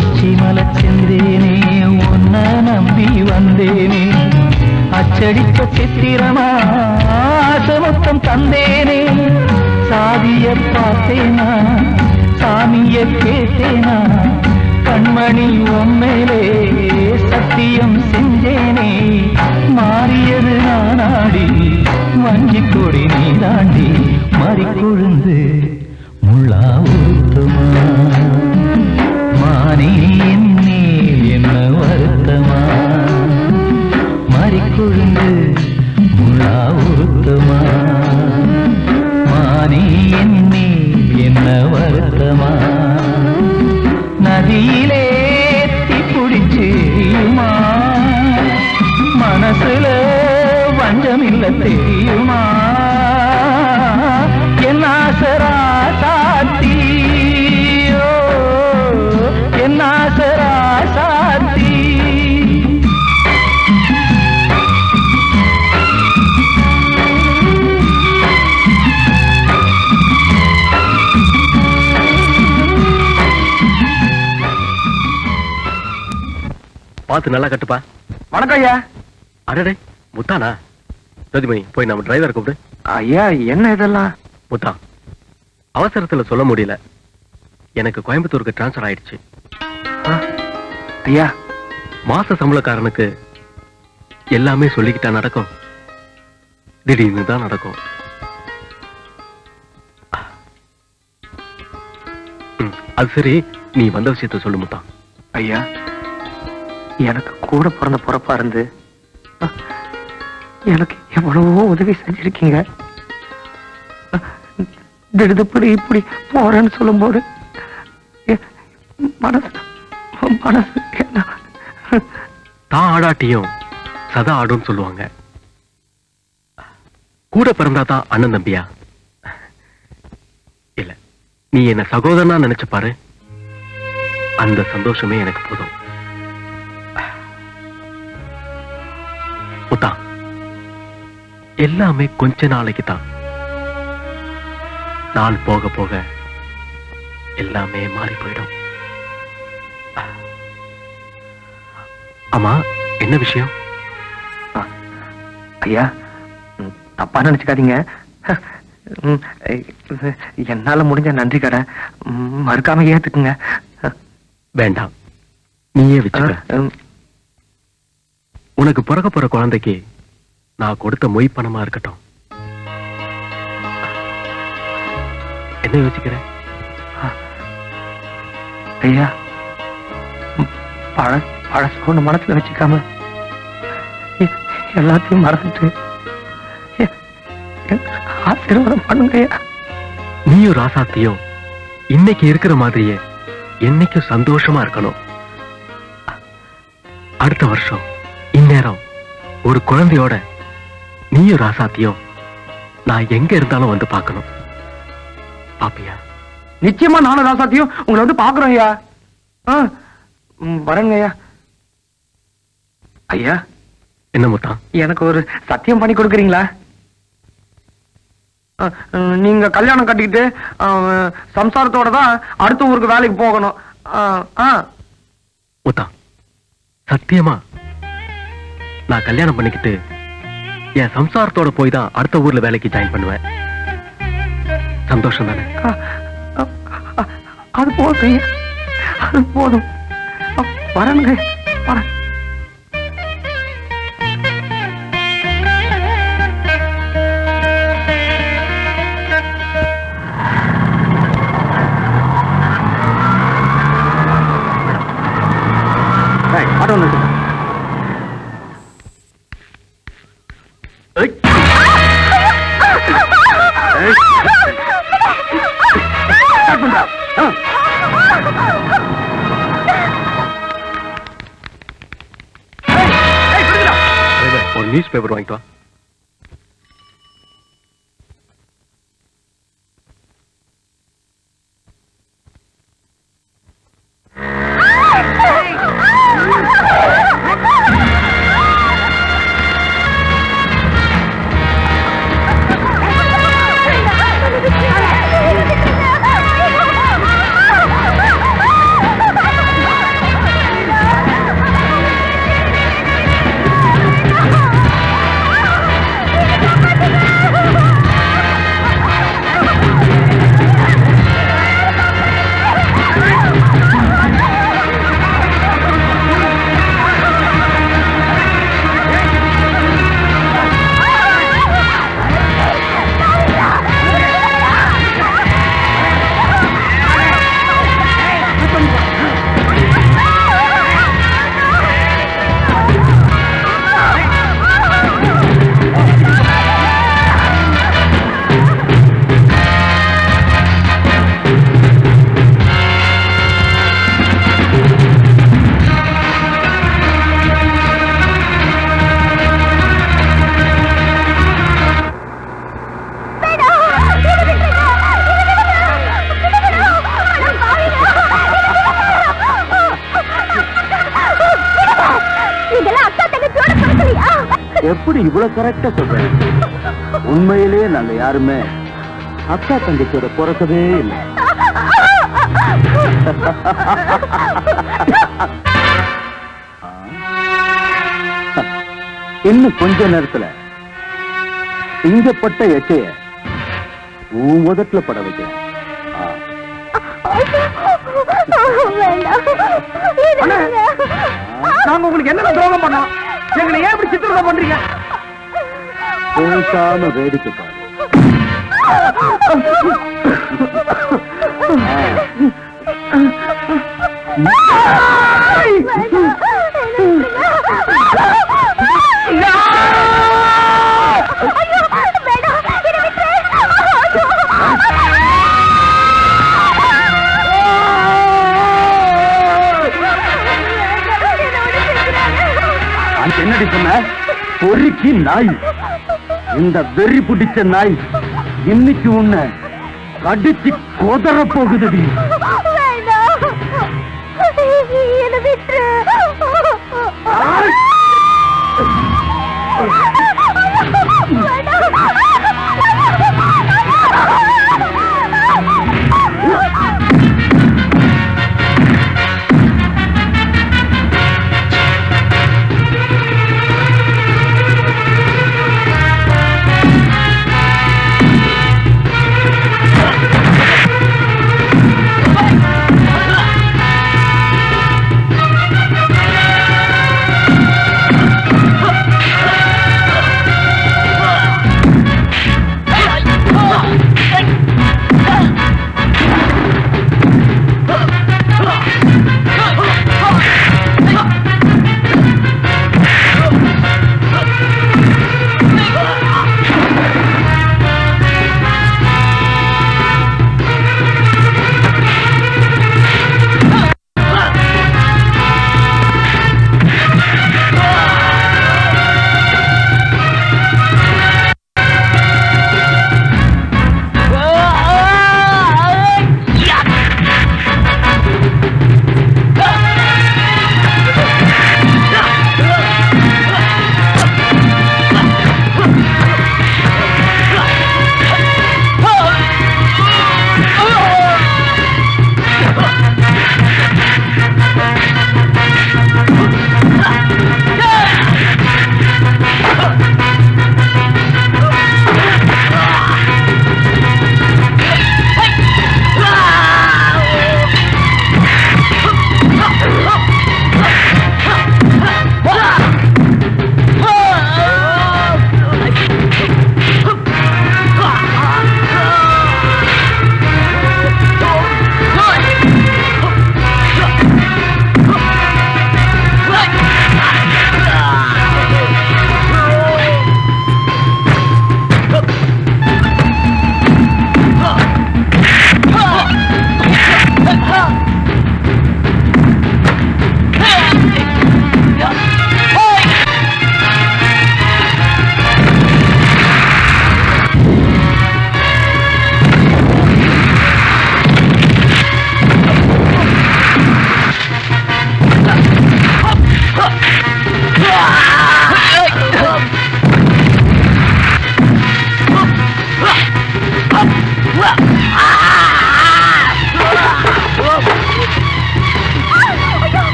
உச்சிமல செந்தேனே உன்ன நம்பி வந்தேனே அச்சடிக்க சித்திரமா ஆசமொத்தம் தந்தேனே சாதிய பார்த்தேனா சாமிய கேட்டேனா கண்மணி உம்மேலே சத்தியம் செஞ்சேனே மாறியது நானாடி வஞ்சி கொடி நீ தாண்டி மறி கொழுந்து முள்ளா ஊத்துமா மானே என்ன வருத்தமா மறி கொழுந்து முள்ளா ஊத்துமா மானே என்ன வருத்தமா நதியிலே தீப்பிடிச்சுமா மனசுல வஞ்சமில்ல தெரியுமா என்ன ஆசரா சாத்தி என்ன ஆசரா சாத்தி
பார்த்து நல்லா கட்டுப்பா.
வணக்கம் ஐயா.
அடடே முத்தானா? ரதிமணி போய் நம்ம டிரைவர் கூப்பிடு.
ஐயா என்ன இதெல்லாம்?
முத்தா, அவசரத்துல சொல்ல முடியல, எனக்கு கோயம்புத்தூருக்கு டிரான்ஸ்பர் ஆயிடுச்சு.
ஐயா,
மாச சம்பளக்காரனுக்கு எல்லாமே சொல்லிக்கிட்டா நடக்கும்? திடீர்னு தான் நடக்கும். அது சரி, நீ வந்த விஷயத்த சொல்லு முத்தா.
ஐயா, எனக்கு கூட பிறந்த பொறப்பா இருந்து எனக்கு எவ்வளவோ உதவி செஞ்சிருக்கீங்க. திடுதுப்படி இப்படி போறேன்னு சொல்லும் போது மனசு
தான் ஆடாட்டியும் சதா ஆடும் சொல்லுவாங்க. கூட பிறந்தா தான் அண்ணன் தம்பியா? இல்ல, நீ என்ன சகோதரனா நினைச்சு பாரு, அந்த சந்தோஷமே எனக்கு போதும். முத்தா, எல்லாமே கொஞ்ச நாளைக்கு தான். நாள் போக போக எல்லாமே மாறி போயிடும். ஆமா, என்ன விஷயம்?
ஐயா, தப்பா நினைச்சுக்காதீங்க. என்னால முடிஞ்ச நன்றி கடை மறுக்காம ஏத்துக்குங்க.
வேண்டாம், நீயே வச்சுக்க. உனக்கு பிறக்க போற குழந்தைக்கு நான் கொடுத்த மொய் பணமா இருக்கட்டும். என்ன யோசிக்கிற?
ஐயா, பழசோன்னு மனசுல வச்சுக்காம எல்லாத்தையும் மறந்துட்டு ஆசீர்வாதம் பண்ணுங்க.
நீயும் ராசாத்தியும் இன்னைக்கு இருக்கிற மாதிரியே என்னைக்கும் சந்தோஷமா இருக்கணும். அடுத்த வருஷம் இந்நேரம் ஒரு குழந்தையோட நீயும் ராசாத்தியும் நான் எங்க இருந்தாலும் வந்து பார்க்கணும். பாப்பியா?
நிச்சயமா நானும் ராசாத்தியும் உங்களை வந்து பாக்குறோம் ஐயா. வரேங்க ஐயா. ஐயா,
என்ன முத்தா,
எனக்கு ஒரு சத்தியம் பண்ணி கொடுக்குறீங்களா? நீங்க கல்யாணம் கட்டிக்கிட்டு சம்சாரத்தோட தான் அடுத்த ஊருக்கு வேலைக்கு போகணும்.
முத்தா, சத்தியமா நான் கல்யாணம் பண்ணிக்கிட்டு என் சம்சாரத்தோட போய் தான் அடுத்த ஊர்ல வேலைக்கு ஜாயின் பண்ணுவேன். சந்தோஷம் தானே?
அது போதும், அது போதும். வரணுங்க, வரேன். ஆட்டோ வந்து
நியூஸ் பேப்பர் வாங்கிட்டு வா.
எப்படி இவ்வளவு கரெக்டா சொல்றேன்? உண்மையிலேயே நாங்க யாருமே அக்கா தங்கச்சியோட பிறக்கவே இல்லை. இன்னும் கொஞ்ச நேரத்துல இங்கப்பட்ட எச்சைய உன் முதட்ல பட வைக்கிறேன்.
நாங்க உங்களுக்கு என்ன துரோகம் பண்ணோம்? எங்களை ஏன் இப்படி சித்திரவதை பண்றீங்க?
பேசாம வேடிக்கை பாரு. என்னடி சொன்ன? பொறுக்கி நாய், இந்த வெறி பிடிச்ச நாய் இன்னைக்கு உன்னை கடிச்சு கொதற போகுதுடி.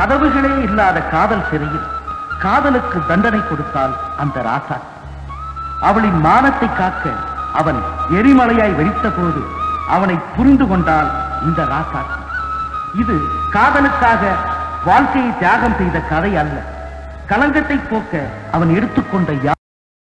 கதவுகளே இல்லாத காதல் சிறையில் காதலுக்கு தண்டனை கொடுத்தால் அந்த ராசா. அவளின் மானத்தை காக்க அவன் எரிமலையாய் வெடித்த போது அவனை புரிந்து கொண்டால் இந்த ராசா. இது காதலுக்காக வாழ்க்கையை தியாகம் செய்த கதை அல்ல. கலங்கத்தை போக்க அவன் எடுத்துக்கொண்ட